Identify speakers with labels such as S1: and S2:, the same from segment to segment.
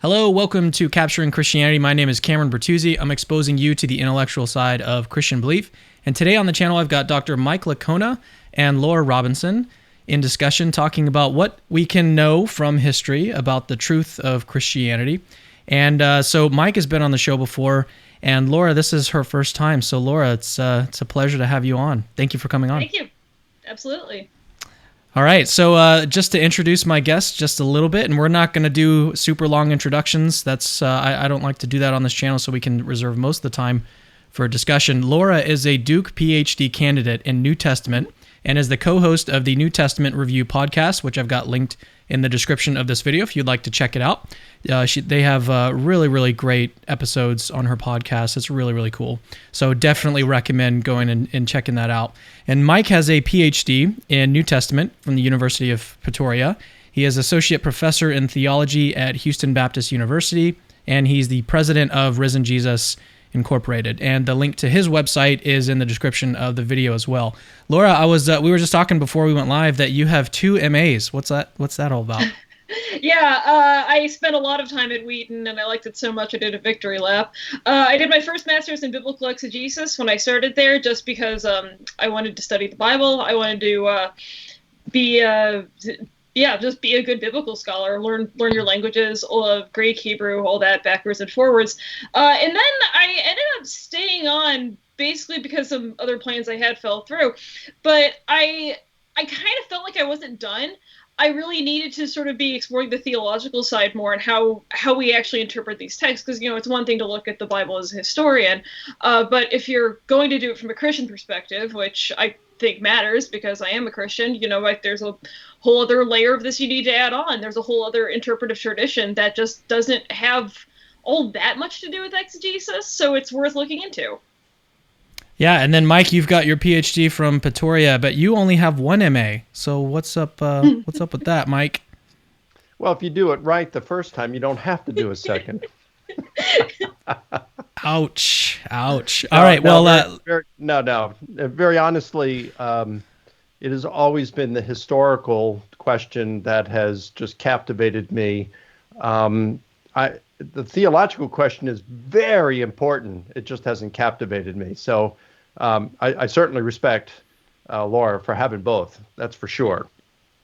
S1: Hello, welcome to Capturing Christianity. My name is Cameron Bertuzzi. I'm exposing you to the intellectual side of Christian belief. And today on the channel, I've got Dr. Mike Licona and Laura Robinson in discussion talking about what we can know from history about the truth of Christianity. And so Mike has been on the show before, and Laura, this is her first time. So Laura, it's a pleasure to have you on. Thank you for coming on.
S2: Thank you. Absolutely.
S1: All right, so just to introduce my guests just a little bit, and we're not going to do super long introductions. That's I don't like to do that on this channel, so we can reserve most of the time for discussion. Laura is a Duke PhD candidate in New Testament and is the co-host of the New Testament Review podcast, which I've got linked in the description of this video if you'd like to check it out. They have really, really great episodes on her podcast. It's really, really cool. So definitely recommend going and checking that out. And Mike has a PhD in New Testament from the University of Pretoria. He is associate professor in theology at Houston Baptist University, and he's the president of Risen Jesus Incorporated. And the link to his website is in the description of the video as well. Laura, we were just talking before we went live that you have 2 MAs. What's that all about?
S2: Yeah, I spent a lot of time at Wheaton, and I liked it so much I did a victory lap. I did my first master's in biblical exegesis when I started there, just because I wanted to study the Bible. I wanted to just be a good biblical scholar, learn your languages, Greek, Hebrew, all that backwards and forwards. And then I ended up staying on basically because some other plans I had fell through. But I kind of felt like I wasn't done. I really needed to sort of be exploring the theological side more and how we actually interpret these texts, because, it's one thing to look at the Bible as a historian, but if you're going to do it from a Christian perspective, which I think matters because I am a Christian, there's a whole other layer of this you need to add on. There's a whole other interpretive tradition that just doesn't have all that much to do with exegesis, so it's worth looking into.
S1: Yeah, and then Mike, you've got your PhD from Pretoria, but you only have 1 MA. So what's up with that, Mike?
S3: Well, if you do it right the first time, you don't have to do a second.
S1: Ouch. All right,
S3: very honestly, it has always been the historical question that has just captivated me. The theological question is very important. It just hasn't captivated me. So I certainly respect Laura for having both. That's for sure.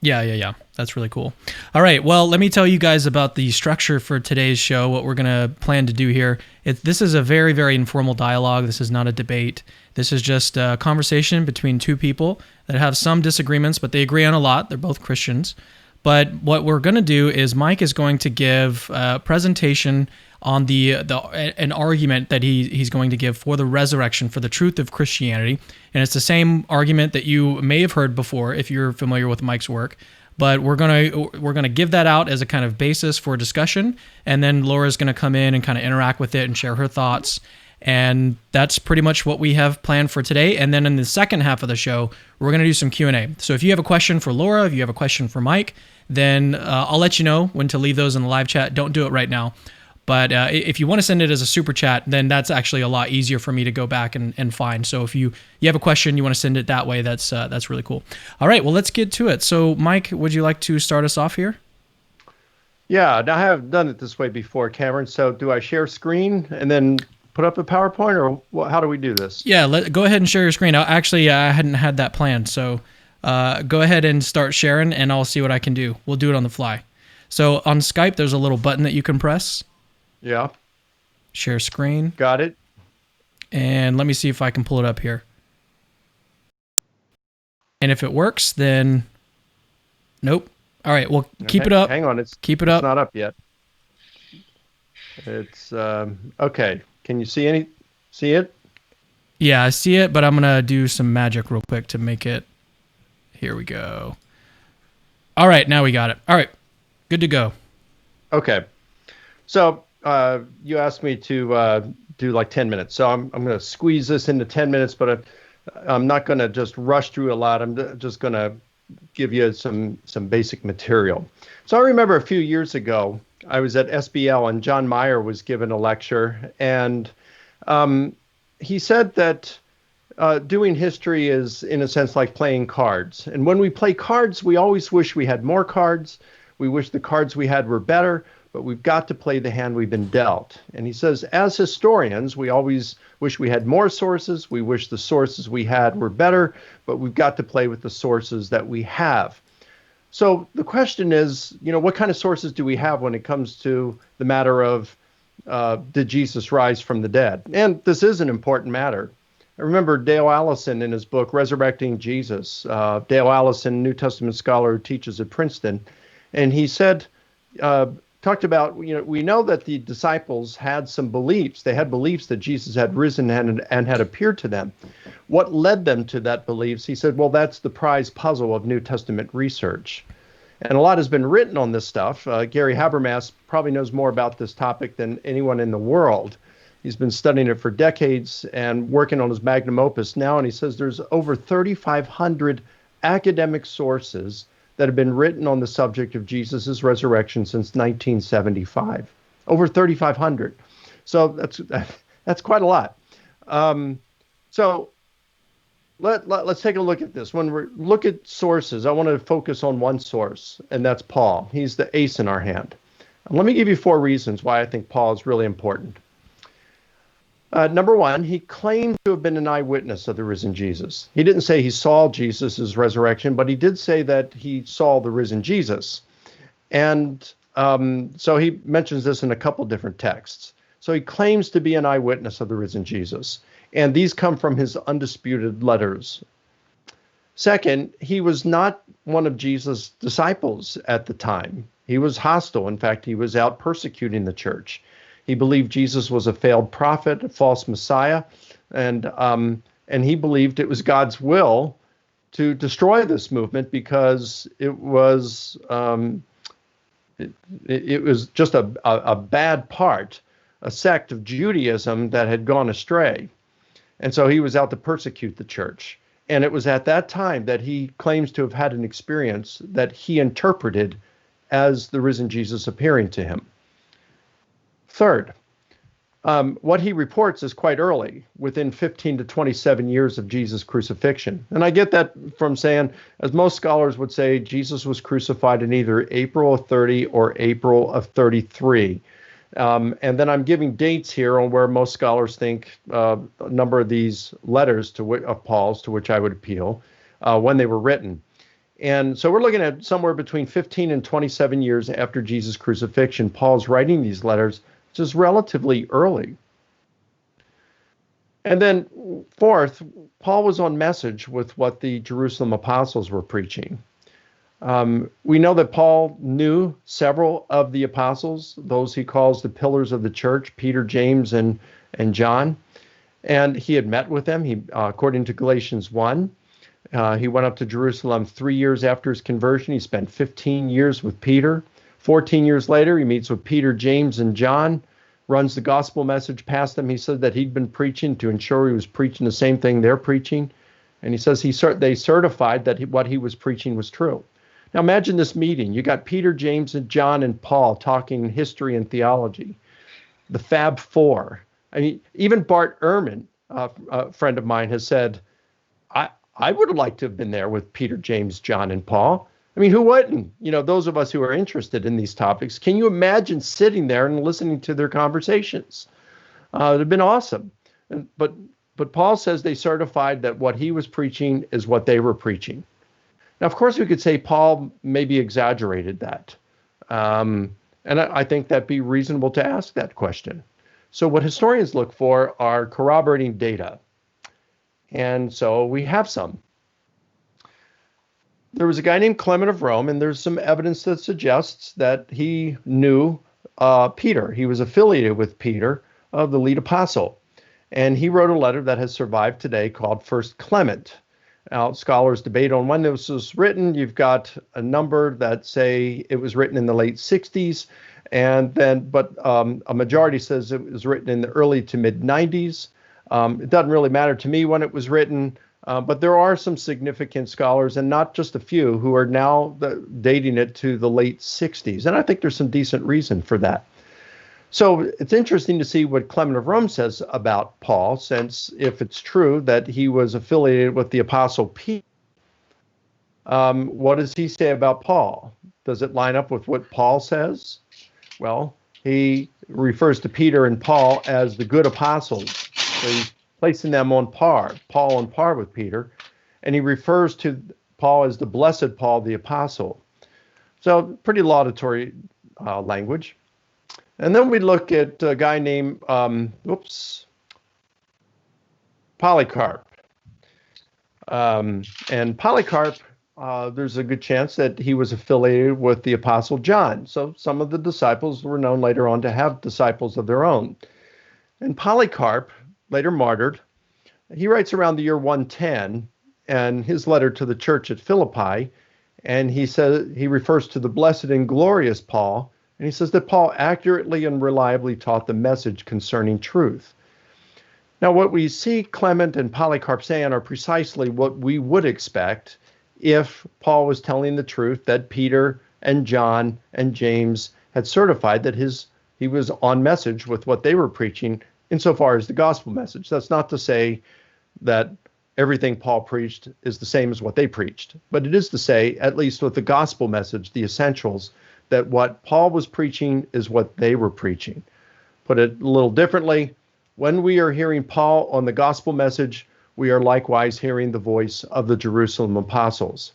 S1: Yeah. That's really cool. All right. Well, let me tell you guys about the structure for today's show, what we're going to plan to do here. This is a very, very informal dialogue. This is not a debate. This is just a conversation between 2 people that have some disagreements, but they agree on a lot. They're both Christians. But what we're going to do is Mike is going to give a presentation on an argument that he's going to give for the resurrection, for the truth of Christianity. And it's the same argument that you may have heard before if you're familiar with Mike's work. But we're gonna give that out as a kind of basis for discussion, and then Laura's going to come in and kind of interact with it and share her thoughts. And that's pretty much what we have planned for today. And then in the second half of the show, we're going to do some Q&A. So if you have a question for Laura, if you have a question for Mike, then I'll let you know when to leave those in the live chat. Don't do it right now. But if you want to send it as a super chat, then that's actually a lot easier for me to go back and find. So if you have a question, you want to send it that way, that's really cool. All right, well, let's get to it. So Mike, would you like to start us off here?
S3: Yeah, I have done it this way before, Cameron. So do I share screen and then put up a PowerPoint, or how do we do this?
S1: Yeah, go ahead and share your screen. I hadn't had that planned, so go ahead and start sharing, and I'll see what I can do. We'll do it on the fly. So on Skype, there's a little button that you can press.
S3: Yeah.
S1: Share screen.
S3: Got it.
S1: And let me see if I can pull it up here. And if it works, then nope. All right, well, keep it up.
S3: Hang on,
S1: keep it up.
S3: It's not up yet. It's okay. Can you see it?
S1: Yeah, I see it, but I'm going to do some magic real quick to make it. Here we go. All right, now we got it. All right, good to go.
S3: Okay. So you asked me to do like 10 minutes. So I'm going to squeeze this into 10 minutes, but I'm not going to just rush through a lot. I'm just going to give you some basic material. So I remember a few years ago, I was at SBL and John Meyer was given a lecture, and he said that doing history is, in a sense, like playing cards. And when we play cards, we always wish we had more cards. We wish the cards we had were better. but we've got to play the hand we've been dealt. And he says, as historians, we always wish we had more sources. We wish the sources we had were better, but we've got to play with the sources that we have. So the question is, what kind of sources do we have when it comes to the matter of did Jesus rise from the dead? And this is an important matter. I remember Dale Allison in his book, Resurrecting Jesus. Dale Allison, New Testament scholar who teaches at Princeton. And he said, talked about, we know that the disciples had some beliefs. They had beliefs that Jesus had risen and had appeared to them. What led them to that beliefs? He said, well, that's the prize puzzle of New Testament research. And a lot has been written on this stuff. Gary Habermas probably knows more about this topic than anyone in the world. He's been studying it for decades and working on his magnum opus now. And he says there's over 3,500 academic sources that have been written on the subject of Jesus' resurrection since 1975. Over 3,500. So that's quite a lot. So let's take a look at this. When we look at sources, I want to focus on one source, and that's Paul. He's the ace in our hand. Let me give you 4 reasons why I think Paul is really important. Number 1, he claimed to have been an eyewitness of the risen Jesus. He didn't say he saw Jesus' resurrection, but he did say that he saw the risen Jesus. And so he mentions this in a couple different texts. So he claims to be an eyewitness of the risen Jesus. And these come from his undisputed letters. Second, he was not one of Jesus' disciples at the time. He was hostile. In fact, he was out persecuting the church. He believed Jesus was a failed prophet, a false Messiah, and he believed it was God's will to destroy this movement because it was just a bad part, a sect of Judaism that had gone astray. And so he was out to persecute the church. And it was at that time that he claims to have had an experience that he interpreted as the risen Jesus appearing to him. Third, what he reports is quite early, within 15 to 27 years of Jesus' crucifixion. And I get that from saying, as most scholars would say, Jesus was crucified in either April of 30 or April of 33. And then I'm giving dates here on where most scholars think a number of these letters of Paul's, to which I would appeal, when they were written. And so we're looking at somewhere between 15 and 27 years after Jesus' crucifixion. Paul's writing these letters, which is relatively early. And then fourth, Paul was on message with what the Jerusalem apostles were preaching. We know that Paul knew several of the apostles, those he calls the pillars of the church, Peter, James, and John. And he had met with them. He, according to Galatians 1, he went up to Jerusalem 3 years after his conversion. He spent 15 years with Peter. 14 years later, he meets with Peter, James, and John, runs the gospel message past them. He said that he'd been preaching to ensure he was preaching the same thing they're preaching. And he says they certified that what he was preaching was true. Now imagine this meeting. You got Peter, James, and John and Paul talking history and theology, the Fab Four. I mean, even Bart Ehrman, a friend of mine, has said, I would have liked to have been there with Peter, James, John, and Paul. I mean, who wouldn't? Those of us who are interested in these topics, can you imagine sitting there and listening to their conversations? It would have been awesome. But Paul says they certified that what he was preaching is what they were preaching. Now, of course, we could say Paul maybe exaggerated that. And I think that'd be reasonable to ask that question. So what historians look for are corroborating data. And so we have some. There was a guy named Clement of Rome, and there's some evidence that suggests that he knew Peter. He was affiliated with Peter, the lead apostle. And he wrote a letter that has survived today called First Clement. Now, scholars debate on when this was written. You've got a number that say it was written in the late 60s, but a majority says it was written in the early to mid 90s. It doesn't really matter to me when it was written. But there are some significant scholars, and not just a few, who are now dating it to the late 60s. And I think there's some decent reason for that. So it's interesting to see what Clement of Rome says about Paul, since if it's true that he was affiliated with the Apostle Peter, what does he say about Paul? Does it line up with what Paul says? Well, he refers to Peter and Paul as the good apostles. So he's placing them on par, Paul on par with Peter. And he refers to Paul as the blessed Paul, the apostle. So pretty laudatory language. And then we look at a guy named, Polycarp. And Polycarp, there's a good chance that he was affiliated with the Apostle John. So some of the disciples were known later on to have disciples of their own. And Polycarp, later martyred, he writes around the year 110, and his letter to the church at Philippi, and he says he refers to the blessed and glorious Paul, and he says that Paul accurately and reliably taught the message concerning truth. Now, what we see Clement and Polycarp saying are precisely what we would expect if Paul was telling the truth, that Peter and John and James had certified that he was on message with what they were preaching insofar as the gospel message. That's not to say that everything Paul preached is the same as what they preached, but it is to say, at least with the gospel message, the essentials, that what Paul was preaching is what they were preaching. Put it a little differently, when we are hearing Paul on the gospel message, we are likewise hearing the voice of the Jerusalem apostles.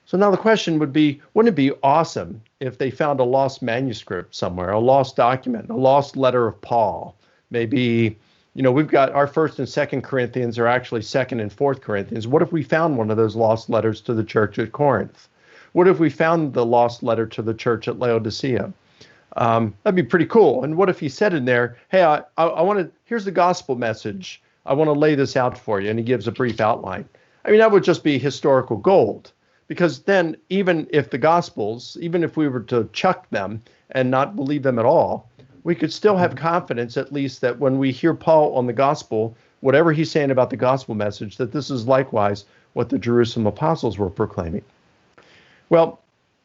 S3: So now the question would be, wouldn't it be awesome if they found a lost manuscript somewhere, a lost document, a lost letter of Paul? Maybe, we've got our 1st and 2nd Corinthians are actually 2nd and 4th Corinthians. What if we found one of those lost letters to the church at Corinth? What if we found the lost letter to the church at Laodicea? That'd be pretty cool. And what if he said in there, hey, I want to, here's the gospel message. I want to lay this out for you. And he gives a brief outline. I mean, that would just be historical gold, because then even if the gospels, even if we were to chuck them and not believe them at all, we could still have confidence, at least, that when we hear Paul on the gospel, whatever he's saying about the gospel message, that this is likewise what the Jerusalem apostles were proclaiming. Well,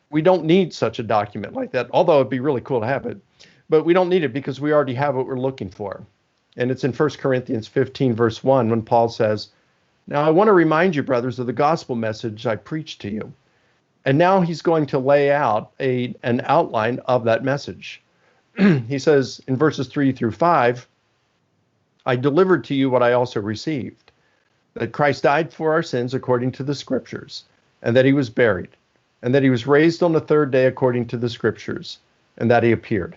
S3: we don't need such a document like that, although it'd be really cool to have it. But we don't need it because we already have what we're looking for. And it's in 1 Corinthians 15, verse 1, when Paul says, now I want to remind you, brothers, of the gospel message I preached to you. And now he's going to lay out an outline of that message. He says in verses 3 through 5, I delivered to you what I also received, that Christ died for our sins according to the scriptures, and that he was buried, and that he was raised on the 3rd day according to the scriptures, and that he appeared.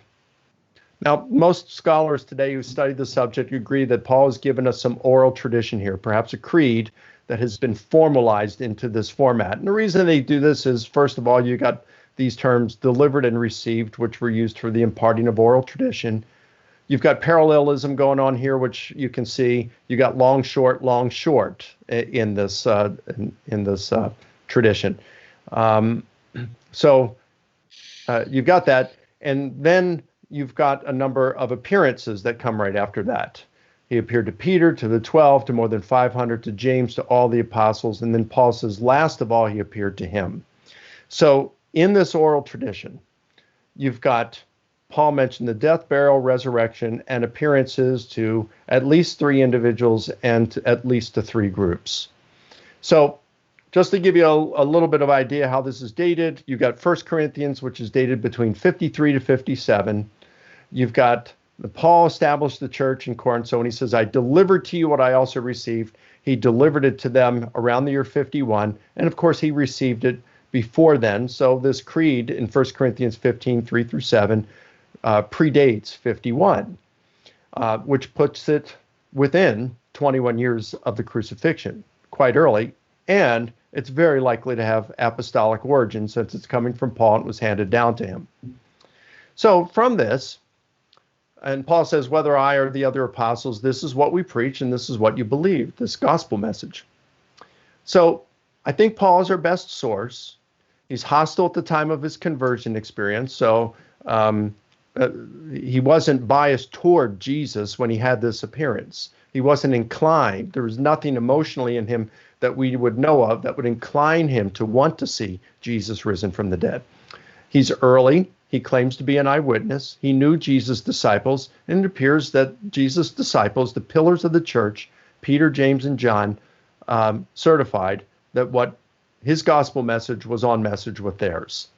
S3: Now, most scholars today who study the subject agree that Paul has given us some oral tradition here, perhaps a creed that has been formalized into this format. And the reason they do this is, first of all, you got these terms delivered and received, which were used for the imparting of oral tradition. You've got parallelism going on here, which you can see. You got long, short in this tradition. So you've got that, and then you've got a number of appearances that come right after that. He appeared to Peter, to the 12, to more than 500, to James, to all the apostles, and then Paul says, last of all, he appeared to him. So in this oral tradition, you've got Paul mentioned the death, burial, resurrection, and appearances to at least 3 individuals and to at least to 3 groups. So just to give you a little bit of idea how this is dated, you've got 1 Corinthians, which is dated between 53 to 57. You've got Paul established the church in Corinth. So when he says, I delivered to you what I also received, he delivered it to them around the year 51. And of course, he received it before then. So this creed in 1 Corinthians 15, 3 through 7, predates 51, which puts it within 21 years of the crucifixion, quite early. And it's very likely to have apostolic origin since it's coming from Paul and it was handed down to him. So from this, and Paul says, whether I or the other apostles, this is what we preach and this is what you believe, this gospel message. So I think Paul is our best source. He's hostile at the time of his conversion experience. So he wasn't biased toward Jesus when he had this appearance. He wasn't inclined. There was nothing emotionally in him that we would know of that would incline him to want to see Jesus risen from the dead. He's early. He claims to be an eyewitness. He knew Jesus' disciples, and it appears that Jesus' disciples, the pillars of the church, Peter, James, and John, certified that what his gospel message was on message with theirs.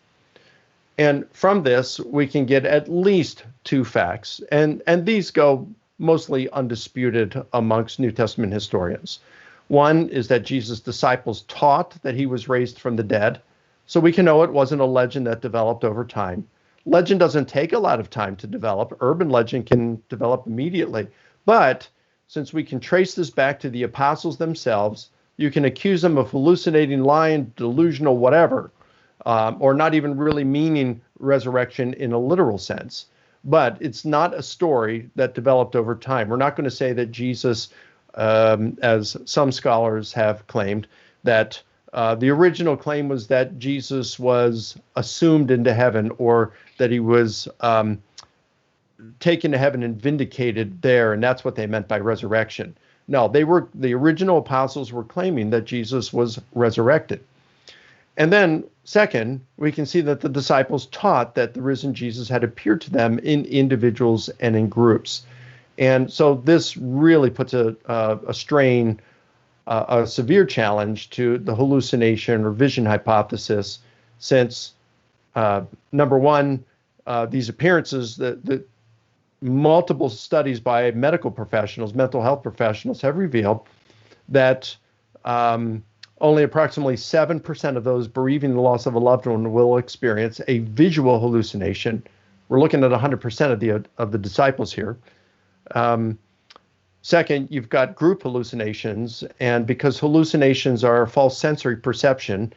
S3: And from this, we can get at least two facts, and these go mostly undisputed amongst New Testament historians. One is that Jesus' disciples taught that he was raised from the dead, so we can know it wasn't a legend that developed over time. Legend doesn't take a lot of time to develop. Urban legend can develop immediately. But since we can trace this back to the apostles themselves, you can accuse them of hallucinating, lying, delusional, whatever, or not even really meaning resurrection in a literal sense. But it's not a story that developed over time. We're not going to say that Jesus, as some scholars have claimed, that the original claim was that Jesus was assumed into heaven, or that he was taken to heaven and vindicated there, and that's what they meant by resurrection. No, the original apostles were claiming that Jesus was resurrected. And then, second, we can see that the disciples taught that the risen Jesus had appeared to them in individuals and in groups. And so this really puts a strain, a severe challenge to the hallucination or vision hypothesis, since, number one, these appearances, the multiple studies by medical professionals, mental health professionals, have revealed that only approximately 7% of those bereaving the loss of a loved one will experience a visual hallucination. We're looking at 100% of the disciples here. Second, you've got group hallucinations, and because hallucinations are a false sensory perception,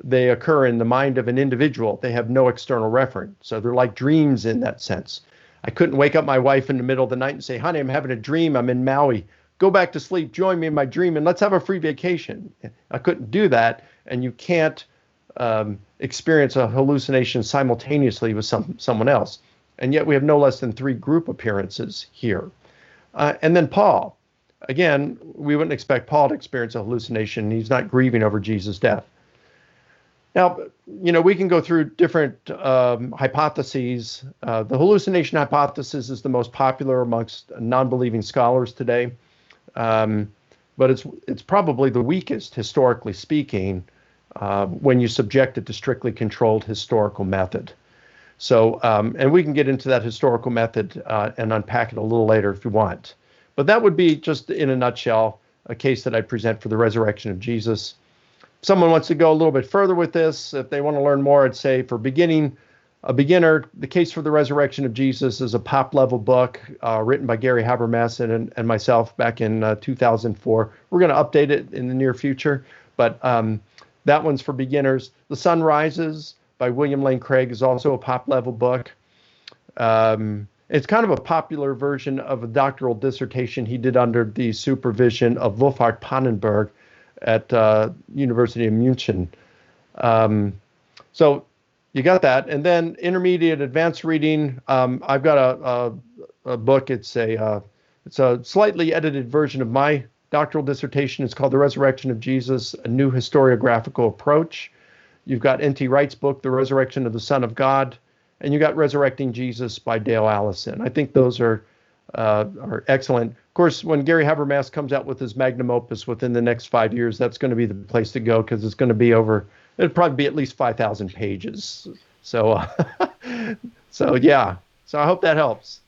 S3: they occur in the mind of an individual. They have no external reference, so they're like dreams in that sense. I couldn't wake up my wife in the middle of the night and say, honey, I'm having a dream, I'm in Maui. Go back to sleep, join me in my dream, and let's have a free vacation. I couldn't do that, and you can't experience a hallucination simultaneously with someone else. And yet we have no less than 3 group appearances here. And then Paul. Again, we wouldn't expect Paul to experience a hallucination. He's not grieving over Jesus' death. Now, we can go through different hypotheses. The hallucination hypothesis is the most popular amongst non-believing scholars today, but it's probably the weakest, historically speaking, when you subject it to strictly controlled historical method. So, and we can get into that historical method and unpack it a little later if you want. But that would be, just in a nutshell, a case that I present for the resurrection of Jesus. If someone wants to go a little bit further with this, if they want to learn more, I'd say for a beginner, The Case for the Resurrection of Jesus is a pop-level book written by Gary Habermas and myself back in 2004. We're going to update it in the near future, but that one's for beginners. The Sun Rises by William Lane Craig is also a pop-level book. It's kind of a popular version of a doctoral dissertation he did under the supervision of Wolfhard Pannenberg at University of München. So you got that. And then intermediate advanced reading, I've got a book. It's a slightly edited version of my doctoral dissertation. It's called The Resurrection of Jesus, A New Historiographical Approach. You've got N.T. Wright's book, The Resurrection of the Son of God, and you got Resurrecting Jesus by Dale Allison. I think those are excellent. Of course, when Gary Habermas comes out with his magnum opus within the next 5 years, that's going to be the place to go, because it's going to be it'll probably be at least 5,000 pages. So, yeah. So I hope that helps.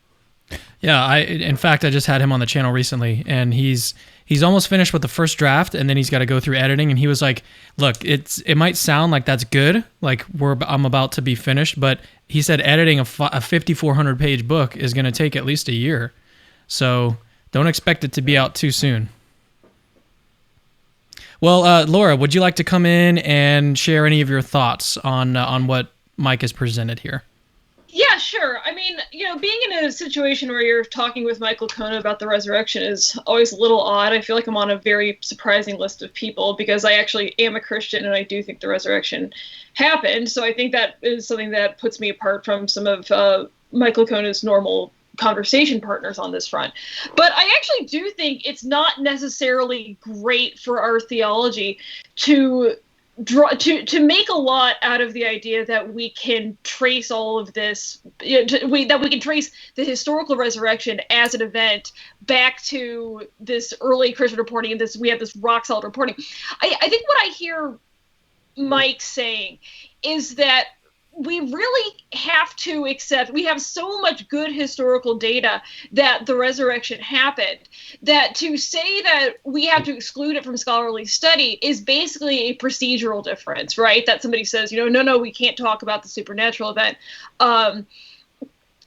S1: Yeah, in fact, I just had him on the channel recently, and he's almost finished with the first draft, and then he's got to go through editing, and he was like, look, it might sound like that's good, like I'm about to be finished, but he said editing a 5,400 page book is going to take at least a year. So don't expect it to be out too soon. Well, Laura, would you like to come in and share any of your thoughts on what Mike has presented here?
S2: Yeah, sure. I mean, being in a situation where you're talking with Michael Licona about the resurrection is always a little odd. I feel like I'm on a very surprising list of people, because I actually am a Christian and I do think the resurrection happened. So I think that is something that puts me apart from some of Michael Licona's normal conversation partners on this front. But I actually do think it's not necessarily great for our theology to make a lot out of the idea that we can trace all of this, that we can trace the historical resurrection as an event back to this early Christian reporting, and we have this rock solid reporting. I think what I hear Mike saying is that we really have to accept, we have so much good historical data that the resurrection happened, that to say that we have to exclude it from scholarly study is basically a procedural difference, right? That somebody says, no, we can't talk about the supernatural event.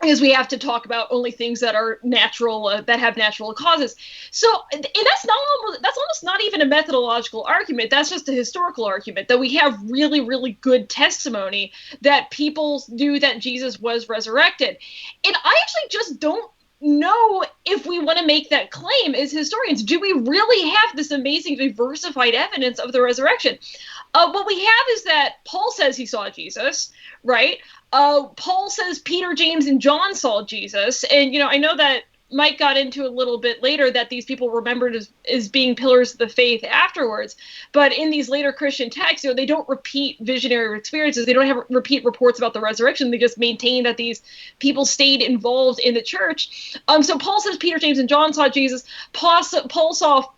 S2: Because we have to talk about only things that are natural, that have natural causes. So, and that's almost not even a methodological argument. That's just a historical argument, that we have really, really good testimony that people knew that Jesus was resurrected. And I actually just don't know if we want to make that claim as historians. Do we really have this amazing diversified evidence of the resurrection? What we have is that Paul says he saw Jesus, right? Paul says Peter, James, and John saw Jesus. And, I know that Mike got into a little bit later that these people remembered as being pillars of the faith afterwards. But in these later Christian texts, they don't repeat visionary experiences. They don't repeat reports about the resurrection. They just maintain that these people stayed involved in the church. So Paul says Peter, James, and John saw Jesus. Paul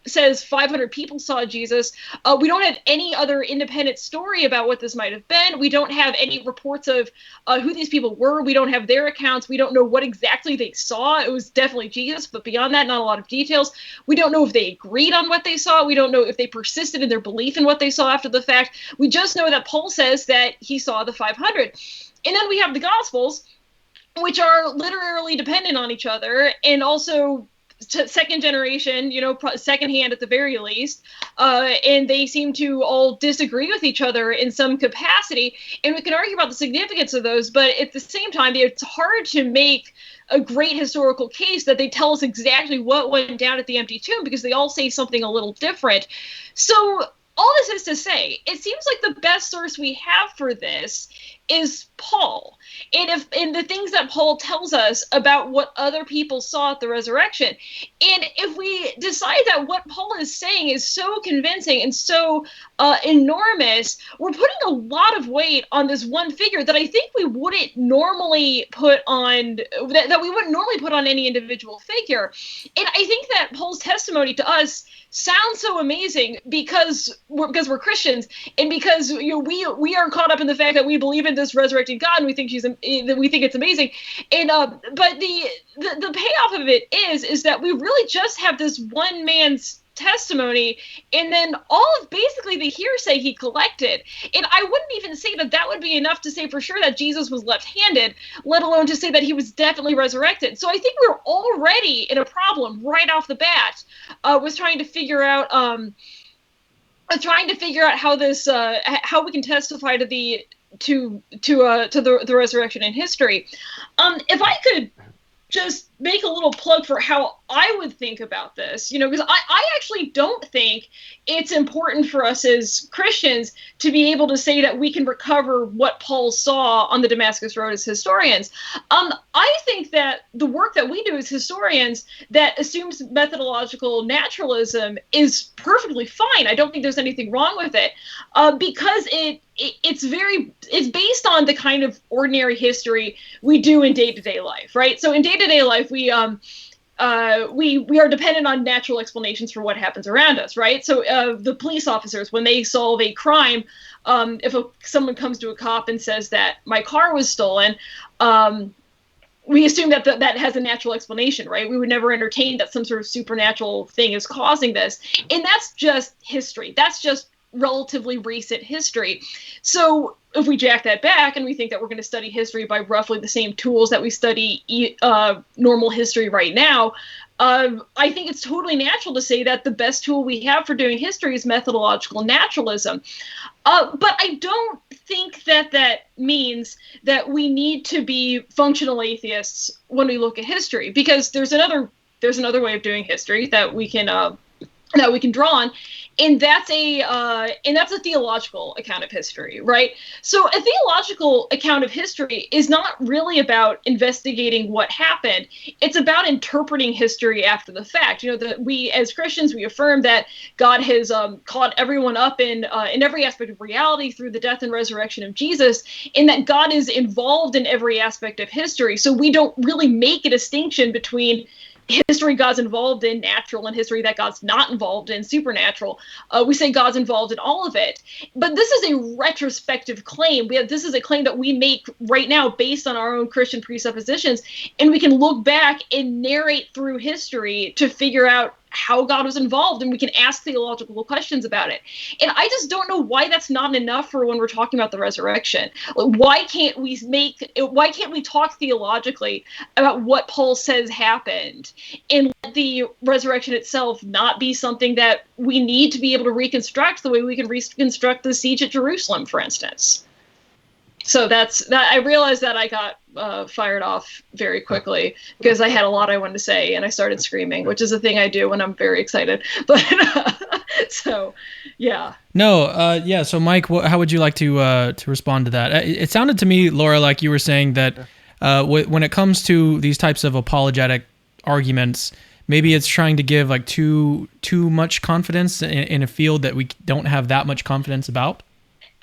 S2: says 500 people saw Jesus. We don't have any other independent story about what this might have been. We don't have any reports of who these people were. We don't have their accounts. We don't know what exactly they saw. It was definitely Jesus, but beyond that, not a lot of details. We don't know if they agreed on what they saw. We don't know if they persisted in their belief in what they saw after the fact. We just know that Paul says that he saw the 500. And then we have the Gospels, which are literally dependent on each other, and also second generation, secondhand at the very least, and they seem to all disagree with each other in some capacity, and we can argue about the significance of those, but at the same time, it's hard to make a great historical case that they tell us exactly what went down at the empty tomb, because they all say something a little different. So all this is to say, it seems like the best source we have for this is Paul, and the things that Paul tells us about what other people saw at the resurrection. And if we decide that what Paul is saying is so convincing and so enormous, we're putting a lot of weight on this one figure that I think we wouldn't normally put on, that we wouldn't normally put on any individual figure. And I think that Paul's testimony to us sounds so amazing because we're Christians, and because we are caught up in the fact that we believe in this resurrected God, and we think it's amazing. And but the payoff of it is that we really just have this one man's testimony, and then all of basically the hearsay he collected. And I wouldn't even say that would be enough to say for sure that Jesus was left-handed, let alone to say that he was definitely resurrected. So I think we're already in a problem right off the bat with trying to figure out how this how we can testify to the resurrection in history. If I could just make a little plug for how I would think about this, because I actually don't think it's important for us as Christians to be able to say that we can recover what Paul saw on the Damascus Road as historians. I think that the work that we do as historians that assumes methodological naturalism is perfectly fine. I don't think there's anything wrong with it, because it's based on the kind of ordinary history we do in day-to-day life, right? So in day-to-day life, we are dependent on natural explanations for what happens around us, right? So the police officers, when they solve a crime, if someone comes to a cop and says that my car was stolen, we assume that has a natural explanation, right? We would never entertain that some sort of supernatural thing is causing this. And that's just history. That's just relatively recent history. So if we jack that back and we think that we're going to study history by roughly the same tools that we study normal history right now, I think it's totally natural to say that the best tool we have for doing history is methodological naturalism. But I don't think that means that we need to be functional atheists when we look at history, because there's another way of doing history that we can draw on, and that's a theological account of history, right? So a theological account of history is not really about investigating what happened. It's about interpreting history after the fact. That we as Christians, we affirm that God has caught everyone up in every aspect of reality through the death and resurrection of Jesus, and that God is involved in every aspect of history. So we don't really make a distinction between history God's involved in, natural, and history that God's not involved in, supernatural. We say God's involved in all of it. But this is a retrospective claim. This is a claim that we make right now based on our own Christian presuppositions, and we can look back and narrate through history to figure out how God was involved, and we can ask theological questions about it. And I just don't know why that's not enough for when we're talking about the resurrection. Why can't we talk theologically about what Paul says happened, and let the resurrection itself not be something that we need to be able to reconstruct the way we can reconstruct the siege at Jerusalem, for instance? So that's that. I realized that I got fired off very quickly because I had a lot I wanted to say, and I started screaming, which is a thing I do when I'm very excited. But so, yeah.
S1: No, yeah. So, Mike, how would you like to respond to that? It sounded to me, Laura, like you were saying that when it comes to these types of apologetic arguments, maybe it's trying to give like too much confidence in a field that we don't have that much confidence about.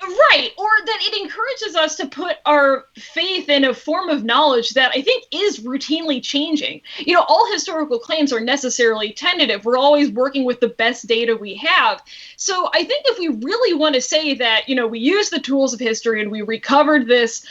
S2: Right, or that it encourages us to put our faith in a form of knowledge that I think is routinely changing. All historical claims are necessarily tentative. We're always working with the best data we have. So I think if we really want to say that, we use the tools of history and we recovered this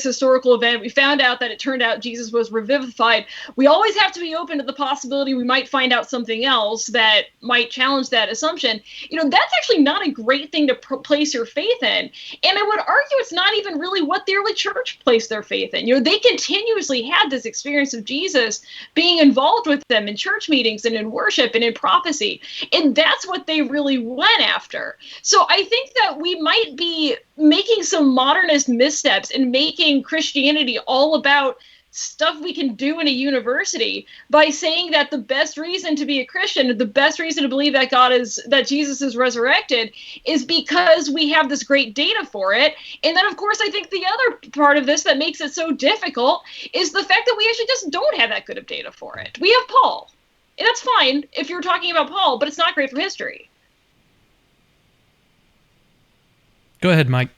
S2: historical event, we found out that it turned out Jesus was revivified, we always have to be open to the possibility we might find out something else that might challenge that assumption. That's actually not a great thing to place your faith in. And I would argue it's not even really what the early church placed their faith in. They continuously had this experience of Jesus being involved with them in church meetings and in worship and in prophecy. And that's what they really went after. So I think that we might be making some modernist missteps in making Christianity all about stuff we can do in a university by saying that the best reason to be a Christian, the best reason to believe that Jesus is resurrected is because we have this great data for it. And then, of course, I think the other part of this that makes it so difficult is the fact that we actually just don't have that good of data for it. We have Paul. And that's fine if you're talking about Paul, but it's not great for history.
S1: Go ahead, Mike.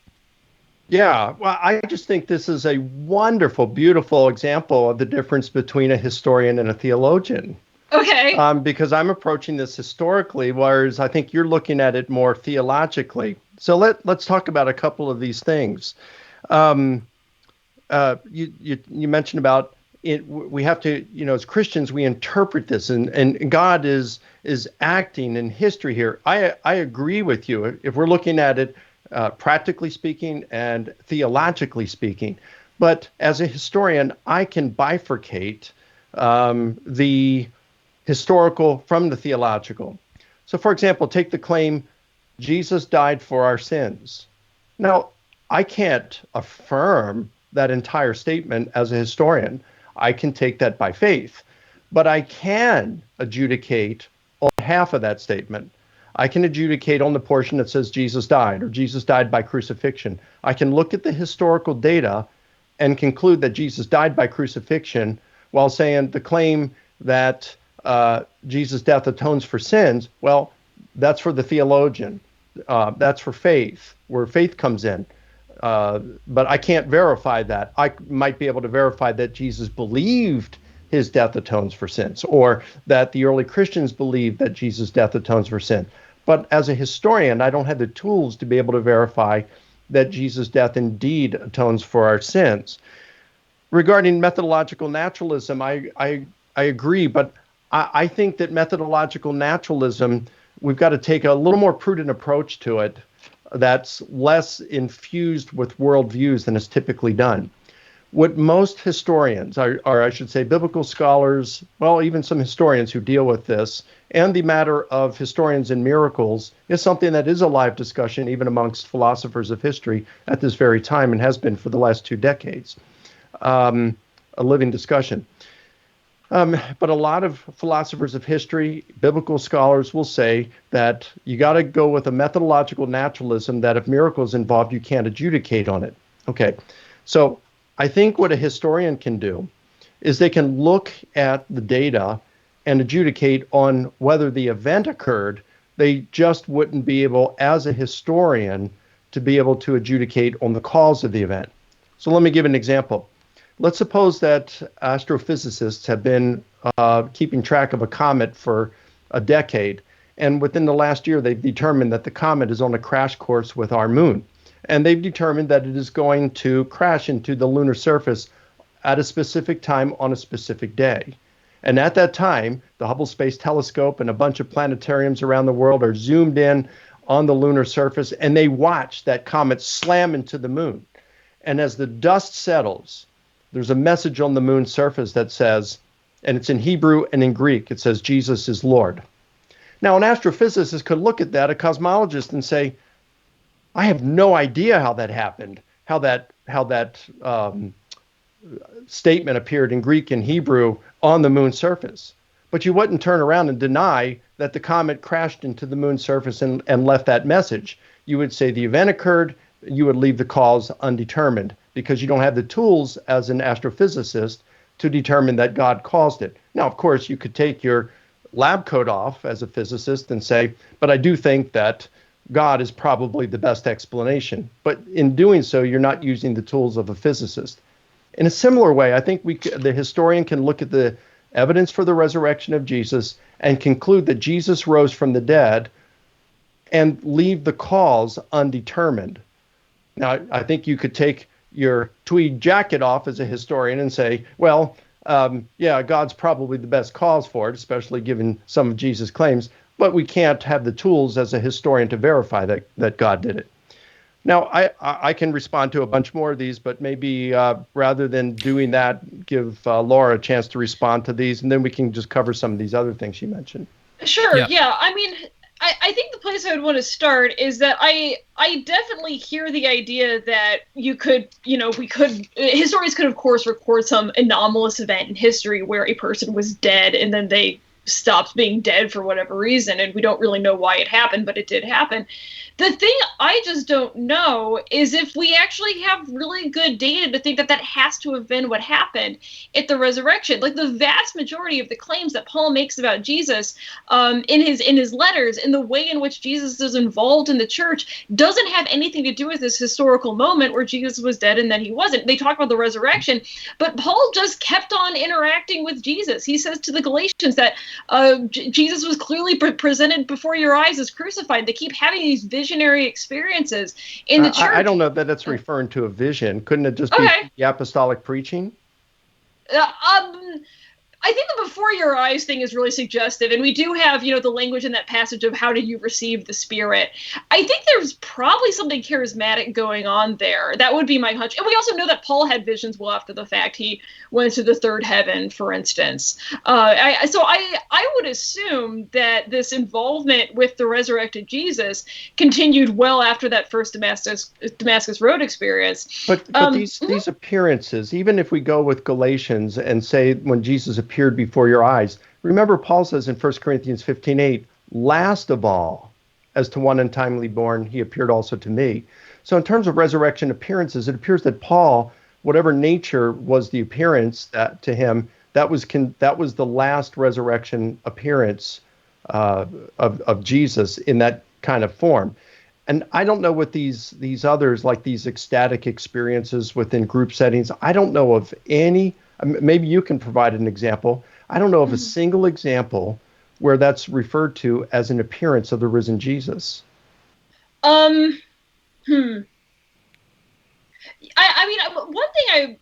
S3: Yeah, well, I just think this is a wonderful, beautiful example of the difference between a historian and a theologian.
S2: Okay.
S3: Because I'm approaching this historically, whereas I think you're looking at it more theologically. So let's talk about a couple of these things. You mentioned about it. We have to, as Christians, we interpret this, and God is acting in history here. I agree with you. If we're looking at it practically speaking and theologically speaking. But as a historian, I can bifurcate the historical from the theological. So, for example, take the claim, Jesus died for our sins. Now, I can't affirm that entire statement as a historian. I can take that by faith. But I can adjudicate on half of that statement. I can adjudicate on the portion that says Jesus died or Jesus died by crucifixion. I can look at the historical data and conclude that Jesus died by crucifixion while saying the claim that Jesus' death atones for sins, well, that's for the theologian. That's for faith, where faith comes in. But I can't verify that. I might be able to verify that Jesus believed his death atones for sins, or that the early Christians believed that Jesus' death atones for sin. But as a historian, I don't have the tools to be able to verify that Jesus' death indeed atones for our sins. Regarding methodological naturalism, I agree, but I think that methodological naturalism, we've got to take a little more prudent approach to it that's less infused with worldviews than is typically done. What most historians, or I should say biblical scholars, well, even some historians who deal with this, and the matter of historians and miracles is something that is a live discussion even amongst philosophers of history at this very time and has been for the last 2 decades, a living discussion. But a lot of philosophers of history, biblical scholars will say that you got to go with a methodological naturalism that if miracles involved, you can't adjudicate on it. Okay, so I think what a historian can do is they can look at the data and adjudicate on whether the event occurred. They just wouldn't be able, as a historian, to be able to adjudicate on the cause of the event. So let me give an example. let's suppose that astrophysicists have been keeping track of a comet for a decade, and within the last year, they've determined that the comet is on a crash course with our moon. And they've determined that it is going to crash into the lunar surface at a specific time on a specific day. And at that time, the Hubble Space Telescope and a bunch of planetariums around the world are zoomed in on the lunar surface, and they watch that comet slam into the moon. And as the dust settles, there's a message on the moon's surface that says, and it's in Hebrew and in Greek, it says, Jesus is Lord. Now, an astrophysicist could look at that, a cosmologist, and say, I have no idea how that happened, how that statement appeared in Greek and Hebrew on the moon's surface. But you wouldn't turn around and deny that the comet crashed into the moon's surface and left that message. You would say the event occurred, you would leave the cause undetermined because you don't have the tools as an astrophysicist to determine that God caused it. Now, of course, you could take your lab coat off as a physicist and say, but I do think that God is probably the best explanation. But in doing so, you're not using the tools of a physicist. In a similar way, I think the historian can look at the evidence for the resurrection of Jesus and conclude that Jesus rose from the dead and leave the cause undetermined. Now, I think you could take your tweed jacket off as a historian and say, well, yeah, God's probably the best cause for it, especially given some of Jesus' claims, but we can't have the tools as a historian to verify that God did it. Now, I can respond to a bunch more of these, but maybe rather than doing that, give Laura a chance to respond to these, and then we can just cover some of these other things you mentioned.
S2: Sure, yeah. I mean, I think the place I would want to start is that I definitely hear the idea that historians could, of course, record some anomalous event in history where a person was dead and then they stopped being dead for whatever reason, and we don't really know why it happened, but it did happen. The thing I just don't know is if we actually have really good data to think that that has to have been what happened at the resurrection. Like the vast majority of the claims that Paul makes about Jesus in his letters, in the way in which Jesus is involved in the church, doesn't have anything to do with this historical moment where Jesus was dead and then he wasn't. They talk about the resurrection, but Paul just kept on interacting with Jesus. He says to the Galatians that Jesus was clearly presented before your eyes as crucified. They keep having these visionary experiences in the church.
S3: I don't know that it's referring to a vision. Couldn't it just be the apostolic preaching?
S2: I think the before your eyes thing is really suggestive, and we do have, the language in that passage of how did you receive the Spirit. I think there's probably something charismatic going on there. That would be my hunch. And we also know that Paul had visions well after the fact. He went to the third heaven, for instance. So I would assume that this involvement with the resurrected Jesus continued well after that first Damascus Road experience.
S3: But these appearances, even if we go with Galatians and say when Jesus appeared before your eyes. Remember, Paul says in 1 Corinthians 15:8, last of all, as to one untimely born, he appeared also to me. So in terms of resurrection appearances, it appears that Paul, whatever nature was the appearance that to him, that was the last resurrection appearance of Jesus in that kind of form. And I don't know what these others, like these ecstatic experiences within group settings, I don't know of any. Maybe you can provide an example. I don't know of a single example where that's referred to as an appearance of the risen Jesus.
S2: I mean, one thing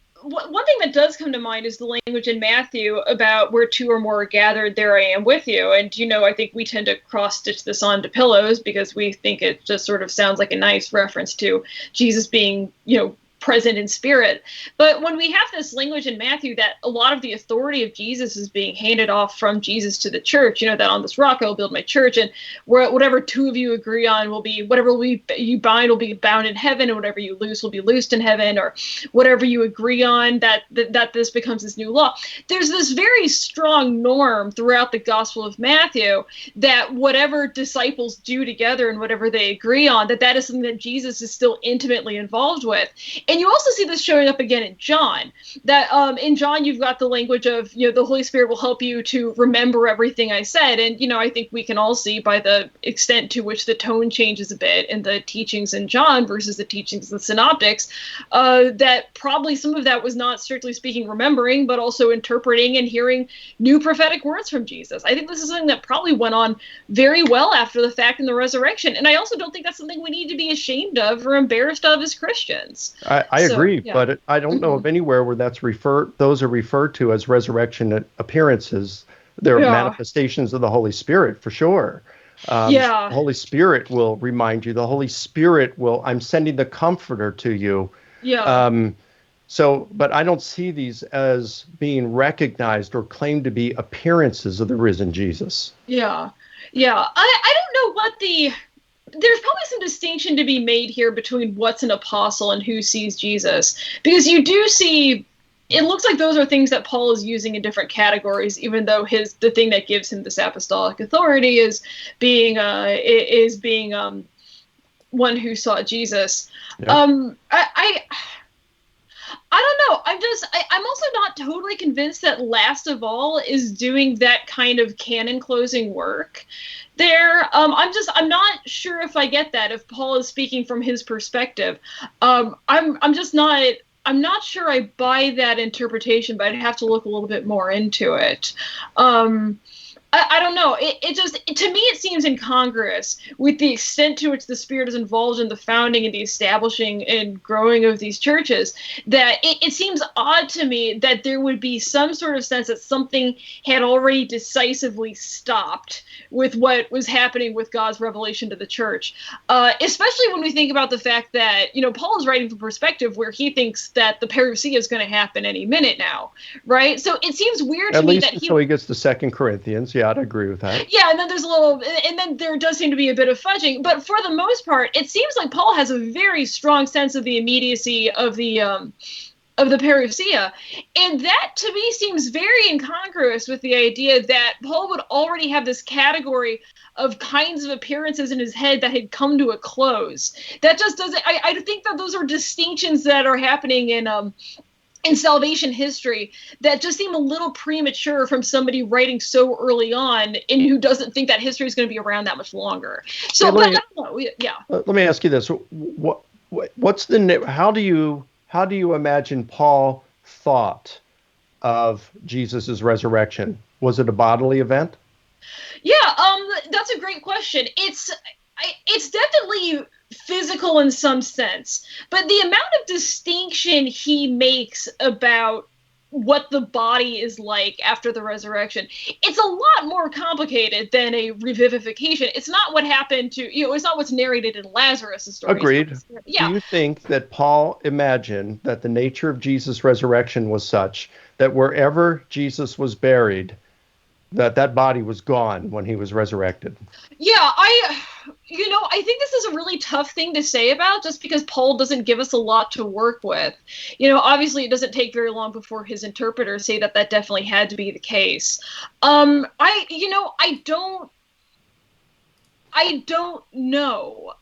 S2: that does come to mind is the language in Matthew about where two or more are gathered, there I am with you. And, I think we tend to cross-stitch this onto pillows because we think it just sort of sounds like a nice reference to Jesus being, present in spirit. But when we have this language in Matthew that a lot of the authority of Jesus is being handed off from Jesus to the church, that on this rock I will build my church, and whatever two of you agree on will be, whatever you bind will be bound in heaven, and whatever you loose will be loosed in heaven, or whatever you agree on, that this becomes this new law. There's this very strong norm throughout the Gospel of Matthew that whatever disciples do together and whatever they agree on, that is something that Jesus is still intimately involved with. And you also see this showing up again in John, that in John you've got the language of, the Holy Spirit will help you to remember everything I said. And, I think we can all see by the extent to which the tone changes a bit in the teachings in John versus the teachings of the synoptics, that probably some of that was not strictly speaking remembering, but also interpreting and hearing new prophetic words from Jesus. I think this is something that probably went on very well after the fact in the resurrection. And I also don't think that's something we need to be ashamed of or embarrassed of as Christians.
S3: I agree,
S2: yeah.
S3: but I don't know of anywhere where those are referred to as resurrection appearances. They're manifestations of the Holy Spirit for sure. The Holy Spirit will remind you. The Holy Spirit I'm sending the Comforter to you.
S2: Yeah.
S3: But I don't see these as being recognized or claimed to be appearances of the risen Jesus.
S2: Yeah. I don't know there's probably some distinction to be made here between what's an apostle and who sees Jesus, because you do see, it looks like those are things that Paul is using in different categories, even though the thing that gives him this apostolic authority is being one who saw Jesus. Yeah. I don't know. I'm also not totally convinced that Last of All is doing that kind of canon closing work there. I'm not sure if I get that, if Paul is speaking from his perspective. I'm not sure I buy that interpretation, but I'd have to look a little bit more into it. I don't know. It just, to me, it seems incongruous with the extent to which the Spirit is involved in the founding and the establishing and growing of these churches, that it seems odd to me that there would be some sort of sense that something had already decisively stopped with what was happening with God's revelation to the church, especially when we think about the fact that, Paul is writing from perspective where he thinks that the parousia is going to happen any minute now, right? So it seems weird to me that
S3: until he gets to 2 Corinthians. Yeah, I'd agree with that.
S2: Yeah, and then there does seem to be a bit of fudging, but for the most part, it seems like Paul has a very strong sense of the immediacy of the parousia, and that to me seems very incongruous with the idea that Paul would already have this category of kinds of appearances in his head that had come to a close. That just doesn't. I think that those are distinctions that are happening in salvation history that just seem a little premature from somebody writing so early on and who doesn't think that history is going to be around that much longer. So, I don't know. Yeah.
S3: Let me ask you this: how do you imagine Paul thought of Jesus's resurrection? Was it a bodily event?
S2: Yeah, that's a great question. It's definitely physical in some sense, but the amount of distinction he makes about what the body is like after the resurrection, it's a lot more complicated than a revivification. It's not what happened to, it's not what's narrated in Lazarus' story.
S3: Agreed. Yeah. Do you think that Paul imagined that the nature of Jesus' resurrection was such that wherever Jesus was buried, that body was gone when he was resurrected?
S2: Yeah, I think this is a really tough thing to say about, just because Paul doesn't give us a lot to work with. Obviously it doesn't take very long before his interpreters say that definitely had to be the case. I don't know.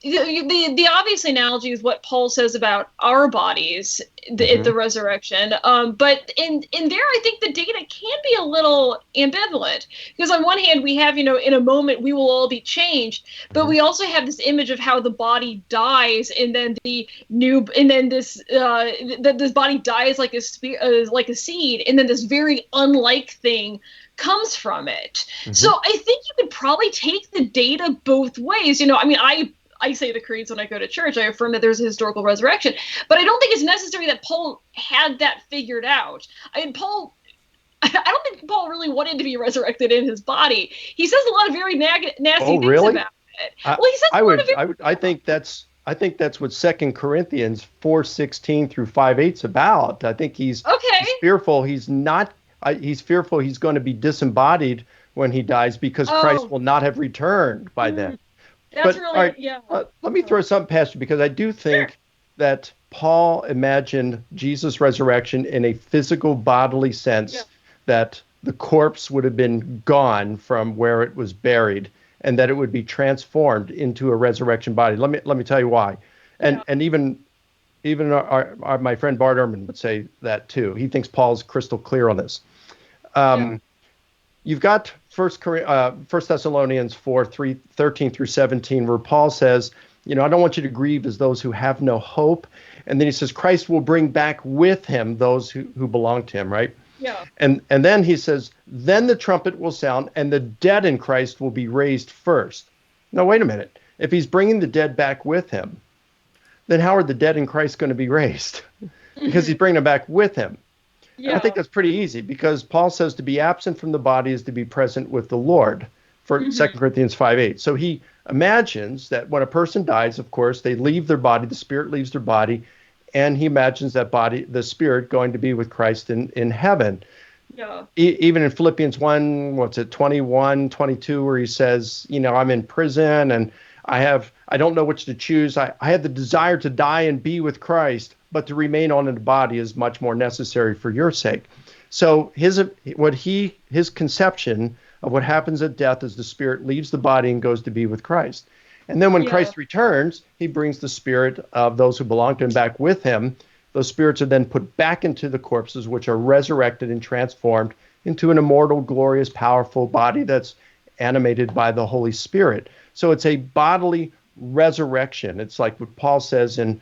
S2: The obvious analogy is what Paul says about our bodies at the resurrection. But in there, I think the data can be a little ambivalent, because on one hand we have, in a moment we will all be changed, but we also have this image of how the body dies, and then this body dies like a seed, and then this very unlike thing comes from it. So I think you could probably take the data both ways. I say the creeds when I go to church. I affirm that there's a historical resurrection, but I don't think it's necessary that Paul had that figured out. I don't think Paul really wanted to be resurrected in his body. He says a lot of very nasty things about it.
S3: I think that's what 2 Corinthians 4:16 through 5:8 is about. I think he's fearful. He's fearful he's going to be disembodied when he dies, because Christ will not have returned by then.
S2: That's really.
S3: Let me throw something past you, because I do think that Paul imagined Jesus' resurrection in a physical, bodily sense, that the corpse would have been gone from where it was buried, and that it would be transformed into a resurrection body. Let me tell you why. And even even my friend Bart Ehrman would say that too. He thinks Paul's crystal clear on this. You've got First Thessalonians 4:13 through 17, where Paul says, I don't want you to grieve as those who have no hope. And then he says, Christ will bring back with him those who belong to him, right?
S2: Yeah.
S3: And then he says, then the trumpet will sound and the dead in Christ will be raised first. Now, wait a minute. If he's bringing the dead back with him, then how are the dead in Christ going to be raised? Because he's bringing them back with him. Yeah. And I think that's pretty easy, because Paul says to be absent from the body is to be present with the Lord, for 2 Corinthians 5:8. So he imagines that when a person dies, of course, they leave their body, the spirit leaves their body, and he imagines that body, the spirit, going to be with Christ in heaven.
S2: Yeah.
S3: Even in Philippians 21, 22, where he says, I'm in prison and I don't know which to choose. I have the desire to die and be with Christ, but to remain on in the body is much more necessary for your sake. So his conception of what happens at death is the spirit leaves the body and goes to be with Christ. And then when Christ returns, he brings the spirit of those who belong to him back with him. Those spirits are then put back into the corpses, which are resurrected and transformed into an immortal, glorious, powerful body that's animated by the Holy Spirit. So it's a bodily resurrection. It's like what Paul says in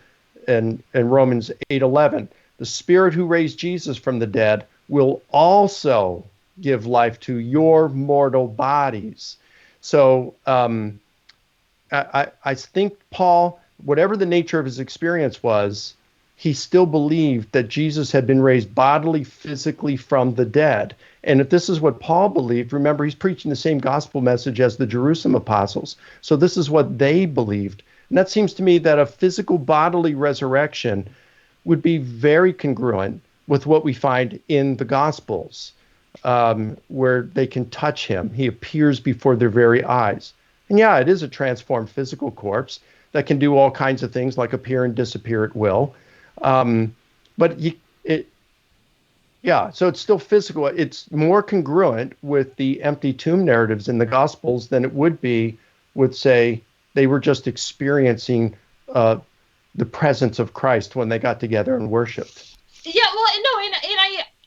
S3: Romans 8:11. The Spirit who raised Jesus from the dead will also give life to your mortal bodies. So I think Paul, whatever the nature of his experience was, he still believed that Jesus had been raised bodily, physically from the dead. And if this is what Paul believed, remember, he's preaching the same gospel message as the Jerusalem apostles. So this is what they believed. And that seems to me that a physical bodily resurrection would be very congruent with what we find in the Gospels, where they can touch him. He appears before their very eyes. And yeah, it is a transformed physical corpse that can do all kinds of things like appear and disappear at will. So it's still physical. It's more congruent with the empty tomb narratives in the Gospels than it would be with, say, they were just experiencing the presence of Christ when they got together and worshiped.
S2: Yeah, well, no, and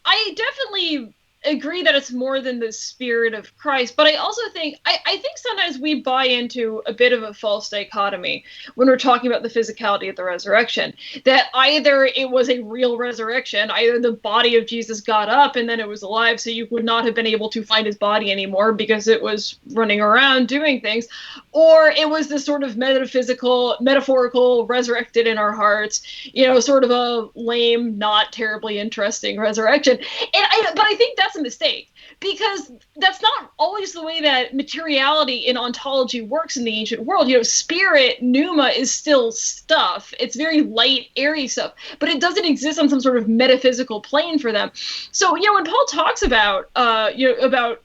S2: I definitely agree that it's more than the Spirit of Christ, but I also think I think sometimes we buy into a bit of a false dichotomy when we're talking about the physicality of the resurrection, that either it was a real resurrection, either the body of Jesus got up and then it was alive, so you would not have been able to find his body anymore because it was running around doing things, or it was this sort of metaphorical resurrected in our hearts, sort of a lame, not terribly interesting resurrection. But I think that's a mistake, because that's not always the way that materiality in ontology works in the ancient world. Spirit, pneuma, is still stuff. It's very light, airy stuff, but it doesn't exist on some sort of metaphysical plane for them. So, when Paul talks about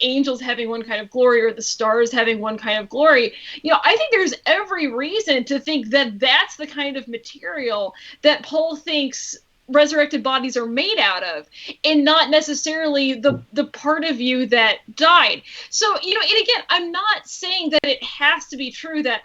S2: angels having one kind of glory or the stars having one kind of glory, I think there's every reason to think that that's the kind of material that Paul thinks resurrected bodies are made out of, and not necessarily the part of you that died. So, and again, I'm not saying that it has to be true that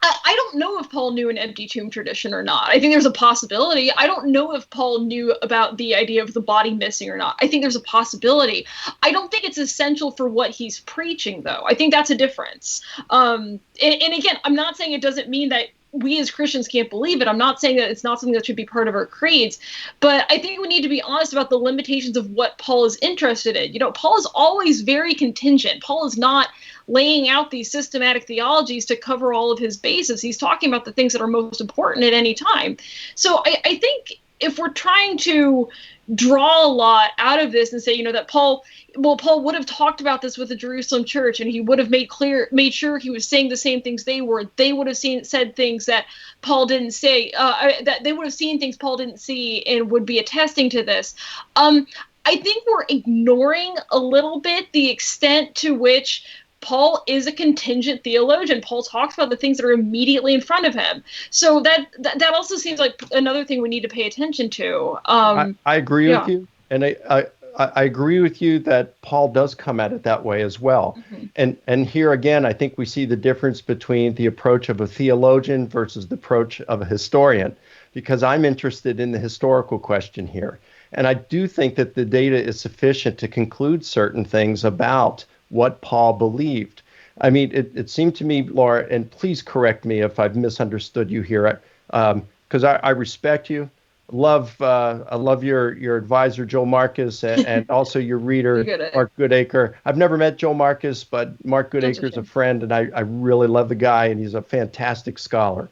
S2: I don't know if Paul knew an empty tomb tradition or not. I think there's a possibility. I don't know if Paul knew about the idea of the body missing or not. I think there's a possibility. I don't think it's essential for what he's preaching, though. I think that's a difference. And again, I'm not saying it doesn't mean that we as Christians can't believe it. I'm not saying that it's not something that should be part of our creeds, but I think we need to be honest about the limitations of what Paul is interested in. Paul is always very contingent. Paul is not laying out these systematic theologies to cover all of his bases. He's talking about the things that are most important at any time. So I think if we're trying to draw a lot out of this and say, that Paul would have talked about this with the Jerusalem church, and he would have made sure he was saying the same things they were. They would have said things that Paul didn't say, that they would have seen things Paul didn't see and would be attesting to this. I think we're ignoring a little bit the extent to which Paul is a contingent theologian. Paul talks about the things that are immediately in front of him. So that also seems like another thing we need to pay attention to.
S3: I agree with you. And I agree with you that Paul does come at it that way as well. Mm-hmm. And here again, I think we see the difference between the approach of a theologian versus the approach of a historian. because I'm interested in the historical question here. And I do think that the data is sufficient to conclude certain things about what Paul believed. I mean, it seemed to me, Laura, and please correct me if I've misunderstood you here, because I respect you. I love your advisor, Joel Marcus, and also your reader, Mark Goodacre. I've never met Joel Marcus, but Mark Goodacre is a friend, and I really love the guy, and he's a fantastic scholar.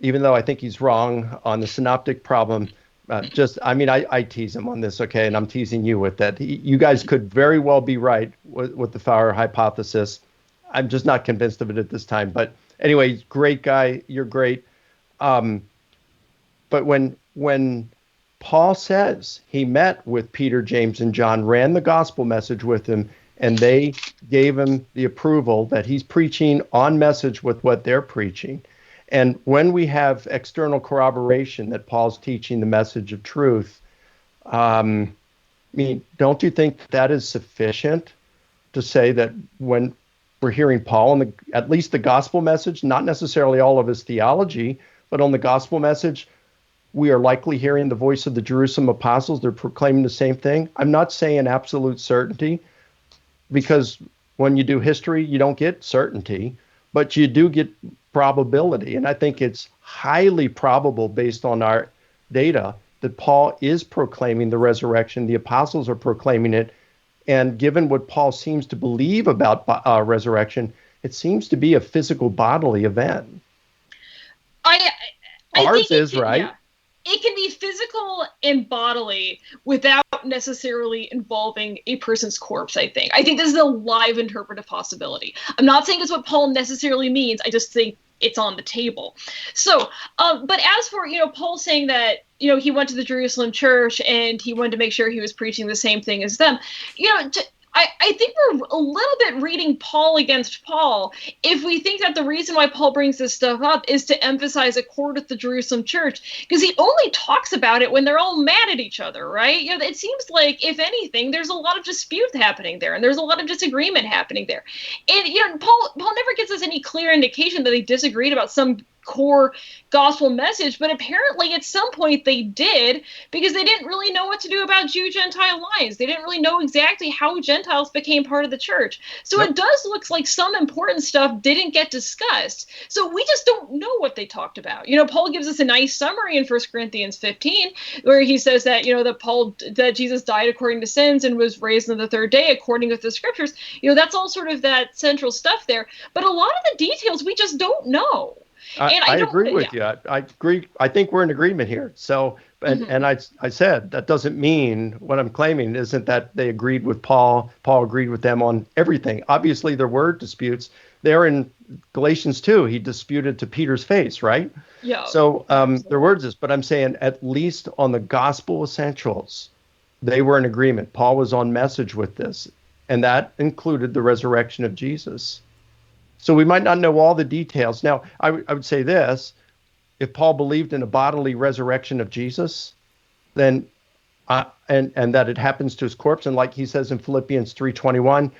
S3: Even though I think he's wrong on the synoptic problem, I tease him on this, okay, and I'm teasing you with that. You guys could very well be right with the Fowler hypothesis. I'm just not convinced of it at this time. But anyway, great guy. You're great. But when Paul says he met with Peter, James, and John, ran the gospel message with him, and they gave him the approval that he's preaching on message with what they're preaching. And when we have external corroboration that Paul's teaching the message of truth, I mean, don't you think that is sufficient to say that when we're hearing Paul and at least the gospel message, not necessarily all of his theology, but on the gospel message, we are likely hearing the voice of the Jerusalem apostles. They're proclaiming the same thing. I'm not saying absolute certainty, because when you do history, you don't get certainty, but you do get probability. And I think it's highly probable, based on our data, that Paul is proclaiming the resurrection. The apostles are proclaiming it. And given what Paul seems to believe about resurrection, it seems to be a physical bodily event. Ours is, right?
S2: Yeah. It can be physical and bodily without necessarily involving a person's corpse, I think. I think this is a live interpretive possibility. I'm not saying it's what Paul necessarily means. I just think it's on the table. So, but as for, Paul saying that, he went to the Jerusalem church and he wanted to make sure he was preaching the same thing as them, I think we're a little bit reading Paul against Paul if we think that the reason why Paul brings this stuff up is to emphasize accord with the Jerusalem church, because he only talks about it when they're all mad at each other, right? It seems like, if anything, there's a lot of dispute happening there, and there's a lot of disagreement happening there. And, Paul never gives us any clear indication that they disagreed about some core gospel message, but apparently at some point they did, because they didn't really know what to do about Jew-Gentile lines. They didn't really know exactly how Gentiles became part of the church. So It does look like some important stuff didn't get discussed. So we just don't know what they talked about. Paul gives us a nice summary in 1 Corinthians 15, where he says that, that Jesus died according to sins and was raised on the third day according to the scriptures. That's all sort of that central stuff there. But a lot of the details we just don't know.
S3: I agree with you. I agree. I think we're in agreement here. So, and I said that doesn't mean, what I'm claiming isn't that they agreed with Paul. Paul agreed with them on everything. Obviously, there were disputes. There in Galatians 2, he disputed to Peter's face, right?
S2: Yeah.
S3: So there were this, but I'm saying at least on the gospel essentials, they were in agreement. Paul was on message with this, and that included the resurrection of Jesus. So we might not know all the details. Now, I would say this: if Paul believed in a bodily resurrection of Jesus, then and that it happens to his corpse, and like he says in Philippians 3:21,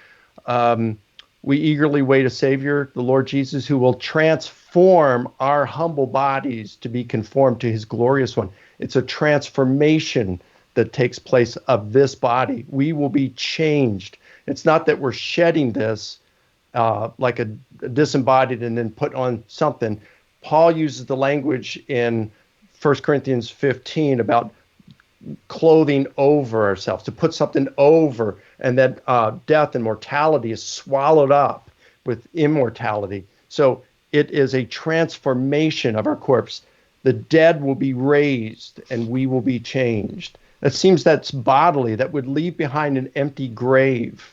S3: we eagerly wait a Savior, the Lord Jesus, who will transform our humble bodies to be conformed to his glorious one. It's a transformation that takes place of this body. We will be changed. It's not that we're shedding this like a disembodied and then put on something. Paul uses the language in 1 Corinthians 15 about clothing over ourselves, to put something over, and that death and mortality is swallowed up with immortality. So it is a transformation of our corpse. The dead will be raised and we will be changed. It seems that's bodily, that would leave behind an empty grave.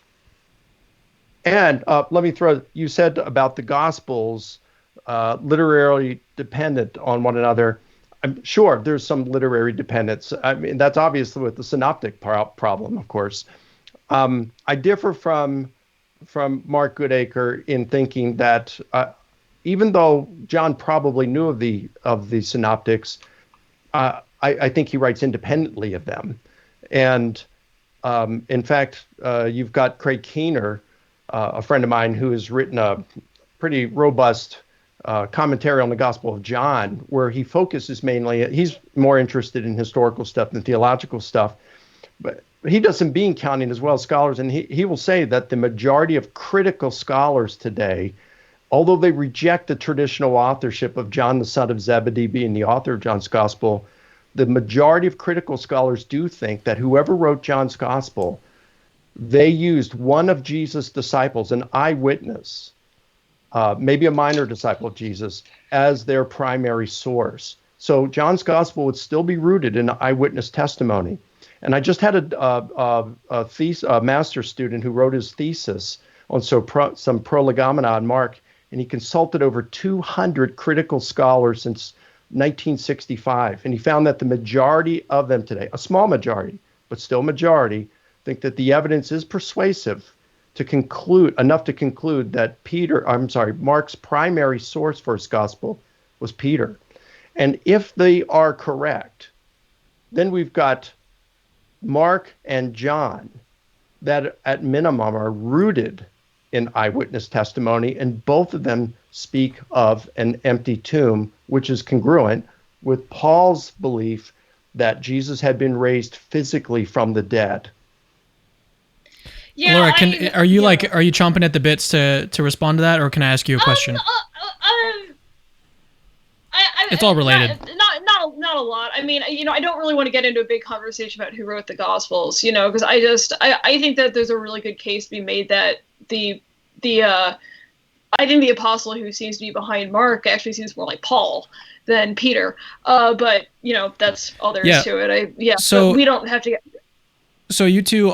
S3: And let me throw, you said about the Gospels, literarily dependent on one another. I'm sure there's some literary dependence. I mean, that's obviously with the synoptic problem, of course. I differ from Mark Goodacre in thinking that even though John probably knew of the synoptics, I think he writes independently of them. And in fact, you've got Craig Keener, a friend of mine, who has written a pretty robust commentary on the Gospel of John, where he focuses mainly, he's more interested in historical stuff than theological stuff, but he does some bean counting as well as scholars, and he will say that the majority of critical scholars today, although they reject the traditional authorship of John, the son of Zebedee, being the author of John's Gospel, the majority of critical scholars do think that whoever wrote John's Gospel, they used one of Jesus' disciples, an eyewitness, maybe a minor disciple of Jesus, as their primary source. So John's Gospel would still be rooted in eyewitness testimony. And I just had a master's student who wrote his thesis on some prolegomena on Mark, and he consulted over 200 critical scholars since 1965. And he found that the majority of them today, a small majority, but still majority, think that the evidence is persuasive to conclude, enough to conclude that Mark's primary source for his gospel was Peter. And if they are correct, then we've got Mark and John that at minimum are rooted in eyewitness testimony, and both of them speak of an empty tomb, which is congruent with Paul's belief that Jesus had been raised physically from the dead.
S1: Yeah, Laura, are you chomping at the bits to respond to that, or can I ask you a question? It's all related.
S2: Not a lot. I mean, I don't really want to get into a big conversation about who wrote the Gospels, because I think that there's a really good case to be made that I think the apostle who seems to be behind Mark actually seems more like Paul than Peter. But that's all there is to it. So we don't have to get.
S1: So you two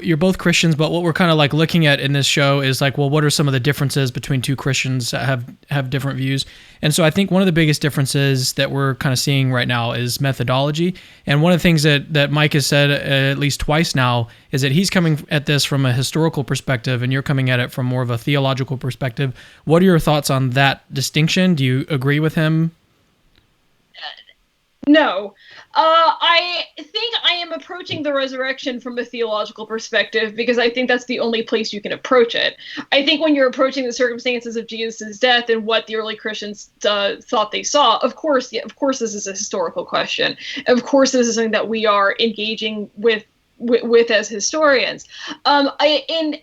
S1: you're both Christians, but what we're kind of like looking at in this show is like, well, what are some of the differences between two Christians that have different views? And so I think one of the biggest differences that we're kind of seeing right now is methodology. And one of the things that Mike has said at least twice now is that he's coming at this from a historical perspective and you're coming at it from more of a theological perspective. What are your thoughts on that distinction? Do you agree with him?
S2: No. I think I am approaching the resurrection from a theological perspective because I think that's the only place you can approach it. I think when you're approaching the circumstances of Jesus' death and what the early Christians thought they saw, of course this is a historical question. Of course this is something that we are engaging with as historians. And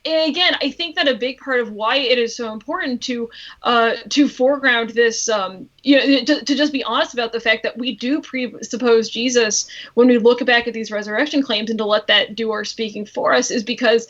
S2: again, I think that a big part of why it is so important to foreground this, to just be honest about the fact that we do presuppose Jesus when we look back at these resurrection claims, and to let that do our speaking for us is because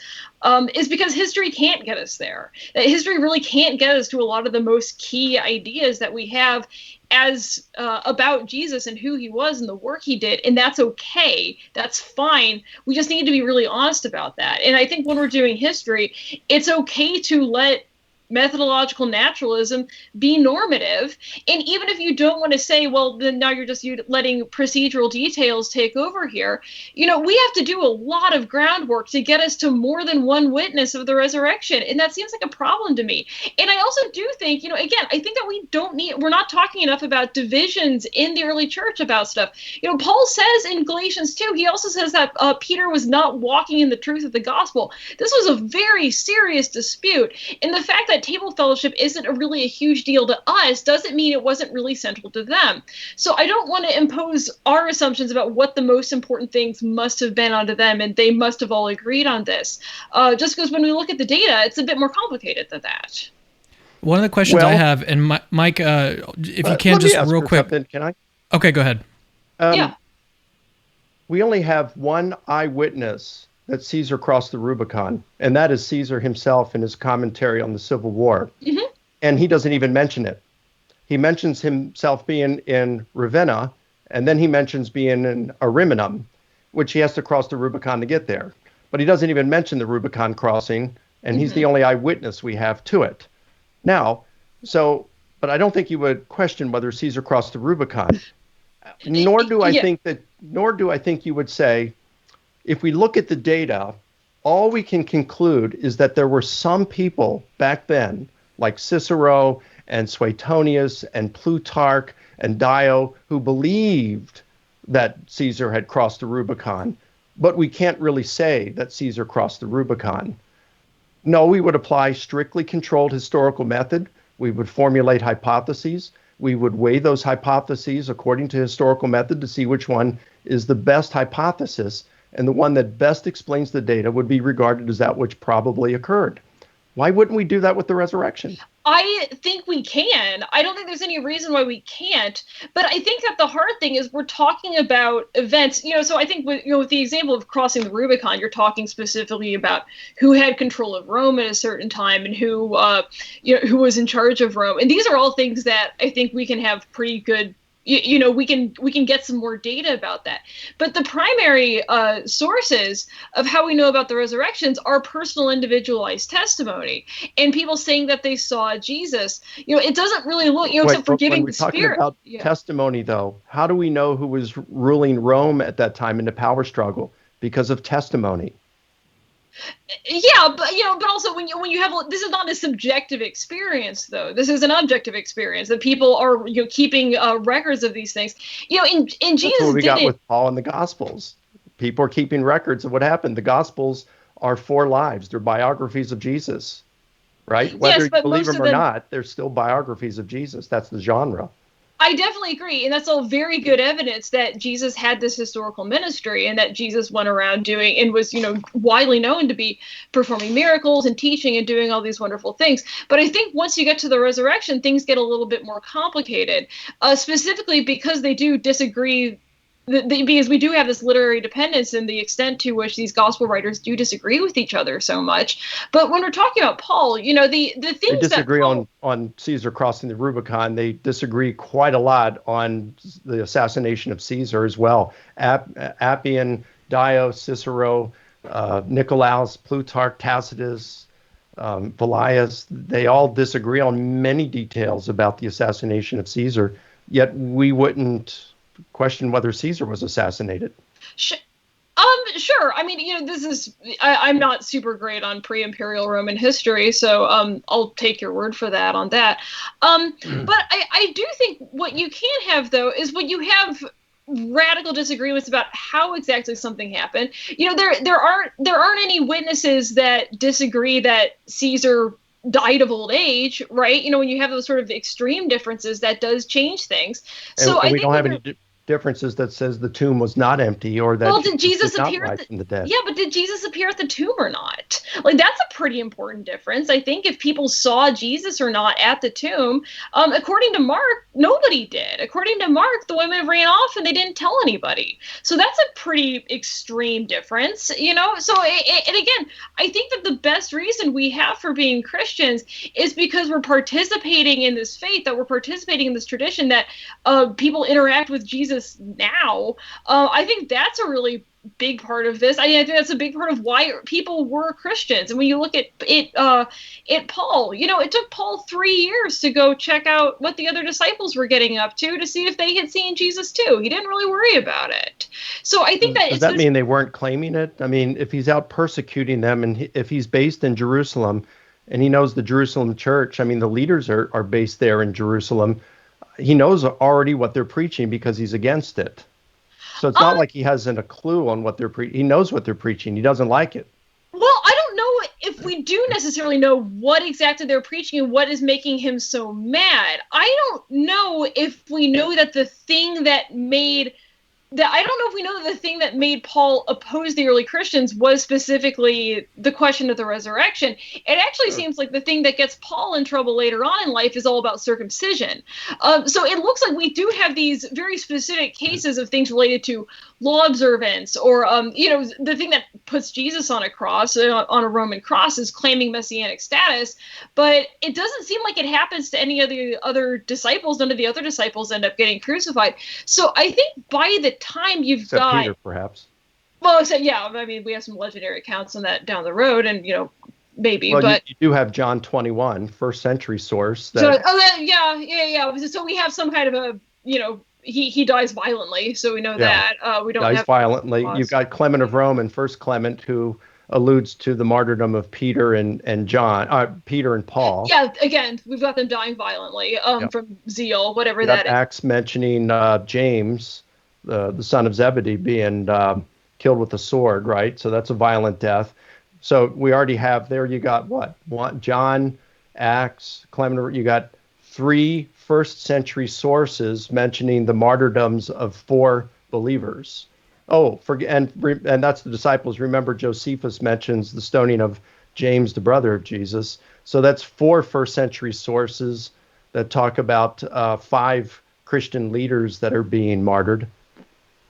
S2: history can't get us there. That history really can't get us to a lot of the most key ideas that we have as about Jesus and who he was and the work he did, and that's okay. That's fine. We just need to be really honest about that. And I think when we're doing history, it's okay to let methodological naturalism be normative. And even if you don't want to say, well, then now you're just letting procedural details take over here, we have to do a lot of groundwork to get us to more than one witness of the resurrection. And that seems like a problem to me. And I also do think, again, I think that we're not talking enough about divisions in the early church about stuff. Paul says in Galatians 2, he also says that Peter was not walking in the truth of the gospel. This was a very serious dispute. And the fact that table fellowship isn't really a huge deal to us doesn't mean it wasn't really central to them. So I don't want to impose our assumptions about what the most important things must have been onto them, and they must have all agreed on this. Just because when we look at the data, it's a bit more complicated than that.
S1: One of the questions I have, and Mike, if you can just real quick.
S3: Can I?
S1: Okay, go ahead.
S2: Yeah.
S3: We only have one eyewitness that Caesar crossed the Rubicon, and that is Caesar himself in his commentary on the Civil War. Mm-hmm. And he doesn't even mention it. He mentions himself being in Ravenna, and then he mentions being in Ariminum, which he has to cross the Rubicon to get there. But he doesn't even mention the Rubicon crossing, and he's the only eyewitness we have to it. Now, but I don't think you would question whether Caesar crossed the Rubicon. Nor do I think you would say, if we look at the data, all we can conclude is that there were some people back then, like Cicero and Suetonius and Plutarch and Dio, who believed that Caesar had crossed the Rubicon. But we can't really say that Caesar crossed the Rubicon. No, we would apply strictly controlled historical method, We would formulate hypotheses. We would weigh those hypotheses according to historical method to see which one is the best hypothesis, and the one that best explains the data would be regarded as that which probably occurred. Why wouldn't we do that with the resurrection?
S2: I think we can. I don't think there's any reason why we can't. But I think that the hard thing is we're talking about events. So I think with the example of crossing the Rubicon, you're talking specifically about who had control of Rome at a certain time and who was in charge of Rome. And these are all things that I think we can have pretty good. We can get some more data about that. But the primary sources of how we know about the resurrections are personal, individualized testimony, and people saying that they saw Jesus. It doesn't really look, except for giving the Spirit.
S3: When we're talking about testimony, though, how do we know who was ruling Rome at that time in the power struggle? Because of testimony.
S2: Yeah, but also when you have, this is not a subjective experience, though. This is an objective experience that people are keeping records of these things. In Jesus,
S3: that's what we got with Paul in the Gospels. People are keeping records of what happened. The Gospels are 4 lives. They're biographies of Jesus, right? Whether you believe them or not, they're still biographies of Jesus. That's the genre.
S2: I definitely agree, and that's all very good evidence that Jesus had this historical ministry and that Jesus went around doing and was, widely known to be performing miracles and teaching and doing all these wonderful things. But I think once you get to the resurrection, things get a little bit more complicated, specifically because they do disagree. Because we do have this literary dependence and the extent to which these gospel writers do disagree with each other so much. But when we're talking about Paul, the things
S3: they disagree
S2: that
S3: on Caesar crossing the Rubicon. They disagree quite a lot on the assassination of Caesar as well. Appian, Dio, Cicero, Nicolaus, Plutarch, Tacitus, Velleius, they all disagree on many details about the assassination of Caesar. Yet we wouldn't question whether Caesar was assassinated.
S2: Sure. I mean, this is, I'm not super great on pre-imperial Roman history, so I'll take your word for that on that. But I do think what you can have, though, is when you have radical disagreements about how exactly something happened. There aren't any witnesses that disagree that Caesar died of old age, right? When you have those sort of extreme differences, that does change things. So
S3: and we don't have any differences that says the tomb was not empty or that
S2: did Jesus appear
S3: from the dead.
S2: Yeah, but did Jesus appear at the tomb or not? Like, that's a pretty important difference. I think if people saw Jesus or not at the tomb, according to Mark, nobody did. According to Mark, the women ran off and they didn't tell anybody. So that's a pretty extreme difference, So, and again, I think that the best reason we have for being Christians is because we're participating in this faith, that we're participating in this tradition, that people interact with Jesus now. I think that's a really big part of this. I think that's a big part of why people were Christians. And when you look at it, Paul, it took Paul 3 years to go check out what the other disciples were getting up to see if they had seen Jesus too. He didn't really worry about it. So I think that
S3: does that mean they weren't claiming it? I mean, if he's out persecuting them and if he's based in Jerusalem and he knows the Jerusalem church, I mean, the leaders are based there in Jerusalem. He knows already what they're preaching because he's against it. So it's not like he hasn't a clue on what they're preaching. He knows what they're preaching. He doesn't like it.
S2: Well, I don't know if we do necessarily know what exactly they're preaching and what is making him so mad. I don't know if we know that the thing that made I don't know if we know that the thing that made Paul oppose the early Christians was specifically the question of the resurrection. It actually seems like the thing that gets Paul in trouble later on in life is all about circumcision. So it looks like we do have these very specific cases of things related to law observance or, the thing that puts Jesus on a cross, on a Roman cross, is claiming messianic status. But it doesn't seem like it happens to any of the other disciples. None of the other disciples end up getting crucified. So I think by the time
S3: Except Peter, perhaps.
S2: Well, so yeah, I mean, we have some legendary accounts on that down the road, and maybe.
S3: Well,
S2: but
S3: you do have John 21, first century source.
S2: Yeah. So we have some kind of a he dies violently, so we know that. We don't
S3: dies violently. You've got Clement of Rome and First Clement, who alludes to the martyrdom of Peter and John, Peter and Paul.
S2: Yeah, again, we've got them dying violently from zeal, whatever that is.
S3: Acts mentioning James, the son of Zebedee, being killed with a sword, right? So that's a violent death. So we already have there. You got what? John Acts, Clement, you got 3 first-century sources mentioning the martyrdoms of 4 believers. Oh, and that's the disciples. Remember, Josephus mentions the stoning of James, the brother of Jesus. So that's 4 first-century sources that talk about 5 Christian leaders that are being martyred.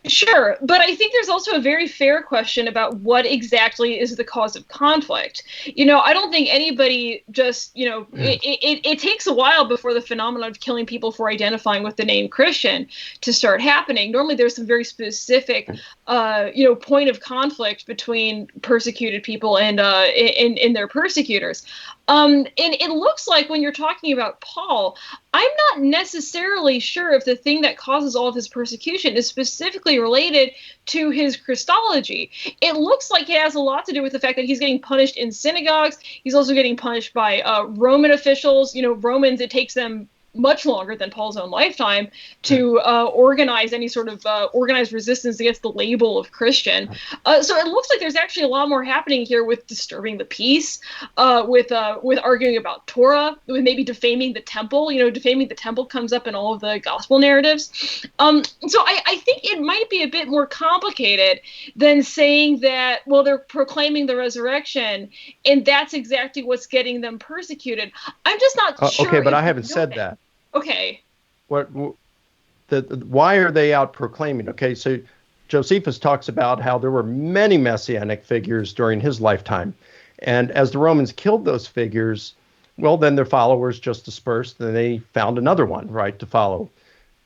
S2: Sure, but I think there's also a very fair question about what exactly is the cause of conflict. I don't think anybody just, it takes a while before the phenomenon of killing people for identifying with the name Christian to start happening. Normally there's some very specific, point of conflict between persecuted people and their persecutors. And it looks like when you're talking about Paul, I'm not necessarily sure if the thing that causes all of his persecution is specifically related to his Christology. It looks like it has a lot to do with the fact that he's getting punished in synagogues. He's also getting punished by Roman officials. Romans, it takes them much longer than Paul's own lifetime to organize any sort of organized resistance against the label of Christian. So it looks like there's actually a lot more happening here with disturbing the peace, with arguing about Torah, with maybe defaming the temple. Defaming the temple comes up in all of the gospel narratives. So I think it might be a bit more complicated than saying that, well, they're proclaiming the resurrection, and that's exactly what's getting them persecuted. I'm just not sure.
S3: Okay, but I haven't said that.
S2: Okay.
S3: Why are they out proclaiming? Okay, so Josephus talks about how there were many messianic figures during his lifetime. And as the Romans killed those figures, well, then their followers just dispersed and they found another one, right, to follow.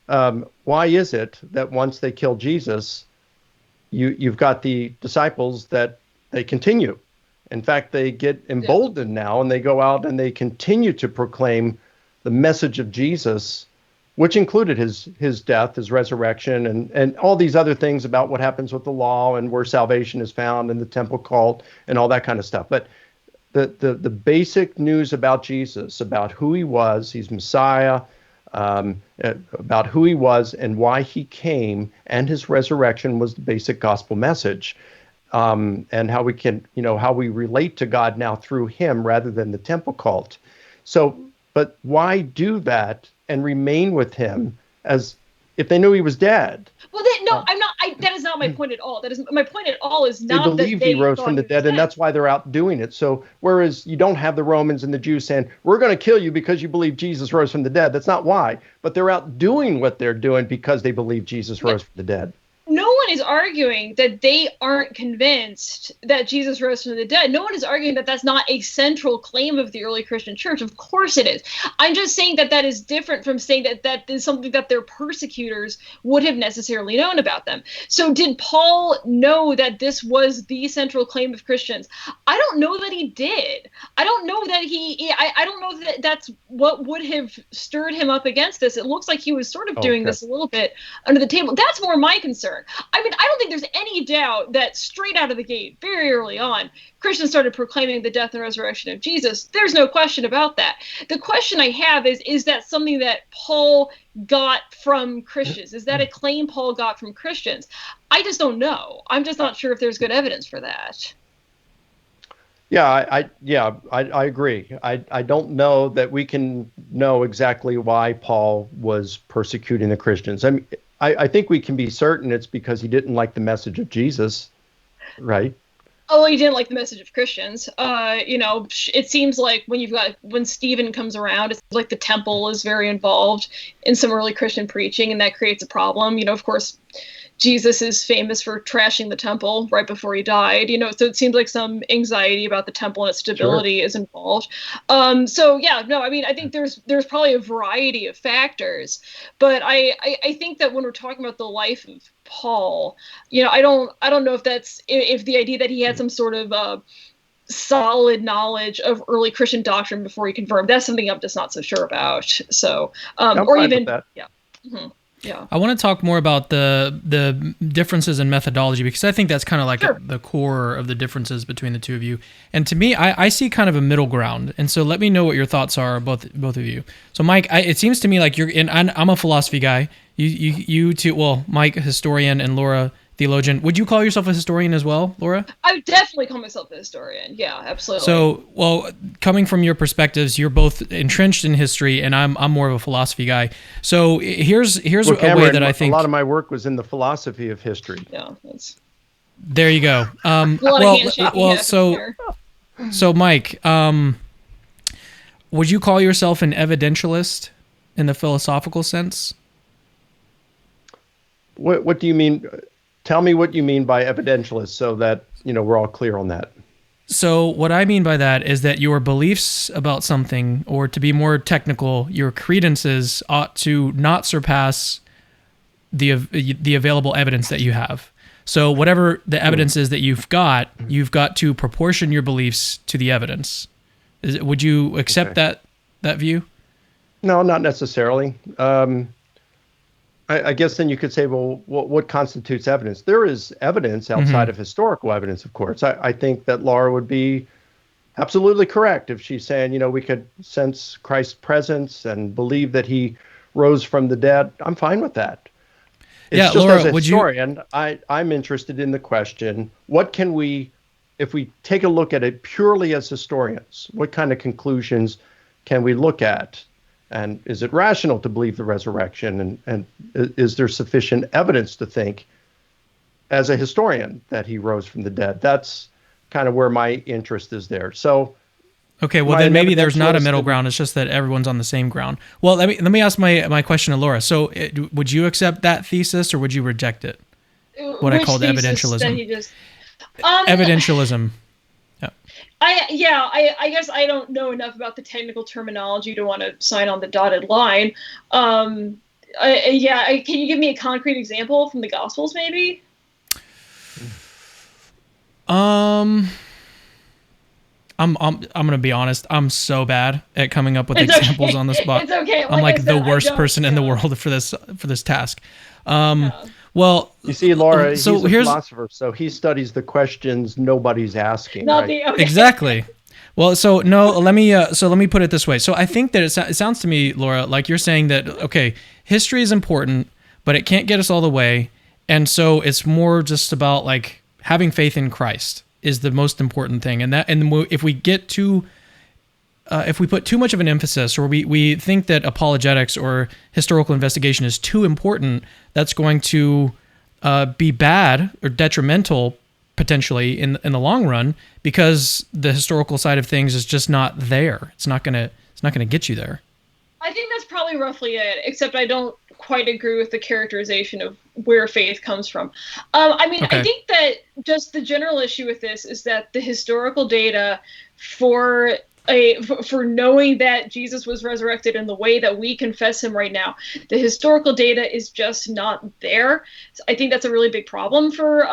S3: Why is it that once they kill Jesus, you've got the disciples that they continue? In fact, they get emboldened now and they go out and they continue to proclaim the message of Jesus, which included his death, his resurrection, and all these other things about what happens with the law and where salvation is found and the temple cult and all that kind of stuff. But the basic news about Jesus, about who he was, he's Messiah, about who he was and why he came and his resurrection was the basic gospel message. And how we can, how we relate to God now through him rather than the temple cult. So, but why do that and remain with him as if they knew he was dead?
S2: Well, I'm not. That is not my point at all. That is my point at all. Is not
S3: they believe
S2: that
S3: he rose from the dead, and that's why they're out doing it. So, whereas you don't have the Romans and the Jews saying, "We're going to kill you because you believe Jesus rose from the dead," that's not why. But they're out doing what they're doing because they believe Jesus rose from the dead.
S2: No one is arguing that they aren't convinced that Jesus rose from the dead. No one is arguing that that's not a central claim of the early Christian church. Of course it is. I'm just saying that that is different from saying that that is something that their persecutors would have necessarily known about them. So did Paul know that this was the central claim of Christians? I don't know that he did. I don't know that I don't know that that's what would have stirred him up against this. It looks like he was sort of doing this a little bit under the table. That's more my concern. I mean, I don't think there's any doubt that straight out of the gate, very early on, Christians started proclaiming the death and resurrection of Jesus. There's no question about that. The question I have is that something that Paul got from Christians? Is that a claim Paul got from Christians? I just don't know. I'm just not sure if there's good evidence for that.
S3: Yeah, I agree. I don't know that we can know exactly why Paul was persecuting the Christians. I think we can be certain it's because he didn't like the message of Jesus, right?
S2: Oh, he didn't like the message of Christians. It seems like when Stephen comes around, it's like the temple is very involved in some early Christian preaching, and that creates a problem. Of course, Jesus is famous for trashing the temple right before he died, so it seems like some anxiety about the temple and its stability is involved. I think there's probably a variety of factors, but I think that when we're talking about the life of Paul, I don't know if the idea that he had some sort of solid knowledge of early Christian doctrine before he confirmed, that's something I'm just not so sure about. So, or even, yeah. Mm-hmm. Yeah.
S1: I want to talk more about the differences in methodology, because I think that's kind of like the core of the differences between the two of you. And to me, I see kind of a middle ground. And so let me know what your thoughts are, both of you. So Mike, it seems to me like I'm a philosophy guy. You two, well, Mike, historian, and Laura, theologian. Would you call yourself a historian as well, Laura?
S2: I would definitely call myself a historian. Yeah, absolutely.
S1: So, well, coming from your perspectives, you're both entrenched in history, and I'm more of a philosophy guy. So here's
S3: Well,
S1: a
S3: Cameron,
S1: way that I think
S3: a lot of my work was in the philosophy of history.
S2: Yeah, that's
S1: there you go.
S2: a lot of handshaking happening here.
S1: So Mike, would you call yourself an evidentialist in the philosophical sense?
S3: What do you mean? Tell me what you mean by evidentialist, so that we're all clear on that.
S1: So what I mean by that is that your beliefs about something, or to be more technical, your credences ought to not surpass the available evidence that you have. So whatever the evidence is that you've got to proportion your beliefs to the evidence. Would you accept that view?
S3: No, not necessarily. I guess then you could say, well, what constitutes evidence? There is evidence outside of historical evidence, of course. I think that Laura would be absolutely correct if she's saying, we could sense Christ's presence and believe that he rose from the dead. I'm fine with that. It's just
S1: Laura,
S3: as a historian, I'm interested in the question, what can we, if we take a look at it purely as historians, what kind of conclusions can we look at? And is it rational to believe the resurrection? And is there sufficient evidence to think, as a historian, that he rose from the dead? That's kind of where my interest is there. So,
S1: okay, well then maybe there's not a middle ground. It's just that everyone's on the same ground. Well, let me ask my question to Laura. So, would you accept that thesis, or would you reject it? What I called evidentialism. Evidentialism.
S2: I guess I don't know enough about the technical terminology to want to sign on the dotted line. Can you give me a concrete example from the Gospels, maybe?
S1: I'm gonna be honest. I'm so bad at coming up with examples on the spot.
S2: It's okay.
S1: I'm like the worst person in the world for this task. Well,
S3: you see, Laura, he's a philosopher, so he studies the questions nobody's asking.
S1: Exactly. Well, so let me put it this way. So I think that it sounds to me, Laura, like you're saying that, okay, history is important, but it can't get us all the way. And so it's more just about like having faith in Christ is the most important thing. And if we get if we put too much of an emphasis, or we think that apologetics or historical investigation is too important, that's going to be bad or detrimental potentially in the long run, because the historical side of things is just not there. It's not gonna get you there.
S2: I think that's probably roughly it, except I don't quite agree with the characterization of where faith comes from. I think that just the general issue with this is that the historical data for knowing that Jesus was resurrected in the way that we confess him right now, the historical data is just not there. So I think that's a really big problem for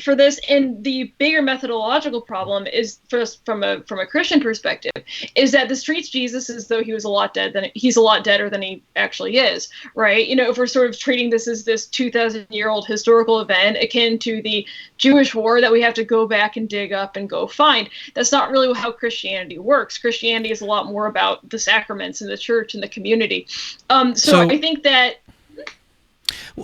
S2: this. And the bigger methodological problem is, first from a Christian perspective, is that this treats Jesus as though he's a lot deader than he actually is, right? If we're sort of treating this as this 2,000-year-old historical event akin to the Jewish war that we have to go back and dig up and go find, that's not really how Christianity works. Christianity is a lot more about the sacraments and the church and the community. So I think that.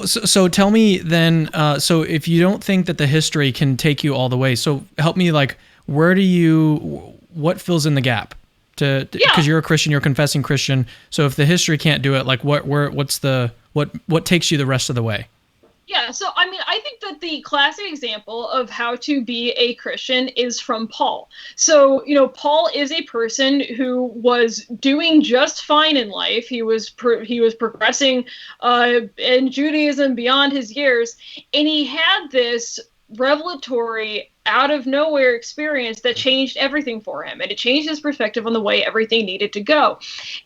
S1: So tell me then. So if you don't think that the history can take you all the way, so help me. Like, what fills in the gap? Because you're a Christian, you're a confessing Christian. So if the history can't do it, like what takes you the rest of the way?
S2: Yeah, so I think that the classic example of how to be a Christian is from Paul. So, Paul is a person who was doing just fine in life. He was progressing in Judaism beyond his years, and he had this revelatory out of nowhere experience that changed everything for him, and it changed his perspective on the way everything needed to go.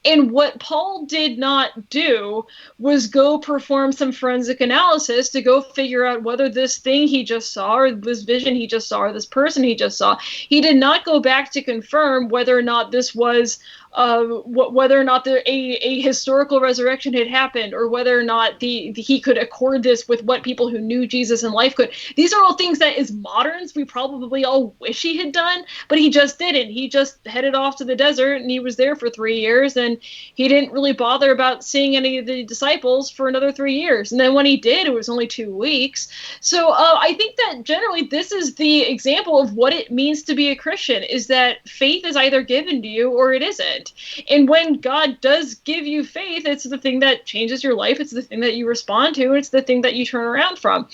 S2: And what Paul did not do was go perform some forensic analysis to go figure out whether this thing he just saw, or this vision he just saw, or this person he just saw, he did not go back to confirm whether or not this was whether or not a historical resurrection had happened, or whether or not he could accord this with what people who knew Jesus in life could. These are all things that as moderns we probably all wish he had done, but he just didn't. He just headed off to the desert, and he was there for 3 years, and he didn't really bother about seeing any of the disciples for another 3 years. And then when he did, it was only 2 weeks. So I think that generally this is the example of what it means to be a Christian, is that faith is either given to you or it isn't. And when God does give you faith, it's the thing that changes your life. It's the thing that you respond to. It's the thing that you turn around from.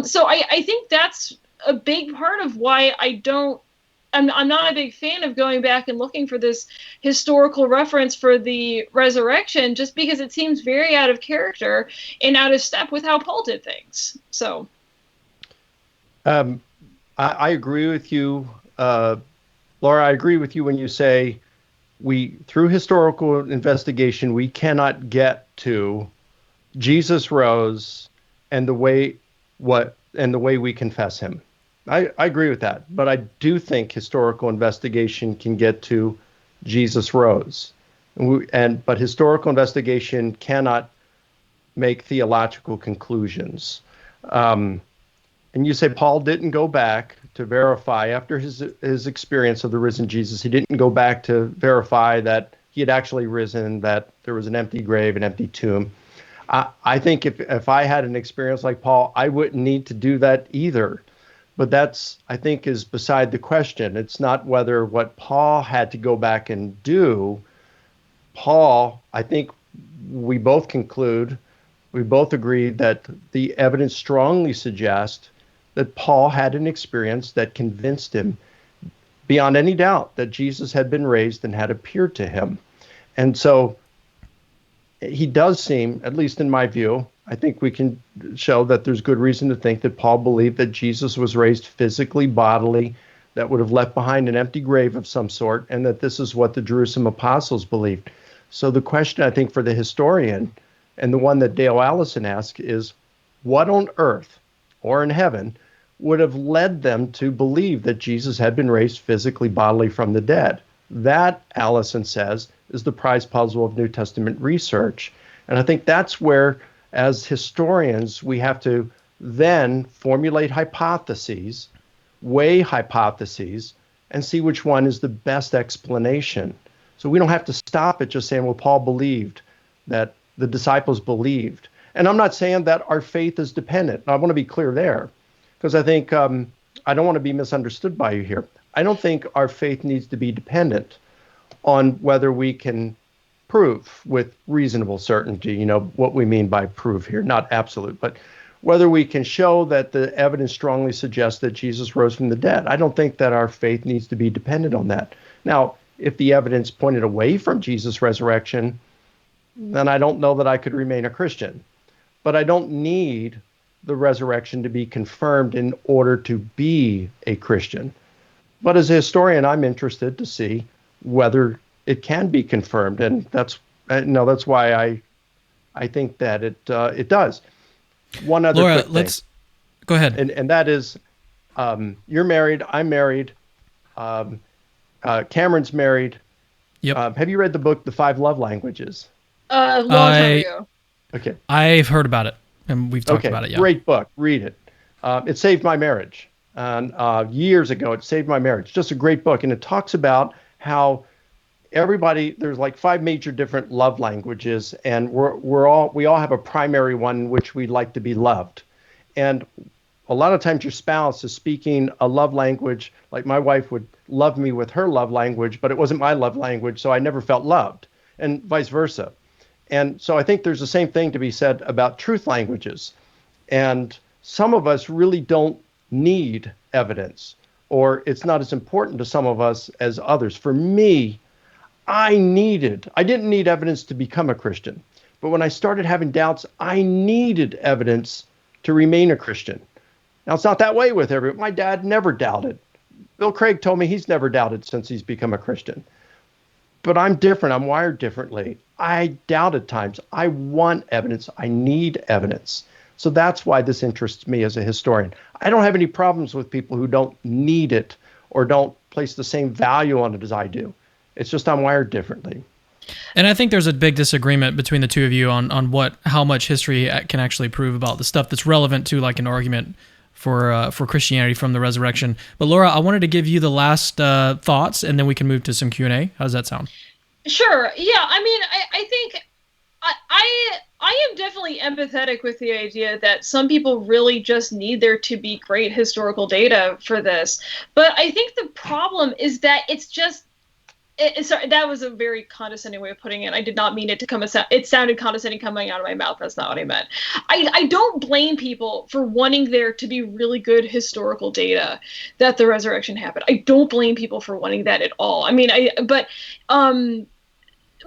S2: So I think that's a big part of why I'm not a big fan of going back and looking for this historical reference for the resurrection, just because it seems very out of character and out of step with how Paul did things. So,
S3: I agree with you, Laura. I agree with you when you say through historical investigation, we cannot get to Jesus rose and the way we confess him. I agree with that, but I do think historical investigation can get to Jesus rose, but historical investigation cannot make theological conclusions. And you say Paul didn't go back to verify after his experience of the risen Jesus. He didn't go back to verify that he had actually risen, that there was an empty grave, an empty tomb. I think if I had an experience like Paul, I wouldn't need to do that either. But that's, I think, is beside the question. It's not whether what Paul had to go back and do. Paul, I think we both agree that the evidence strongly suggests that Paul had an experience that convinced him beyond any doubt that Jesus had been raised and had appeared to him. And so he does seem, at least in my view, I think we can show that there's good reason to think that Paul believed that Jesus was raised physically, bodily, that would have left behind an empty grave of some sort, and that this is what the Jerusalem apostles believed. So the question, I think, for the historian, and the one that Dale Allison asked, is what on earth or in heaven would have led them to believe that Jesus had been raised physically, bodily from the dead? That, Allison says, is the prize puzzle of New Testament research. And I think that's where, as historians, we have to then formulate hypotheses, weigh hypotheses, and see which one is the best explanation. So we don't have to stop at just saying, well, Paul believed, that the disciples believed. And I'm not saying that our faith is dependent. I want to be clear there, because I think I don't want to be misunderstood by you here. I don't think our faith needs to be dependent on whether we can prove with reasonable certainty, what we mean by prove here, not absolute, but whether we can show that the evidence strongly suggests that Jesus rose from the dead. I don't think that our faith needs to be dependent on that. Now, if the evidence pointed away from Jesus' resurrection, then I don't know that I could remain a Christian. But I don't need the resurrection to be confirmed in order to be a Christian. But as a historian, I'm interested to see whether it can be confirmed, and that's why I think that it does. One other
S1: Laura,
S3: quick thing.
S1: let's go ahead.
S3: And that is, you're married, I'm married, Cameron's married.
S1: Yep.
S3: Have you read the book, The 5 Love Languages?
S2: A long time ago.
S3: Okay.
S1: I've heard about it, and we've talked about it. Yeah.
S3: Great book. Read it. It saved my marriage. And years ago, it saved my marriage. Just a great book, and it talks about how there's like 5 major different love languages, and we all have a primary one in which we like to be loved. And a lot of times your spouse is speaking a love language, like my wife would love me with her love language, but it wasn't my love language, so I never felt loved, and vice versa. And so I think there's the same thing to be said about truth languages. And some of us really don't need evidence, or it's not as important to some of us as others. For me, I didn't need evidence to become a Christian. But when I started having doubts, I needed evidence to remain a Christian. Now, it's not that way with everyone. My dad never doubted. Bill Craig told me he's never doubted since he's become a Christian. But I'm different. I'm wired differently. I doubt at times. I want evidence. I need evidence. So that's why this interests me as a historian. I don't have any problems with people who don't need it or don't place the same value on it as I do. It's just I'm wired differently.
S1: And I think there's a big disagreement between the two of you on how much history can actually prove about the stuff that's relevant to like an argument for Christianity from the resurrection. But Laura, I wanted to give you the last thoughts, and then we can move to some Q&A. How does that sound?
S2: Sure. Yeah. I mean, I think I am definitely empathetic with the idea that some people really just need there to be great historical data for this. But I think the problem is that it's just, sorry, that was a very condescending way of putting it. I did not mean it to come as it sounded condescending coming out of my mouth. That's not what I meant. I don't blame people for wanting there to be really good historical data that the resurrection happened. I don't blame people for wanting that at all. I mean,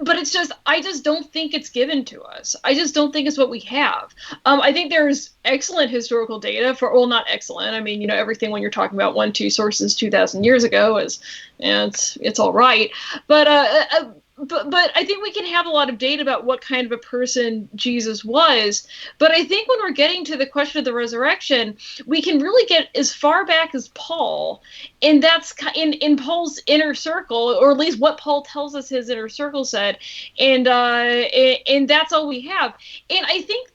S2: but it's just, I just don't think it's given to us. I just don't think it's what we have. I think there's excellent historical data for, well, not excellent. I mean, you know, everything when you're talking about 1-2 sources 2,000 years ago is, and it's all right. But I think we can have a lot of data about what kind of a person Jesus was. But I think when we're getting to the question of the resurrection, we can really get as far back as Paul, and that's in Paul's inner circle, or at least what Paul tells us his inner circle said, and that's all we have. And I think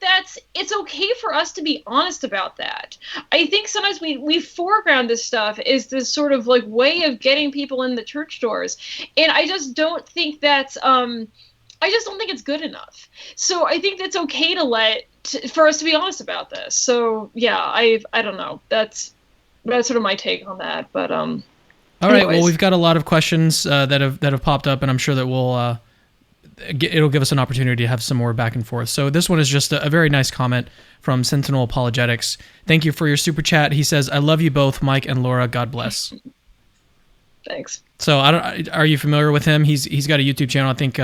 S2: it's okay for us to be honest about that. I think sometimes we foreground this stuff as this sort of like way of getting people in the church doors, and I just don't think that's I just don't think it's good enough. So I think it's okay for us to be honest about this. So yeah, I don't know. That's sort of my take on that. But
S1: all right. Well, we've got a lot of questions that have popped up, and I'm sure that we'll it'll give us an opportunity to have some more back and forth. So this one is just a very nice comment from Sentinel Apologetics. Thank you for your super chat. He says, "I love you both, Mike and Laura. God bless."
S2: Thanks.
S1: So are you familiar with him? He's got a YouTube channel, I think,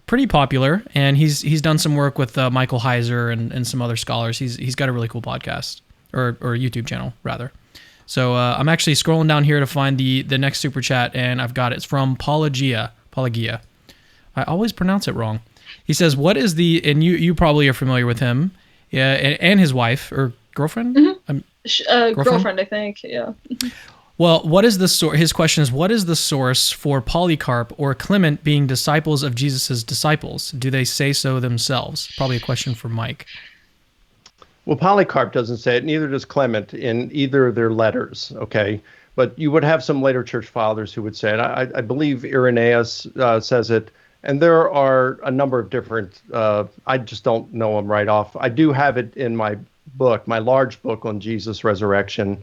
S1: pretty popular, and he's done some work with Michael Heiser and some other scholars. He's got a really cool podcast or YouTube channel rather. So I'm actually scrolling down here to find the next super chat, and I've got it. It's from Pelagia. I always pronounce it wrong. He says, "What is the?" And you probably are familiar with him, yeah, and his wife or girlfriend.
S2: Mm-hmm. Girlfriend, I think. Yeah.
S1: Well, what is the source? His question is, what is the source for Polycarp or Clement being disciples of Jesus' disciples? Do they say so themselves? Probably a question for Mike.
S3: Well, Polycarp doesn't say it, neither does Clement in either of their letters, okay? But you would have some later church fathers who would say it. I believe Irenaeus says it, and there are a number of different, I just don't know them right off. I do have it in my book, my large book on Jesus' resurrection,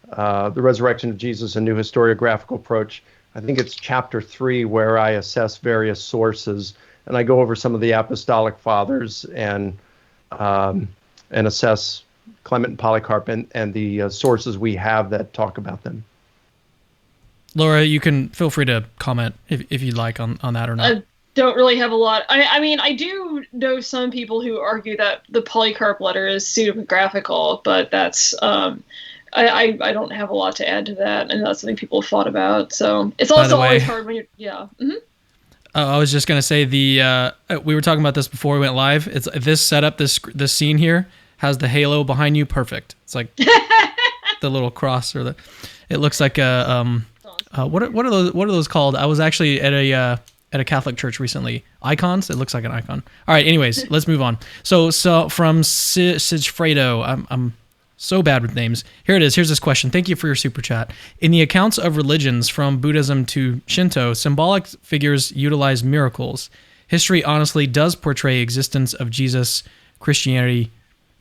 S3: The Resurrection of Jesus, a New Historiographical Approach. I think it's chapter 3 where I assess various sources, and I go over some of the apostolic fathers and assess Clement and Polycarp and the sources we have that talk about them.
S1: Laura, you can feel free to comment if you'd like on that or not.
S2: I don't really have a lot. I mean, I do know some people who argue that the Polycarp letter is pseudepigraphical, but that's I don't have a lot to add to that, and that's something people have thought about. So it's also always hard when you're Mm-hmm.
S1: I was just gonna say we were talking about this before we went live. It's this setup, this scene here has the halo behind you, perfect. It's like the little cross it looks like a what are those called? I was actually at a Catholic church recently. Icons. It looks like an icon. All right. Anyways, let's move on. So from Sigfredo, I'm so bad with names. Here it is. Here's this question. Thank you for your super chat. In the accounts of religions from Buddhism to Shinto, symbolic figures utilize miracles. History honestly does portray existence of Jesus. Christianity,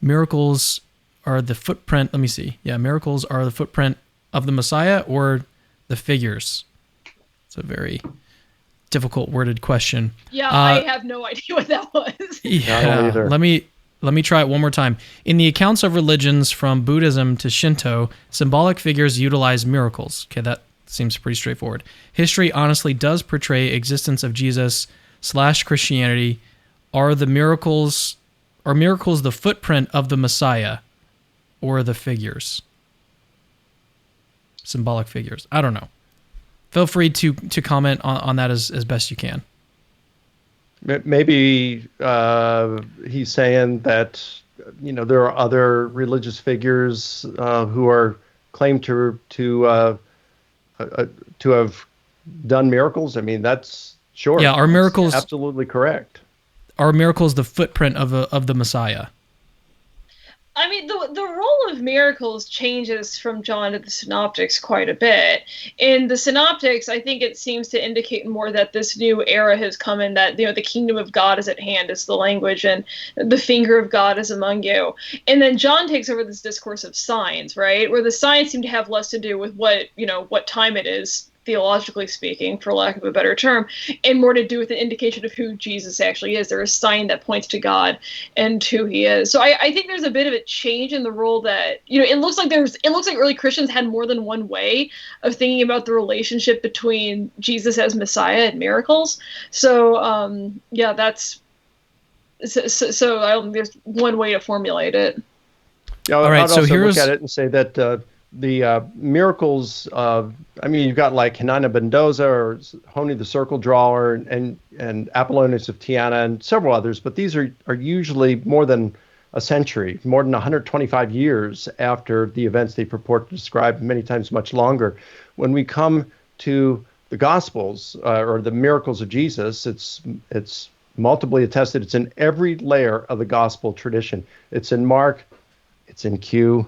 S1: miracles are the footprint. Let me see. Yeah, miracles are the footprint of the Messiah or the figures. It's a very difficult worded question.
S2: Yeah, I have no idea what that was.
S1: Yeah, let me try it one more time. In the accounts of religions from Buddhism to Shinto, symbolic figures utilize miracles. Okay, that seems pretty straightforward. History honestly does portray existence of Jesus / Christianity. Are miracles the footprint of the Messiah or the figures? Symbolic figures. I don't know. Feel free to comment on that as best you can.
S3: Maybe he's saying that there are other religious figures who are claimed to have done miracles? I mean, that's sure.
S1: Yeah, are miracles
S3: absolutely correct?
S1: Are miracles the footprint of the Messiah?
S2: I mean, the role of miracles changes from John to the Synoptics quite a bit. In the Synoptics, I think it seems to indicate more that this new era has come in, that, the kingdom of God is at hand is the language, and the finger of God is among you. And then John takes over this discourse of signs, right? Where the signs seem to have less to do with what time it is, theologically speaking, for lack of a better term, and more to do with the indication of who Jesus actually is. There is a sign that points to God and who he is. So I think there's a bit of a change in the role that, it looks like early Christians had more than one way of thinking about the relationship between Jesus as Messiah and miracles. So that's there's one way to formulate it.
S3: Yeah,
S1: all right,
S3: I'd also look at it and say that the miracles you've got like Hananiah Mendoza or Honi the Circle Drawer and Apollonius of Tyana and several others, but these are usually more than a century, more than 125 years after the events they purport to describe, many times much longer. When we come to the Gospels or the miracles of Jesus, it's multiply attested. It's in every layer of the Gospel tradition. It's in Mark, it's in Q,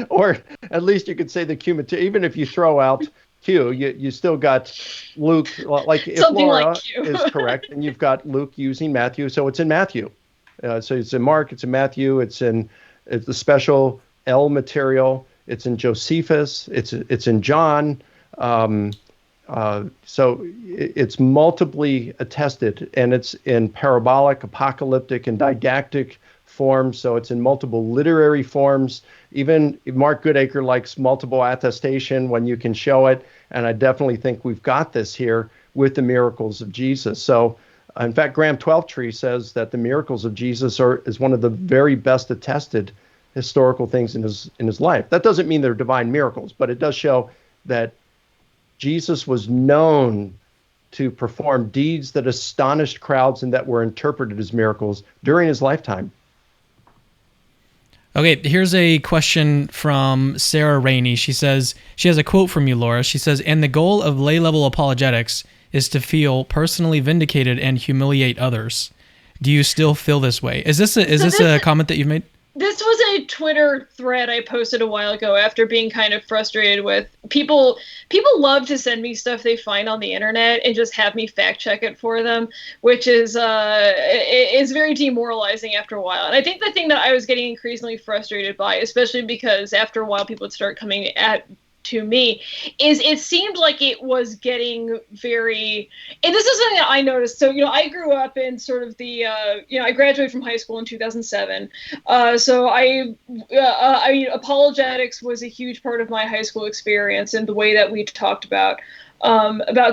S3: or at least you could say the Q material. Even if you throw out Q, you still got Luke. Like if
S2: something
S3: Laura
S2: like Q
S3: is correct, and you've got Luke using Matthew, so it's in Matthew. So it's in Mark, it's in Matthew, it's the special L material. It's in Josephus. It's in John. So it's multiply attested, and it's in parabolic, apocalyptic, and didactic forms. So it's in multiple literary forms. Even Mark Goodacre likes multiple attestation when you can show it. And I definitely think we've got this here with the miracles of Jesus. So in fact, Graham Twelftree says that the miracles of Jesus is one of the very best attested historical things in his life. That doesn't mean they're divine miracles, but it does show that Jesus was known to perform deeds that astonished crowds and that were interpreted as miracles during his lifetime.
S1: Okay, here's a question from Sarah Rainey. She says, she has a quote from you, Laura. She says, and the goal of lay-level apologetics is to feel personally vindicated and humiliate others. Do you still feel this way? Is this a comment that you've made?
S2: This was a Twitter thread I posted a while ago after being kind of frustrated with people. People love to send me stuff they find on the internet and just have me fact check it for them, which is very demoralizing after a while. And I think the thing that I was getting increasingly frustrated by, especially because after a while people would start coming to me, is it seemed like it was getting very, and this is something that I noticed. So, I grew up in sort of the, I graduated from high school in 2007. So I mean, apologetics was a huge part of my high school experience and the way that we talked about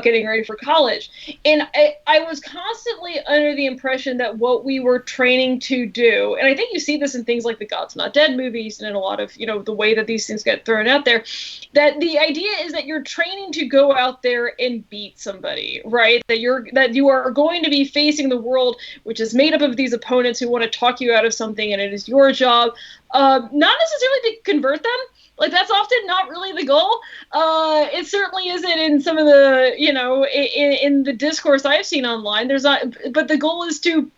S2: getting ready for college. And I was constantly under the impression that what we were training to do, and I think you see this in things like the God's Not Dead movies and in a lot of, the way that these things get thrown out there, that the idea is that you're training to go out there and beat somebody, right? That you are going to be facing the world, which is made up of these opponents who want to talk you out of something, and it is your job, not necessarily to convert them. Like, that's often not really the goal. It certainly isn't in some of the, in the discourse I've seen online. There's not, but the goal is to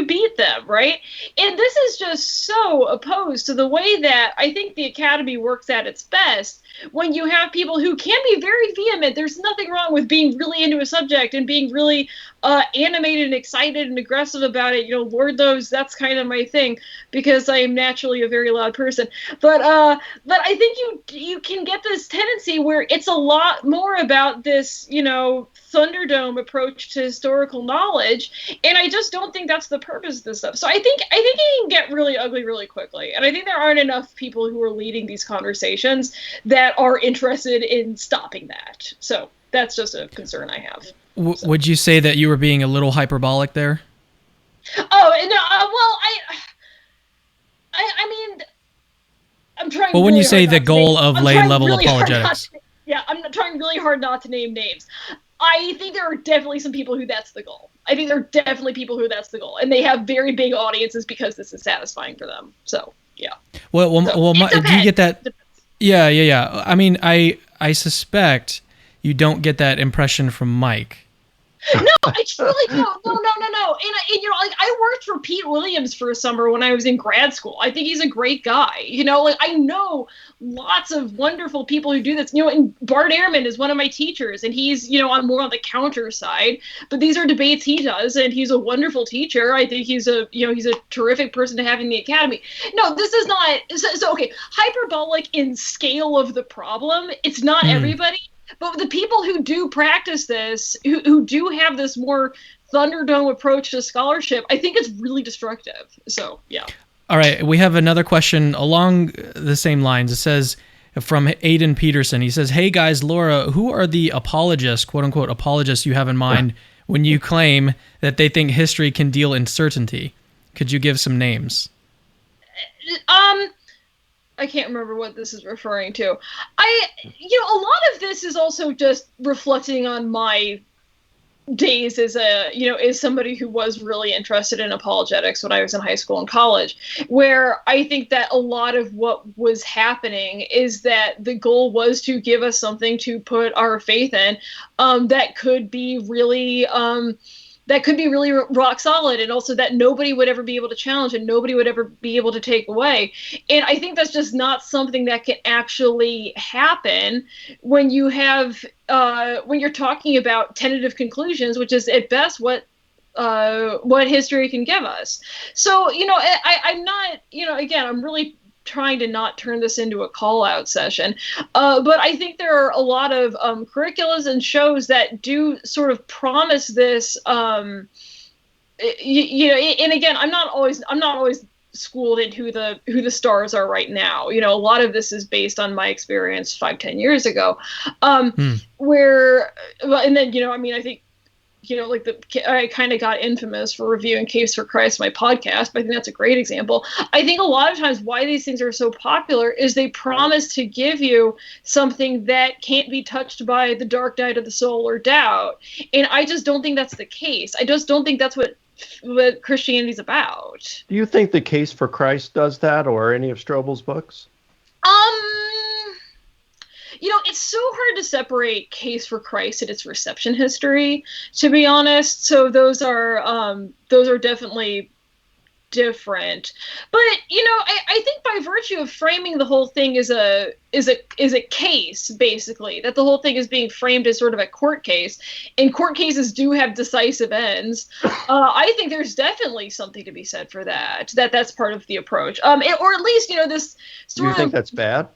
S2: beat them, right? And this is just so opposed to the way that I think the Academy works at its best. When you have people who can be very vehement, there's nothing wrong with being really into a subject and being really animated and excited and aggressive about it. Lord knows that's kind of my thing because I am naturally a very loud person. But I think you can get this tendency where it's a lot more about this, Thunderdome approach to historical knowledge, and I just don't think that's the purpose of this stuff. So I think it can get really ugly really quickly, and I think there aren't enough people who are leading these conversations that are interested in stopping that. So that's just a concern I have.
S1: Would you say that you were being a little hyperbolic there?
S2: Oh, no, I mean, I'm trying.
S1: Well, when
S2: really
S1: you say the goal of lay-level
S2: really
S1: apologetics.
S2: I'm trying really hard not to name names. I think there are definitely some people who that's the goal. I think there are definitely people who that's the goal, and they have very big audiences because this is satisfying for them. So, yeah.
S1: Do you get that? Yeah. I mean, I suspect you don't get that impression from Mike.
S2: No, I truly don't. No. And you know, like, I worked for Pete Williams for a summer when I was in grad school. I think he's a great guy. You know, like, I know lots of wonderful people who do this. You know, and Bart Ehrman is one of my teachers, and he's, you know, on more on the counter side. But these are debates he does, and he's a wonderful teacher. I think he's a terrific person to have in the academy. No, this is not so okay. Hyperbolic in scale of the problem. It's not everybody. But the people who do practice this, who do have this more Thunderdome approach to scholarship, I think it's really destructive. So, yeah.
S1: All right. We have another question along the same lines. It says from Aiden Peterson. He says, "Hey guys, Laura, who are the apologists, quote unquote, apologists you have in mind when you claim that they think history can deal in certainty? Could you give some names?"
S2: I can't remember what this is referring to. A lot of this is also just reflecting on my days as as somebody who was really interested in apologetics when I was in high school and college, where I think that a lot of what was happening is that the goal was to give us something to put our faith in, that could be really rock solid, and also that nobody would ever be able to challenge and nobody would ever be able to take away. And I think that's just not something that can actually happen when you have when you're talking about tentative conclusions, which is at best what history can give us. So, I'm not, again, I'm really trying to not turn this into a call-out session, but I think there are a lot of curriculums and shows that do sort of promise this. And again, I'm not always schooled in who the stars are right now. A lot of this is based on my experience 5-10 years ago, where, and then I think. I kind of got infamous for reviewing Case for Christ, my podcast, but I think that's a great example. I think a lot of times why these things are so popular is they promise to give you something that can't be touched by the dark night of the soul or doubt. And I just don't think that's the case. I just don't think that's what Christianity's about.
S3: Do you think the Case for Christ does that, or any of Strobel's books?
S2: It's so hard to separate Case for Christ and its reception history, to be honest. So those are definitely different. But I think by virtue of framing the whole thing as a case, basically, that the whole thing is being framed as sort of a court case, and court cases do have decisive ends. I think there's definitely something to be said for that. That's part of the approach. Or at least this sort of.
S3: Do you think that's bad?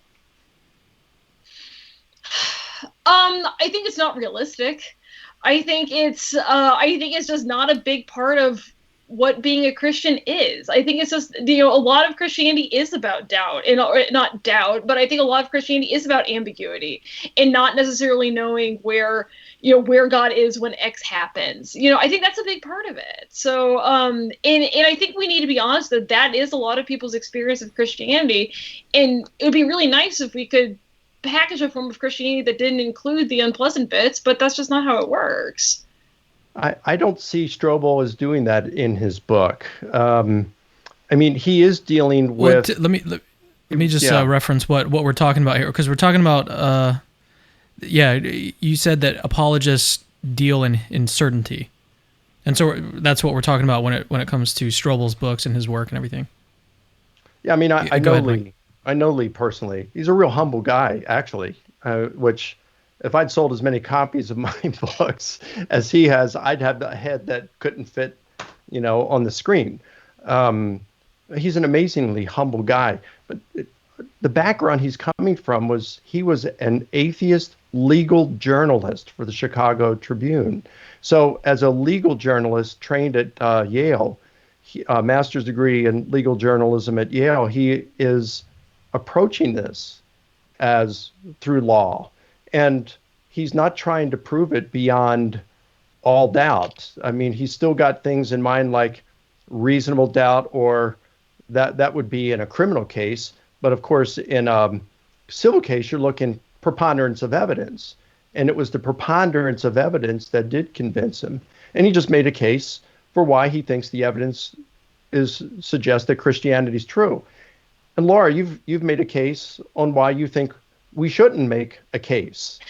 S2: I think it's not realistic. I think it's just not a big part of what being a Christian is. I think it's just, a lot of Christianity is about doubt, and not doubt, but I think a lot of Christianity is about ambiguity and not necessarily knowing where God is when X happens. I think that's a big part of it. So, and I think we need to be honest that is a lot of people's experience of Christianity, and it would be really nice if we could package a form of Christianity that didn't include the unpleasant bits, but that's just not how it works.
S3: I don't see Strobel as doing that in his book. He is dealing with.
S1: Let me just reference what we're talking about here, because we're talking about. You said that apologists deal in certainty, and so that's what we're talking about when it comes to Strobel's books and his work and everything.
S3: Yeah, I know Lee. I know Lee personally. He's a real humble guy, actually, which if I'd sold as many copies of my books as he has, I'd have the head that couldn't fit, on the screen. He's an amazingly humble guy. But the background he's coming from he was an atheist legal journalist for the Chicago Tribune. So as a legal journalist trained at Yale, a master's degree in legal journalism at Yale, he is approaching this as through law, and he's not trying to prove it beyond all doubt. He's still got things in mind like reasonable doubt, or that would be in a criminal case. But of course, in a civil case, you're looking preponderance of evidence, and it was the preponderance of evidence that did convince him. And he just made a case for why he thinks the evidence suggests that Christianity is true. And Laura, you've made a case on why you think we shouldn't make a case.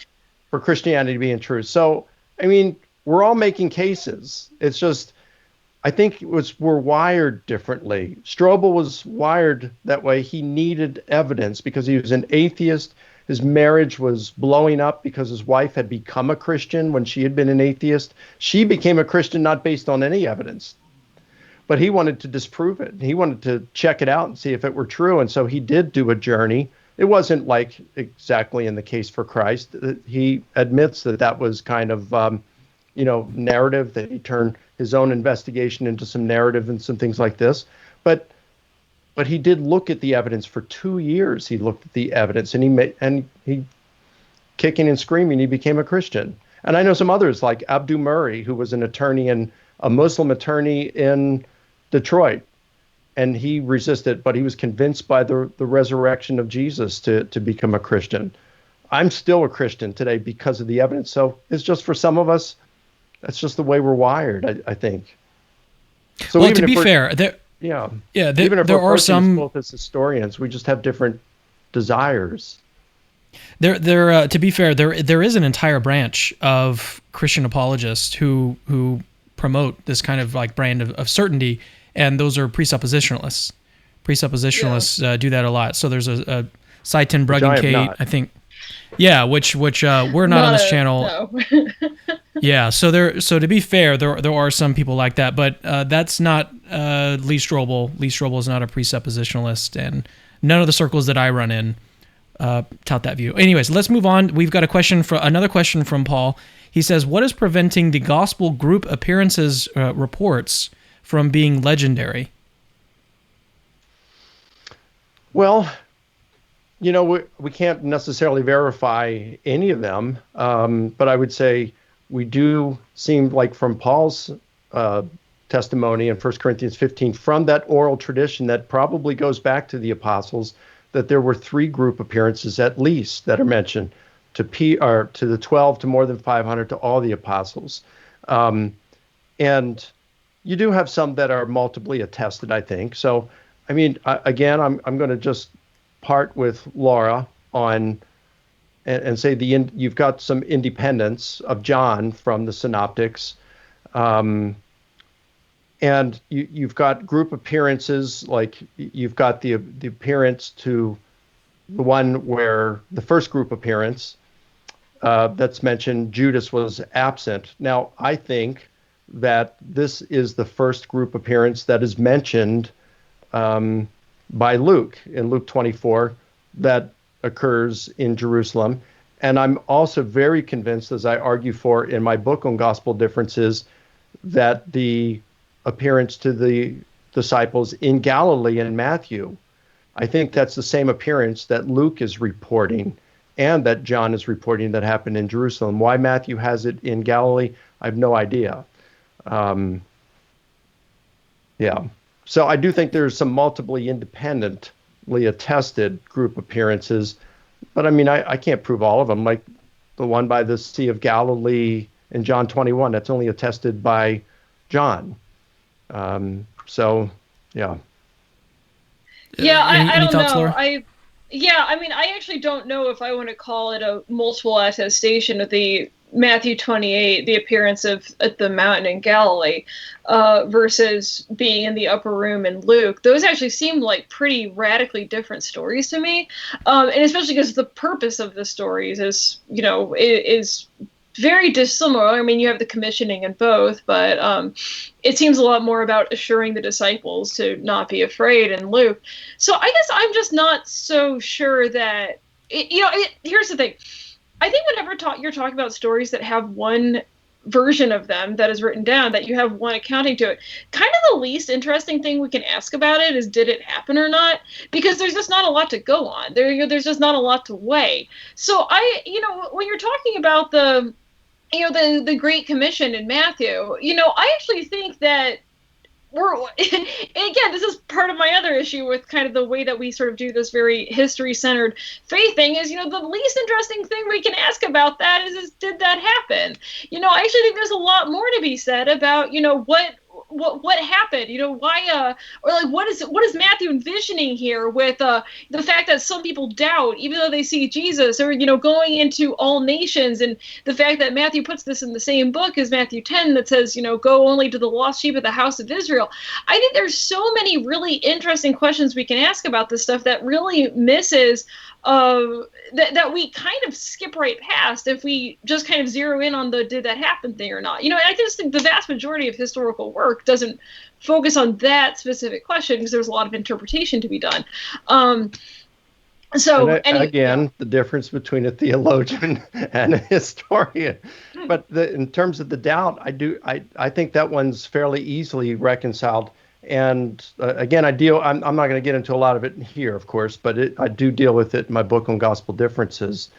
S3: for Christianity to be in truth. So, I mean, we're all making cases. It's just, I think we're wired differently. Strobel was wired that way. He needed evidence because he was an atheist. His marriage was blowing up because his wife had become a Christian when she had been an atheist. She became a Christian not based on any evidence, but he wanted to disprove it. He wanted to check it out and see if it were true. And so he did do a journey. It wasn't like exactly in the case for Christ. He admits that that was kind of, narrative, that he turned his own investigation into some narrative and some things like this. But he did look at the evidence for 2 years. He looked at the evidence and he kicking and screaming, he became a Christian. And I know some others like Abdu Murray, who was an attorney a Muslim attorney in Detroit. And he resisted, but he was convinced by the resurrection of Jesus to become a Christian. I'm still a Christian today because of the evidence. So it's just for some of us, that's just the way we're wired, I think. So
S1: well, to be fair, there are some,
S3: both as historians, we just have different desires.
S1: To be fair, there is an entire branch of Christian apologists who promote this kind of like brand of certainty, and those are presuppositionalists. Presuppositionalists do that a lot. So there's a Seitan Bruggencate, I think. Yeah, which we're not on this channel.
S2: No.
S1: Yeah, so to be fair, there are some people like that, but that's not Lee Strobel. Lee Strobel is not a presuppositionalist, and none of the circles that I run in tout that view. Anyways, let's move on. We've got another question from Paul. He says, "What is preventing the gospel group appearances reports from being legendary?"
S3: Well, we can't necessarily verify any of them, but I would say we do seem like from Paul's testimony in 1 Corinthians 15, from that oral tradition that probably goes back to the apostles, that there were 3 group appearances at least that are mentioned to the 12, to more than 500, to all the apostles. And you do have some that are multiply attested, I think. So, I mean, again, I'm going to just part with Laura on and say you've got some independence of John from the synoptics, and you've got group appearances, like you've got the appearance to the one where the first group appearance that's mentioned, Judas was absent. Now, I think that this is the first group appearance that is mentioned by Luke in Luke 24 that occurs in Jerusalem. And I'm also very convinced, as I argue for in my book on gospel differences, that the appearance to the disciples in Galilee in Matthew, I think that's the same appearance that Luke is reporting and that John is reporting that happened in Jerusalem. Why Matthew has it in Galilee, I have no idea. So I do think there's some multiply independently attested group appearances, but I mean, I can't prove all of them. Like the one by the Sea of Galilee in John 21, that's only attested by John. Yeah.
S2: Yeah, I don't
S1: thoughts,
S2: know.
S1: Laura?
S2: I actually don't know if I want to call it a multiple attestation of the Matthew 28, the appearance at the mountain in Galilee, versus being in the upper room in Luke. Those actually seem like pretty radically different stories to me, and especially because the purpose of the stories is very dissimilar. I mean, you have the commissioning in both, but it seems a lot more about assuring the disciples to not be afraid in Luke. So I guess I'm just not so sure that here's the thing. I think whenever you're talking about stories that have one version of them that is written down, that you have one accounting to it, kind of the least interesting thing we can ask about it is, did it happen or not? Because there's just not a lot to go on. There's just not a lot to weigh. So when you're talking about the Great Commission in Matthew, I actually think that again, this is part of my other issue with kind of the way that we sort of do this very history-centered faith thing is, the least interesting thing we can ask about that is did that happen? I actually think there's a lot more to be said about, what what happened? Why or like what is Matthew envisioning here with the fact that some people doubt even though they see Jesus, or going into all nations, and the fact that Matthew puts this in the same book as Matthew 10 that says, go only to the lost sheep of the house of Israel. I think there's so many really interesting questions we can ask about this stuff that really misses that we kind of skip right past if we just kind of zero in on the did that happen thing or not. I just think the vast majority of historical work doesn't focus on that specific question because there's a lot of interpretation to be done.
S3: The difference between a theologian and a historian. But in terms of the doubt, I think that one's fairly easily reconciled. And again, I'm not going to get into a lot of it here, of course, but I do deal with it in my book on gospel differences.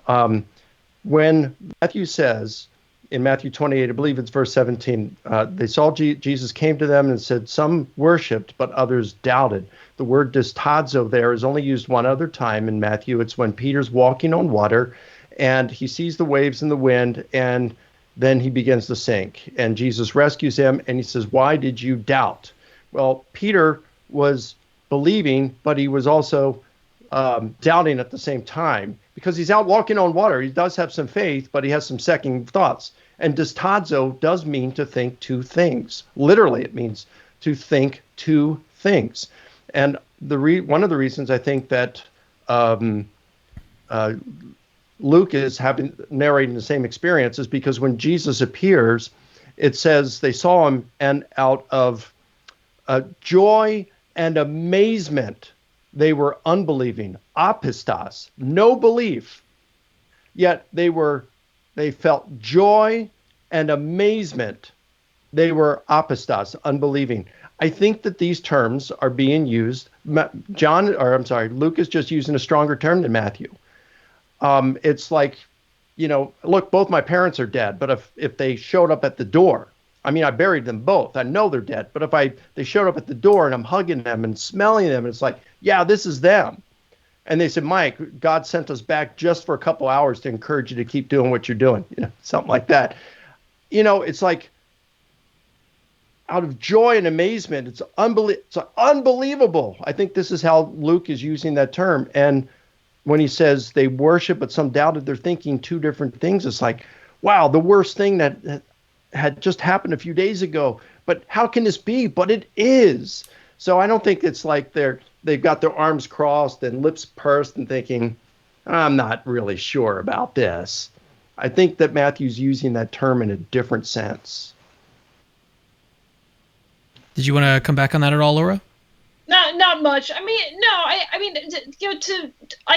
S3: When Matthew says in Matthew 28, I believe it's verse 17, they saw Jesus came to them and said, some worshipped, but others doubted. The word distazo there is only used one other time in Matthew. It's when Peter's walking on water and he sees the waves and the wind, and then he begins to sink. And Jesus rescues him and he says, why did you doubt? Well, Peter was believing, but he was also doubting at the same time because he's out walking on water. He does have some faith, but he has some second thoughts. And distazo does mean to think two things. Literally, it means to think two things. And one of the reasons I think that Luke is narrating the same experience is because when Jesus appears, it says they saw him, and out of joy and amazement, they were unbelieving, apistos, no belief. Yet they felt joy and amazement. They were apistos, unbelieving. I think that these terms are being used. Luke is just using a stronger term than Matthew. It's like, look, both my parents are dead, but if they showed up at the door, I buried them both. I know they're dead. But if they showed up at the door and I'm hugging them and smelling them, and it's like, yeah, this is them. And they said, Mike, God sent us back just for a couple hours to encourage you to keep doing what you're doing. Something like that. It's like out of joy and amazement. It's unbelievable. I think this is how Luke is using that term. And when he says they worship, but some doubted, they're thinking two different things. It's like, wow, the worst thing that had just happened a few days ago, but how can this be? But it is. So I don't think it's like they've got their arms crossed and lips pursed and thinking, I'm not really sure about this. I think that Matthew's using that term in a different sense.
S1: Did you want to come back on that at all, Laura?
S2: Not much. I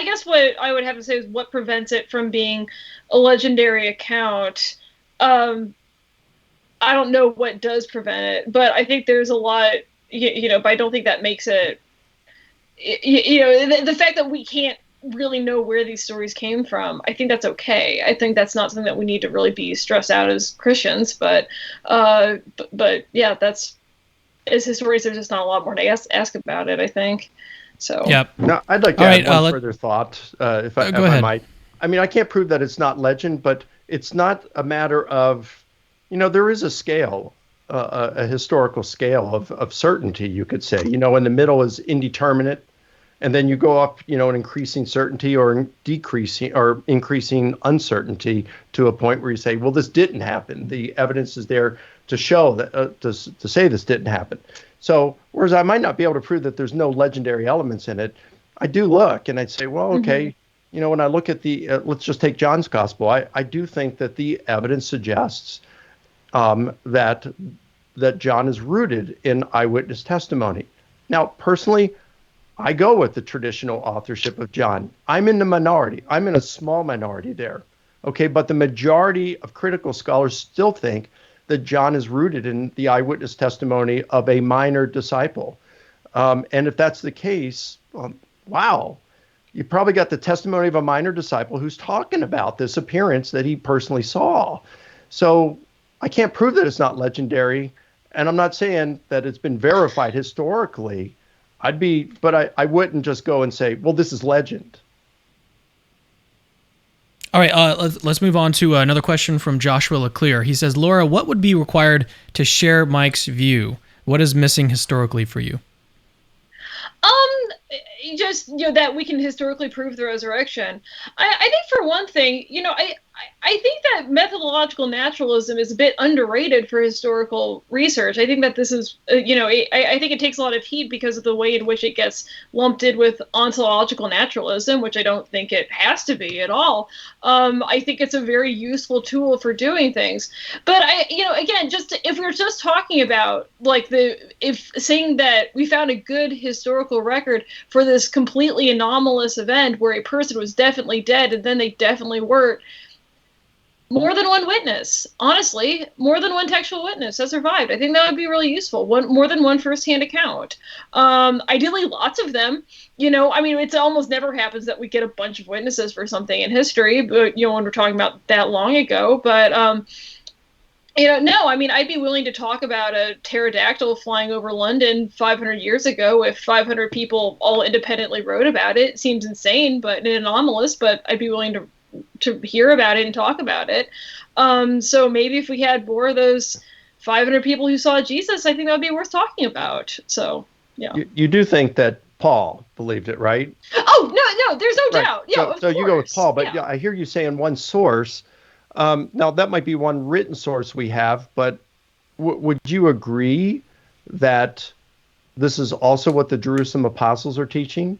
S2: guess what I would have to say is what prevents it from being a legendary account. I don't know what does prevent it, but I think there's a lot, but I don't think that makes it, the fact that we can't really know where these stories came from, I think that's okay. I think that's not something that we need to really be stressed out as Christians, but yeah, as historians, there's just not a lot more to ask about it, I think. So.
S1: Yeah.
S3: No, I'd like to add one further thought, if I might. I can't prove that it's not legend, but it's not a matter of, there is a scale, a historical scale of certainty, you could say. In the middle is indeterminate, and then you go up, in increasing certainty or decreasing or increasing uncertainty to a point where you say, well, this didn't happen. The evidence is there to show that, to say this didn't happen. So, whereas I might not be able to prove that there's no legendary elements in it, I do look and I'd say, well, okay, when I look at the, let's just take John's gospel, I do think that the evidence suggests that John is rooted in eyewitness testimony. Now, personally, I go with the traditional authorship of John. I'm in the minority. I'm in a small minority there. Okay, but the majority of critical scholars still think that John is rooted in the eyewitness testimony of a minor disciple. And if that's the case, wow, you probably got the testimony of a minor disciple who's talking about this appearance that he personally saw. So I can't prove that it's not legendary, and I'm not saying that it's been verified historically. But I wouldn't just go and say, well, this is legend.
S1: All right, let's move on to another question from Joshua LeClaire. He says, Laura, what would be required to share Mike's view? What is missing historically for you?
S2: Just that we can historically prove the resurrection. I think for one thing, I think that methodological naturalism is a bit underrated for historical research. I think that this is, I think it takes a lot of heat because of the way in which it gets lumped in with ontological naturalism, which I don't think it has to be at all. I think it's a very useful tool for doing things. But again, if we're just talking about if saying that we found a good historical record for this completely anomalous event where a person was definitely dead and then they definitely weren't, more than one witness, honestly, more than one textual witness has survived. I think that would be really useful. More than one firsthand account. Ideally, lots of them. It almost never happens that we get a bunch of witnesses for something in history, but when we're talking about that long ago. But no, I'd be willing to talk about a pterodactyl flying over London 500 years ago if 500 people all independently wrote about it. It seems insane, but anomalous. But I'd be willing to hear about it and talk about it. So maybe if we had more of those 500 people who saw Jesus, I think that would be worth talking about. So, yeah.
S3: You do think that Paul believed it, right?
S2: Oh, no, there's no doubt. Yeah,
S3: so you go with Paul, but I hear you saying one source. Now, that might be one written source we have, but would you agree that this is also what the Jerusalem apostles are teaching?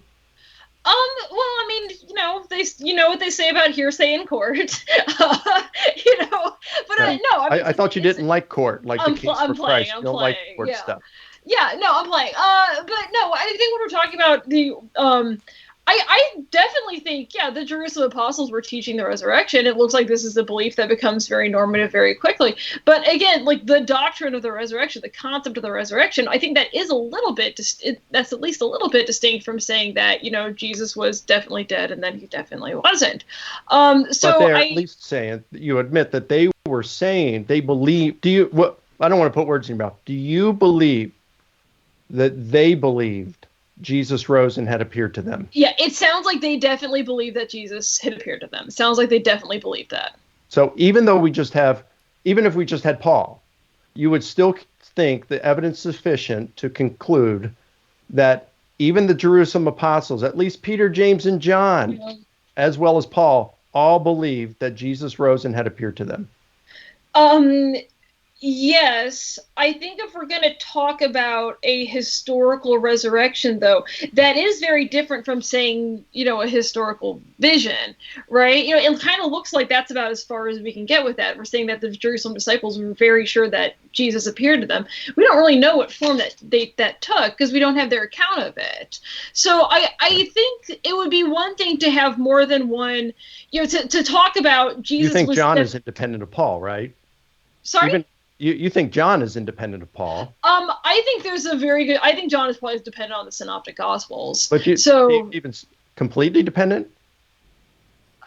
S2: Well, what they say about hearsay in court, But
S3: yeah. I thought you didn't like court, like the case for Christ. You don't like court
S2: yeah.
S3: stuff.
S2: Yeah, no, I'm playing. But no, I think when we're talking about the, I definitely think, the Jerusalem apostles were teaching the resurrection. It looks like this is a belief that becomes very normative very quickly. But again, the doctrine of the resurrection, the concept of the resurrection, I think that is a little bit, that's at least a little bit distinct from saying that, Jesus was definitely dead and then he definitely wasn't.
S3: But they're at least saying, you admit that they were saying, they believe, I don't want to put words in your mouth. Do you believe that they believed Jesus rose and had appeared to them?
S2: Yeah, it sounds like they definitely believe that Jesus had appeared to them. It sounds like they definitely believe that.
S3: So even if we just had Paul, you would still think the evidence sufficient to conclude that even the Jerusalem apostles, at least Peter, James, and John, as well as Paul, all believed that Jesus rose and had appeared to them.
S2: Yes, I think if we're going to talk about a historical resurrection, though, that is very different from saying, a historical vision, right? It kind of looks like that's about as far as we can get with that. We're saying that the Jerusalem disciples were very sure that Jesus appeared to them. We don't really know what form that took because we don't have their account of it. So I think it would be one thing to have more than one, to talk about Jesus.
S3: You think John is independent of Paul, right?
S2: Sorry?
S3: You think John is independent of Paul?
S2: I think there's I think John is probably dependent on the Synoptic Gospels.
S3: But even completely dependent?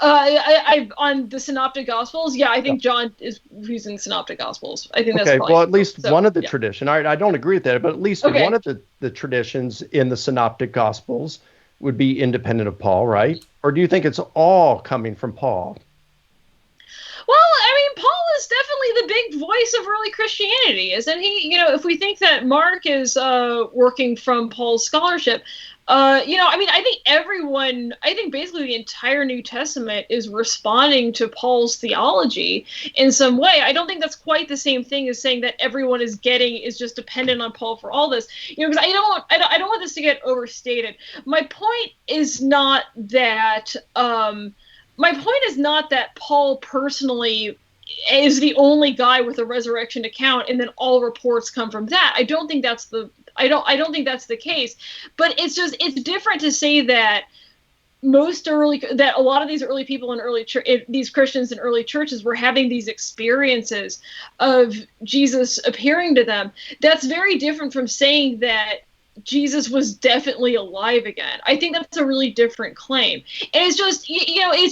S2: On the Synoptic Gospels, I think John is using Synoptic Gospels. I think that's
S3: okay.
S2: Probably
S3: well, at least one of the tradition. I don't agree with that, but at least one of the traditions in the Synoptic Gospels would be independent of Paul, right? Or do you think it's all coming from Paul?
S2: Well, Paul is definitely the big voice of early Christianity, isn't he? If we think that Mark is working from Paul's scholarship, I think basically the entire New Testament is responding to Paul's theology in some way. I don't think that's quite the same thing as saying that everyone is just dependent on Paul for all this. Because I don't want this to get overstated. My point is not that. My point is not that Paul personally is the only guy with a resurrection account, and then all reports come from that. I don't think that's the case. But it's different to say that a lot of these early people in these Christians in early churches were having these experiences of Jesus appearing to them. That's very different from saying that Jesus was definitely alive again. I think that's a really different claim. And it's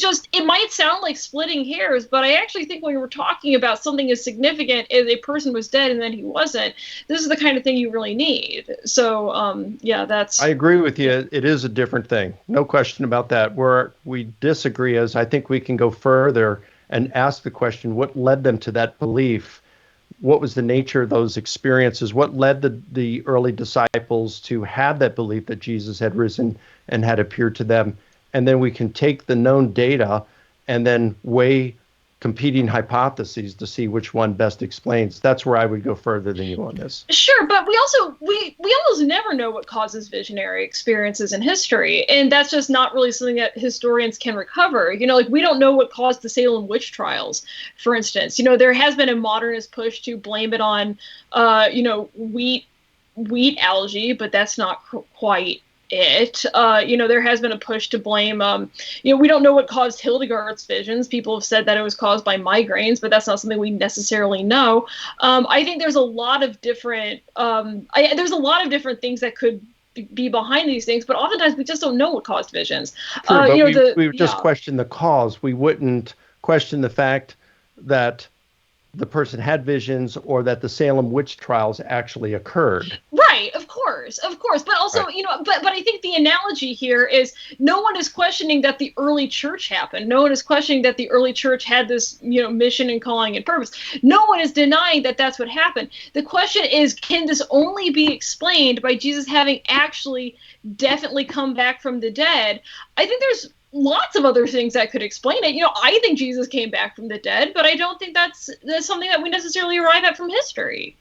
S2: just, it might sound like splitting hairs, but I actually think when we're talking about something as significant as a person was dead and then he wasn't, this is the kind of thing you really need. So,
S3: I agree with you. It is a different thing. No question about that. Where we disagree is I think we can go further and ask the question, what led them to that belief? What was the nature of those experiences? What led the early disciples to have that belief that Jesus had risen and had appeared to them? And then we can take the known data and then weigh competing hypotheses to see which one best explains. That's where I would go further than you on this.
S2: Sure, but we almost never know what causes visionary experiences in history, and that's just not really something that historians can recover. Like we don't know what caused the Salem witch trials, for instance. There has been a modernist push to blame it on, wheat algae, but that's not quite it. There has been a push to blame, we don't know what caused Hildegard's visions. People have said that it was caused by migraines, but that's not something we necessarily know. I think there's a lot of different, things that could be behind these things, but oftentimes we just don't know what caused visions.
S3: True, but we would just question the cause. We wouldn't question the fact that the person had visions or that the Salem witch trials actually occurred.
S2: Right, of course. But also,
S3: right.
S2: But I think the analogy here is no one is questioning that the early church happened. No one is questioning that the early church had this, mission and calling and purpose. No one is denying that that's what happened. The question is, can this only be explained by Jesus having actually definitely come back from the dead? I think there's lots of other things that could explain it. I think Jesus came back from the dead, but I don't think that's something that we necessarily arrive at from history.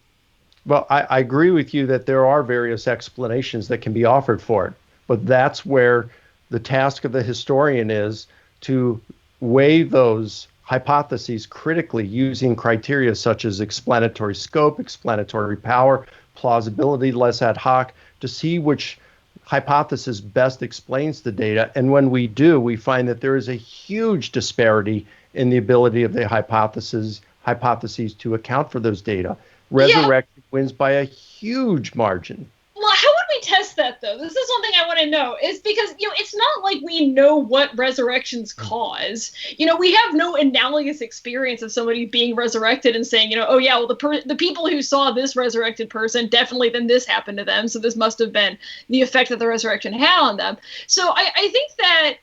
S3: Well, I agree with you that there are various explanations that can be offered for it, but that's where the task of the historian is to weigh those hypotheses critically using criteria such as explanatory scope, explanatory power, plausibility, less ad hoc, to see which hypothesis best explains the data. And when we do, we find that there is a huge disparity in the ability of the hypotheses to account for those data. Resurrection wins by a huge margin.
S2: Well, how would we test that, though? This is something I want to know. Is because, it's not like we know what resurrections cause. We have no analogous experience of somebody being resurrected and saying, the people who saw this resurrected person, definitely then this happened to them. So this must have been the effect that the resurrection had on them. So I think that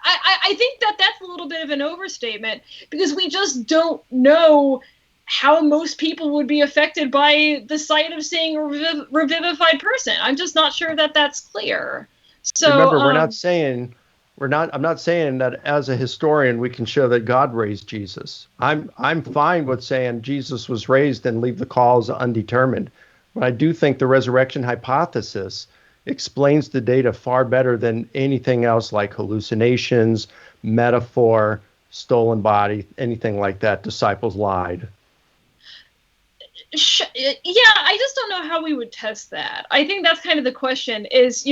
S2: I think that that's a little bit of an overstatement because we just don't know how most people would be affected by the sight of seeing a revivified person. I'm just not sure that that's clear. So
S3: remember, I'm not saying that as a historian we can show that God raised Jesus. I'm fine with saying Jesus was raised and leave the cause undetermined. But I do think the resurrection hypothesis explains the data far better than anything else like hallucinations, metaphor, stolen body, anything like that. Disciples lied.
S2: Yeah, I just don't know how we would test that. I think that's kind of the question is,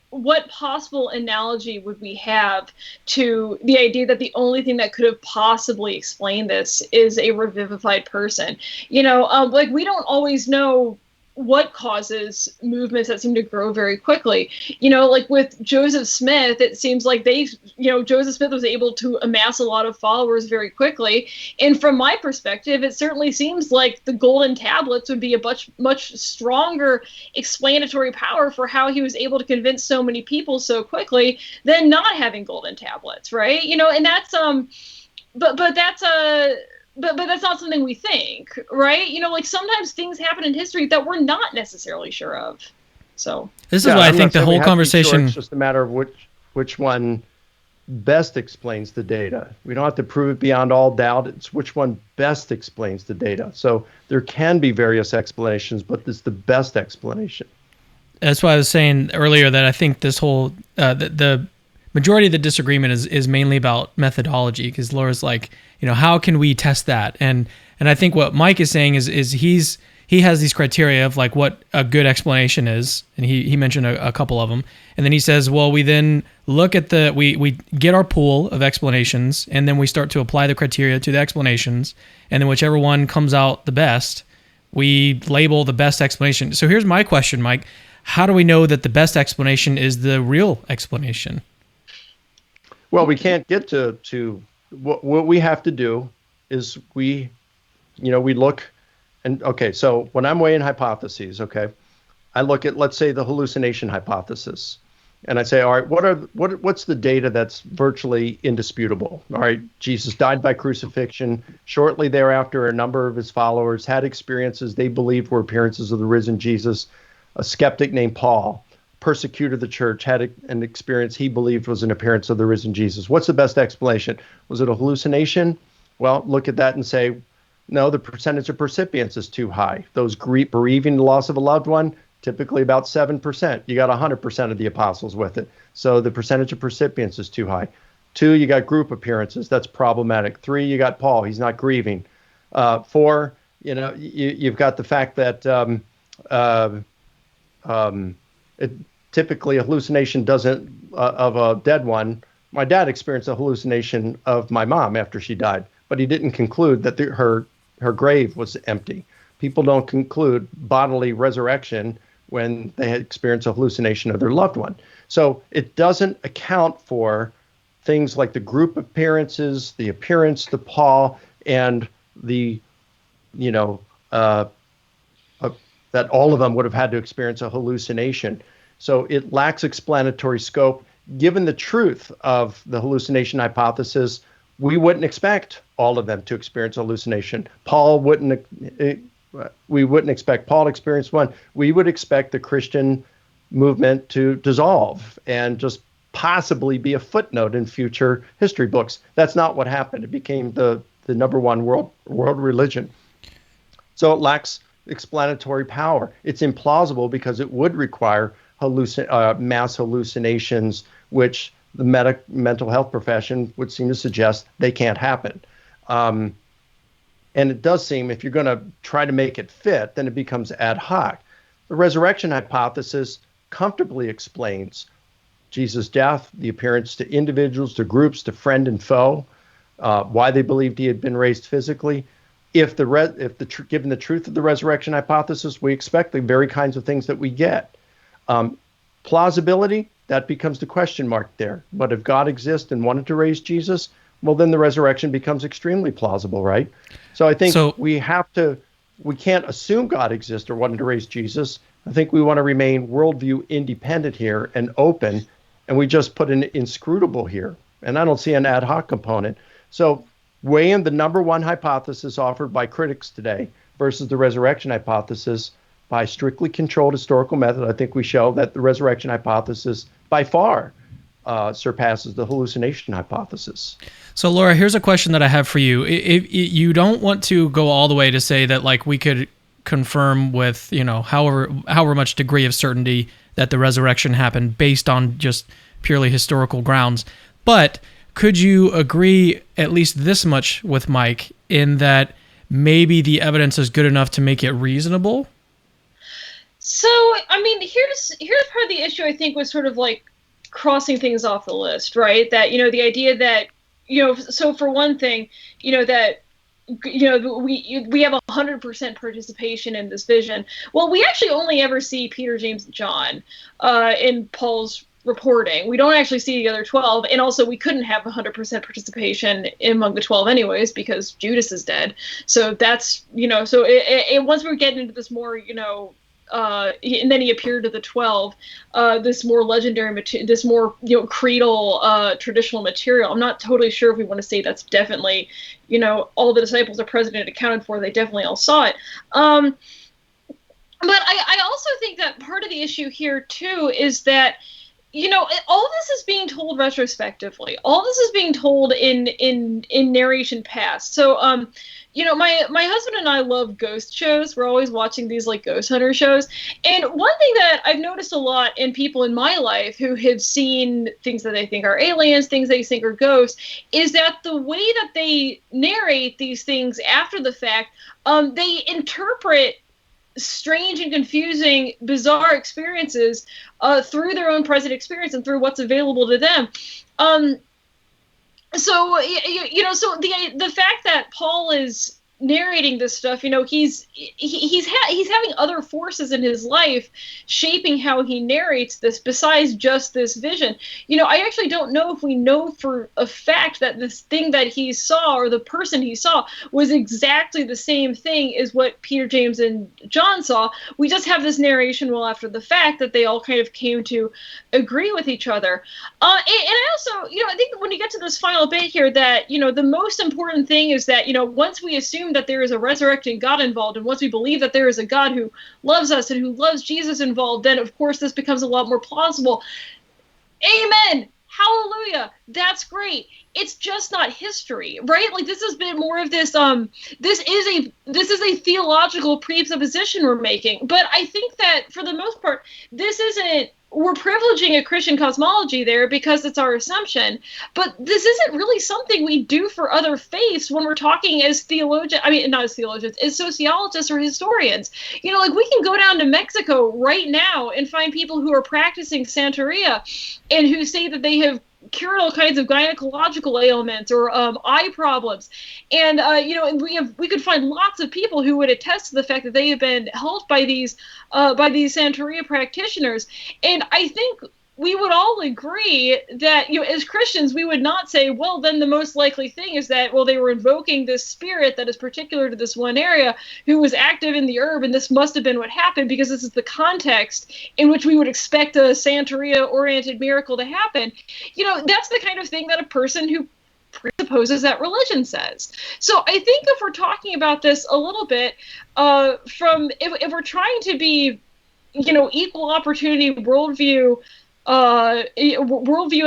S2: what possible analogy would we have to the idea that the only thing that could have possibly explained this is a revivified person? We don't always know what causes movements that seem to grow very quickly. Like with Joseph Smith, it seems like Joseph Smith was able to amass a lot of followers very quickly. And from my perspective, it certainly seems like the golden tablets would be a much stronger explanatory power for how he was able to convince so many people so quickly than not having golden tablets, right? And that's but that's not something we think, right? Sometimes things happen in history that we're not necessarily sure of. So
S1: this is why I think the whole conversation.
S3: It's just a matter of which one best explains the data. We don't have to prove it beyond all doubt. It's which one best explains the data. So there can be various explanations, but it's the best explanation.
S1: That's why I was saying earlier that I think this whole the majority of the disagreement is mainly about methodology, because Laura's like, how can we test that? And I think what Mike is saying is he has these criteria of like what a good explanation is, and he mentioned a couple of them, and then he says, well, we then look at we get our pool of explanations, and then we start to apply the criteria to the explanations, and then whichever one comes out the best, we label the best explanation. So here's my question, Mike. How do we know that the best explanation is the real explanation?
S3: Well, we can't get to what we have to do is we look and okay, so when I'm weighing hypotheses, okay, I look at, let's say, the hallucination hypothesis. And I say, all right, what's the data that's virtually indisputable? All right, Jesus died by crucifixion. Shortly thereafter, a number of his followers had experiences they believed were appearances of the risen Jesus. A skeptic named Paul, persecutor of the church, had an experience he believed was an appearance of the risen Jesus. What's the best explanation? Was it a hallucination? Well, look at that and say, no, the percentage of percipients is too high. Those bereaving the loss of a loved one, typically about 7%. You got 100% of the apostles with it. So the percentage of percipients is too high. 2, you got group appearances. That's problematic. 3, you got Paul. He's not grieving. 4, you've got the fact that typically a hallucination doesn't of a dead one. My dad experienced a hallucination of my mom after she died, but he didn't conclude that her grave was empty. People don't conclude bodily resurrection when they had experienced a hallucination of their loved one. So it doesn't account for things like the group appearances, the appearance to Paul, and the, that all of them would have had to experience a hallucination. So it lacks explanatory scope. Given the truth of the hallucination hypothesis, we wouldn't expect all of them to experience hallucination. We wouldn't expect Paul to experience one. We would expect the Christian movement to dissolve and just possibly be a footnote in future history books. That's not what happened. It became the number one world religion. So it lacks explanatory power. It's implausible because it would require mass hallucinations, which the mental health profession would seem to suggest they can't happen. And it does seem, if you're going to try to make it fit, then it becomes ad hoc. The resurrection hypothesis comfortably explains Jesus' death, the appearance to individuals, to groups, to friend and foe, why they believed he had been raised physically. Given the truth of the resurrection hypothesis, we expect the very kinds of things that we get. Plausibility, that becomes the question mark there. But if God exists and wanted to raise Jesus, well, then the resurrection becomes extremely plausible, right? So I think we can't assume God exists or wanted to raise Jesus. I think we want to remain worldview independent here and open, and we just put an inscrutable here. And I don't see an ad hoc component. So weighing the number one hypothesis offered by critics today versus the resurrection hypothesis by strictly controlled historical method, I think we show that the resurrection hypothesis by far surpasses the hallucination hypothesis.
S1: So, Laura, here's a question that I have for you. If you don't want to go all the way to say that, like, we could confirm with, however much degree of certainty that the resurrection happened based on just purely historical grounds, but could you agree at least this much with Mike in that maybe the evidence is good enough to make it reasonable?
S2: So, I mean, here's part of the issue, I think, was sort of like crossing things off the list, right? That, the idea that, so for one thing, that, we have 100% participation in this vision. Well, we actually only ever see Peter, James, and John in Paul's reporting. We don't actually see the other 12, and also we couldn't have 100% participation among the 12 anyways because Judas is dead. So that's, so once we get into this more, and then he appeared to the 12, this more legendary this more creedal traditional material. I'm not totally sure if we want to say that's definitely all the disciples are present and accounted for. They definitely all saw it. But I also think that part of the issue here too is that all this is being told retrospectively. All this is being told in narration past. So my husband and I love ghost shows. We're always watching these like ghost hunter shows. And one thing that I've noticed a lot in people in my life who have seen things that they think are aliens, things they think are ghosts, is that the way that they narrate these things after the fact, they interpret strange and confusing, bizarre experiences through their own present experience and through what's available to them. So the fact that Paul is narrating this stuff, he's having other forces in his life shaping how he narrates this besides just this vision. I actually don't know if we know for a fact that this thing that he saw or the person he saw was exactly the same thing as what Peter, James, and John saw. We just have this narration well after the fact that they all kind of came to agree with each other. And I also, I think when you get to this final bit here that, the most important thing is that, once we assume that there is a resurrecting God involved, and once we believe that there is a God who loves us and who loves Jesus involved, then of course this becomes a lot more plausible. Amen. Hallelujah. That's great. It's just not history, right? Like, this has been more of this, this is a theological presupposition we're making. But I think that for the most part, we're privileging a Christian cosmology there because it's our assumption, but this isn't really something we do for other faiths when we're talking as theologians. I mean, not as theologians, as sociologists or historians. Like, we can go down to Mexico right now and find people who are practicing Santeria and who say that they have cured all kinds of gynecological ailments or eye problems, and and we could find lots of people who would attest to the fact that they have been helped by these Santeria practitioners. And I think we would all agree that, as Christians, we would not say, well, then the most likely thing is that, well, they were invoking this spirit that is particular to this one area who was active in the herb, and this must have been what happened because this is the context in which we would expect a Santeria-oriented miracle to happen. That's the kind of thing that a person who presupposes that religion says. So I think if we're talking about this a little bit if we're trying to be, equal opportunity worldview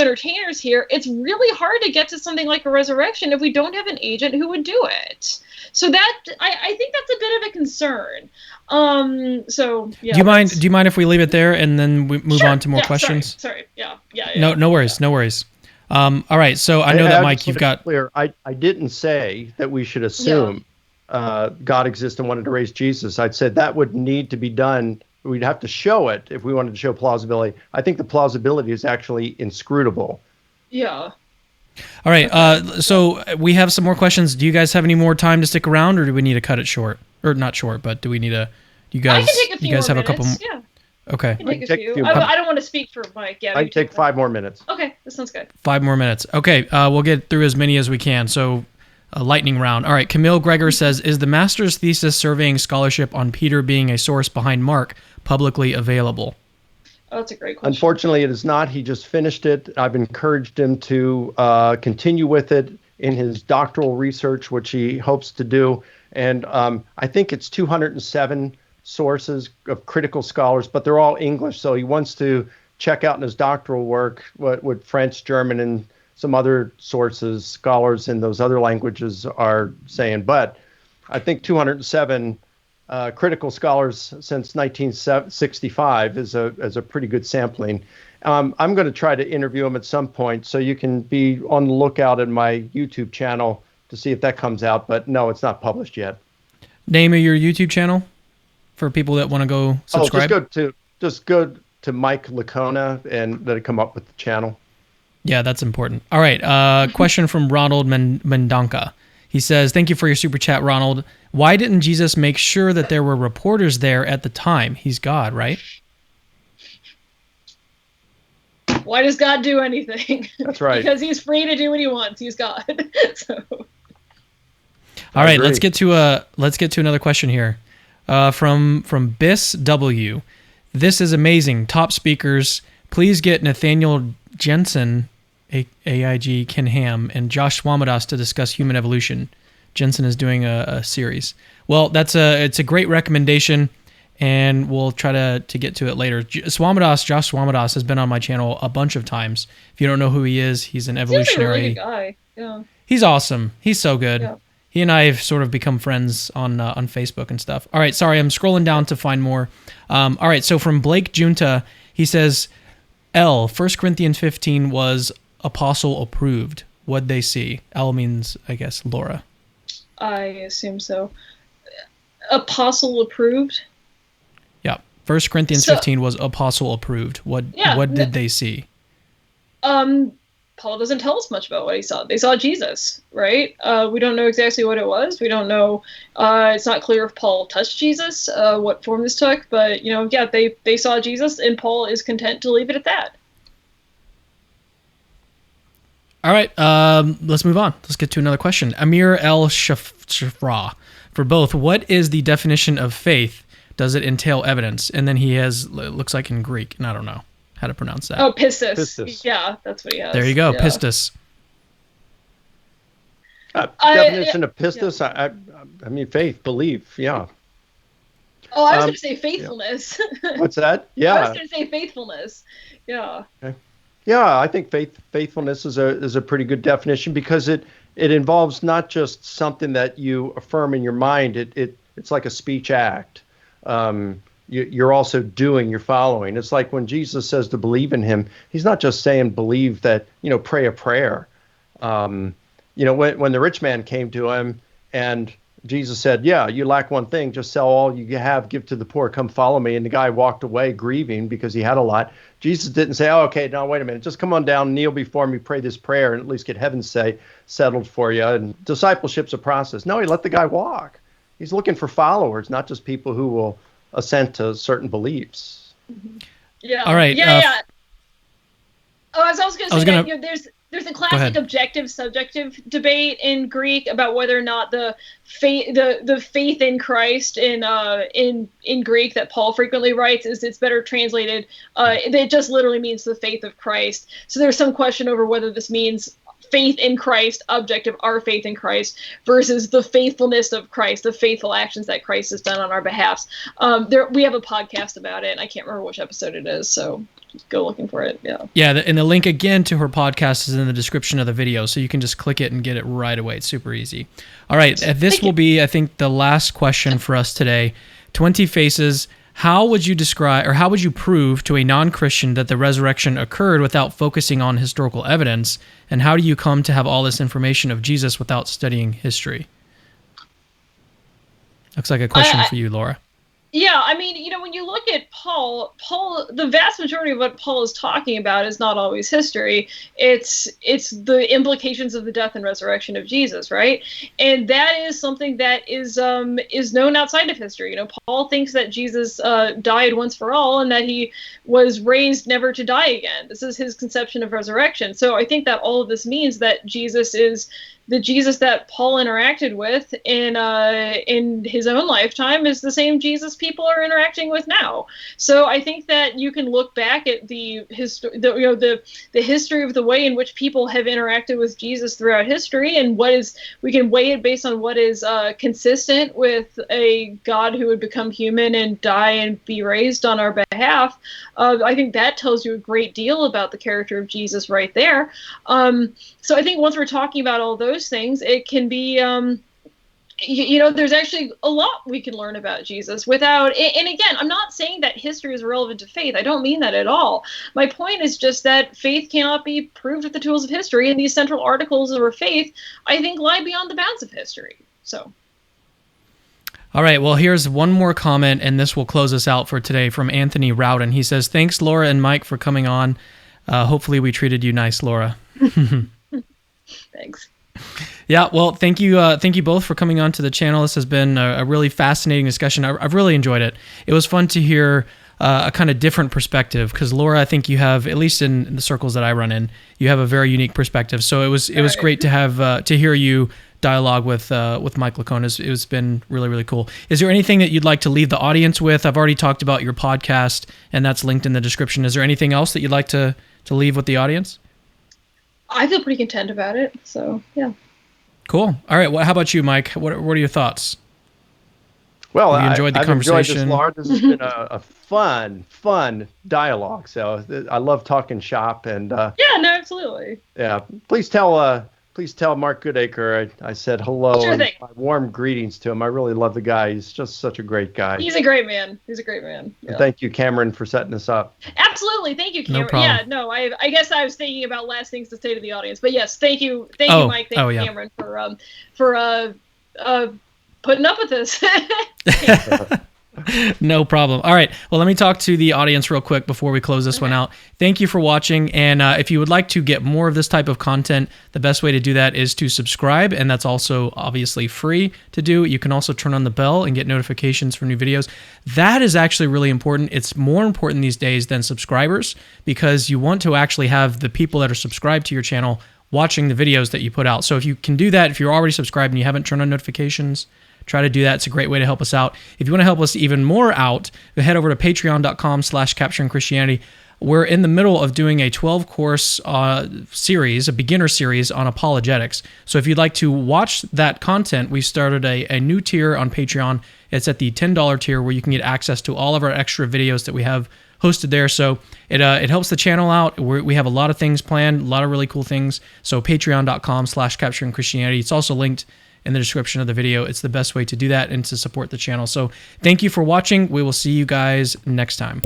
S2: entertainers here, it's really hard to get to something like a resurrection if we don't have an agent who would do it. So that I think that's a bit of a concern. So yeah.
S1: Do you mind if we leave it there and then we move on to more questions?
S2: Sorry. Yeah.
S1: No worries. All right. So I know that, Mike, you've got
S3: clear. I didn't say that we should assume God exists and wanted to raise Jesus. I'd said that would need to be done. We'd have to show it if we wanted to show plausibility. I think the plausibility is actually inscrutable.
S2: Yeah.
S1: All right. So we have some more questions. Do you guys have any more time to stick around, or do we need to cut it short? Or not short, but do we need to? You guys,
S2: I can take a few
S1: you guys
S2: more
S1: have
S2: minutes.
S1: a couple.
S2: Yeah.
S1: Okay.
S2: I can take a few. I don't want to speak for Mike. Yeah.
S3: I can take 5 more minutes.
S2: Okay, that sounds good.
S1: 5 more minutes. Okay. We'll get through as many as we can. So, a lightning round. All right. Camille Gregor says, "Is the master's thesis surveying scholarship on Peter being a source behind Mark publicly available?"
S2: Oh, that's a great question.
S3: Unfortunately, it is not. He just finished it. I've encouraged him to continue with it in his doctoral research, which he hopes to do. And I think it's 207 sources of critical scholars, but they're all English. So he wants to check out in his doctoral work what French, German, and some other sources, scholars in those other languages are saying. But I think 207 critical scholars since 1965 is a pretty good sampling. I'm going to try to interview him at some point, so you can be on the lookout at my YouTube channel to see if that comes out. But no, it's not published yet.
S1: Name of your YouTube channel for people that want to go subscribe?
S3: Just go to Mike Licona and let it come up with the channel.
S1: Yeah, that's important. All right. Question from Ronald Mendonca. He says, "Thank you for your super chat, Ronald. Why didn't Jesus make sure that there were reporters there at the time? He's God, right?"
S2: Why does God do anything?
S3: That's right.
S2: Because he's free to do what he wants. He's God. So.
S1: All right, let's get to another question here. From Biss W. "This is amazing. Top speakers. Please get Nathaniel Jensen, AIG Ken Ham, and Josh Swamidas to discuss human evolution." Jensen is doing a series. Well, it's a great recommendation, and we'll try to get to it later. Josh Swamidas has been on my channel a bunch of times. If you don't know who he is, he's an evolutionary.
S2: He's a really good guy. Yeah.
S1: He's awesome. He's so good.
S2: Yeah.
S1: He and I have sort of become friends on Facebook and stuff. All right, sorry, I'm scrolling down to find more. All right, so from Blake Junta, he says, 1 Corinthians 15 was apostle approved. What'd they see? L means, I guess, Laura.
S2: I assume so. Apostle approved?
S1: Yeah. 1 Corinthians 15 was apostle approved. What did they see?
S2: Paul doesn't tell us much about what he saw. They saw Jesus, right? We don't know exactly what it was. We don't know. It's not clear if Paul touched Jesus, what form this took. But, yeah, they saw Jesus, and Paul is content to leave it at that.
S1: All right, let's move on. Let's get to another question. Amir El Shafra. For both, what is the definition of faith? Does it entail evidence? And then he has, it looks like in Greek, and I don't know how to pronounce that.
S2: Oh, pistis.
S3: Pistis.
S2: Yeah, that's what he has.
S1: There you go,
S2: yeah.
S1: pistis.
S3: Definition of pistis, yeah. I mean, faith, belief, yeah.
S2: Oh, I was going to say faithfulness.
S3: What's that? Yeah.
S2: I was going to say faithfulness. Yeah.
S3: Okay. Yeah, I think faithfulness is a pretty good definition, because it involves not just something that you affirm in your mind. It's like a speech act. You're also doing, you're following. It's like when Jesus says to believe in him, he's not just saying believe that, pray a prayer. When the rich man came to him and Jesus said, yeah, you lack one thing, just sell all you have, give to the poor, come follow me. And the guy walked away grieving because he had a lot. Jesus didn't say, oh, okay, now wait a minute, just come on down, kneel before me, pray this prayer, and at least get heaven's say settled for you. And discipleship's a process. No, he let the guy walk. He's looking for followers, not just people who will assent to certain beliefs.
S2: Yeah.
S1: All right.
S2: Yeah. Oh, I was also going to say that there's a classic objective subjective debate in Greek about whether or not the faith in Christ in Greek that Paul frequently writes it's better translated. It just literally means the faith of Christ. So there's some question over whether this means faith in Christ, objective, our faith in Christ, versus the faithfulness of Christ, the faithful actions that Christ has done on our behalf. We have a podcast about it, and I can't remember which episode it is, so go looking for it. Yeah,
S1: and the link again to her podcast is in the description of the video, so you can just click it and get it right away. It's super easy. All right, this will be, I think, the last question for us today. 20 Faces. How would you describe, or how would you prove to a non-Christian that the resurrection occurred without focusing on historical evidence? And how do you come to have all this information of Jesus without studying history? Looks like a question for you, Laura.
S2: Yeah, I mean, when you look at Paul, the vast majority of what Paul is talking about is not always history. It's the implications of the death and resurrection of Jesus, right? And that is something that is known outside of history. Paul thinks that Jesus died once for all and that he was raised never to die again. This is his conception of resurrection. So I think that all of this means that Jesus is the Jesus that Paul interacted with in his own lifetime is the same Jesus people are interacting with now. So I think that you can look back at the history of the way in which people have interacted with Jesus throughout history, and we can weigh it based on what is consistent with a God who would become human and die and be raised on our behalf. I think that tells you a great deal about the character of Jesus right there. So I think once we're talking about all those things, it can be, there's actually a lot we can learn about Jesus without, and again, I'm not saying that history is relevant to faith. I don't mean that at all. My point is just that faith cannot be proved with the tools of history, and these central articles of our faith, I think, lie beyond the bounds of history. So.
S1: All right, well, here's one more comment, and this will close us out for today from Anthony Rowden. He says, thanks, Laura and Mike, for coming on. Hopefully we treated you nice, Laura.
S2: Thanks.
S1: Yeah, well, thank you both for coming on to the channel. This has been a really fascinating discussion. I've really enjoyed it. It was fun to hear a kind of different perspective, because Laura, I think you have, at least in the circles that I run in, you have a very unique perspective. So it was great to have to hear you dialogue with Mike Licona. It's been really, really cool. Is there anything that you'd like to leave the audience with? I've already talked about your podcast, and that's linked in the description. Is there anything else that you'd like to leave with the audience?
S2: I feel pretty content about it, so yeah.
S1: Cool. All right. Well, how about you, Mike? What are your thoughts?
S3: Well,
S1: have you enjoyed the conversation?
S3: Enjoyed this, Laura. This has been a fun dialogue. So I love talking shop, and
S2: yeah, no, absolutely.
S3: Yeah, please tell Mark Goodacre I said hello.
S2: Sure
S3: and
S2: thing.
S3: my warm greetings to him. I really love the guy. He's just such a great guy.
S2: He's a great man. Yeah.
S3: And thank you, Cameron, for setting this up.
S2: Absolutely. Thank you, Cameron.
S1: No problem.
S2: Yeah, no, I guess I was thinking about last things to say to the audience. But yes, thank you, Mike. Thank you, Cameron, for putting up with this.
S1: No problem. All right. Well, let me talk to the audience real quick before we close this one out. Thank you for watching. And if you would like to get more of this type of content, the best way to do that is to subscribe. And that's also obviously free to do. You can also turn on the bell and get notifications for new videos. That is actually really important. It's more important these days than subscribers, because you want to actually have the people that are subscribed to your channel watching the videos that you put out. So if you can do that, if you're already subscribed and you haven't turned on notifications, try to do that. It's a great way to help us out. If you want to help us even more out, head over to patreon.com/capturingchristianity. We're in the middle of doing a 12-course series, a beginner series on apologetics. So if you'd like to watch that content, we started a new tier on Patreon. It's at the $10 tier, where you can get access to all of our extra videos that we have hosted there. So it helps the channel out. We have a lot of things planned, a lot of really cool things. So patreon.com/capturingchristianity. It's also linked in the description of the video. It's the best way to do that and to support the channel. So thank you for watching. We will see you guys next time.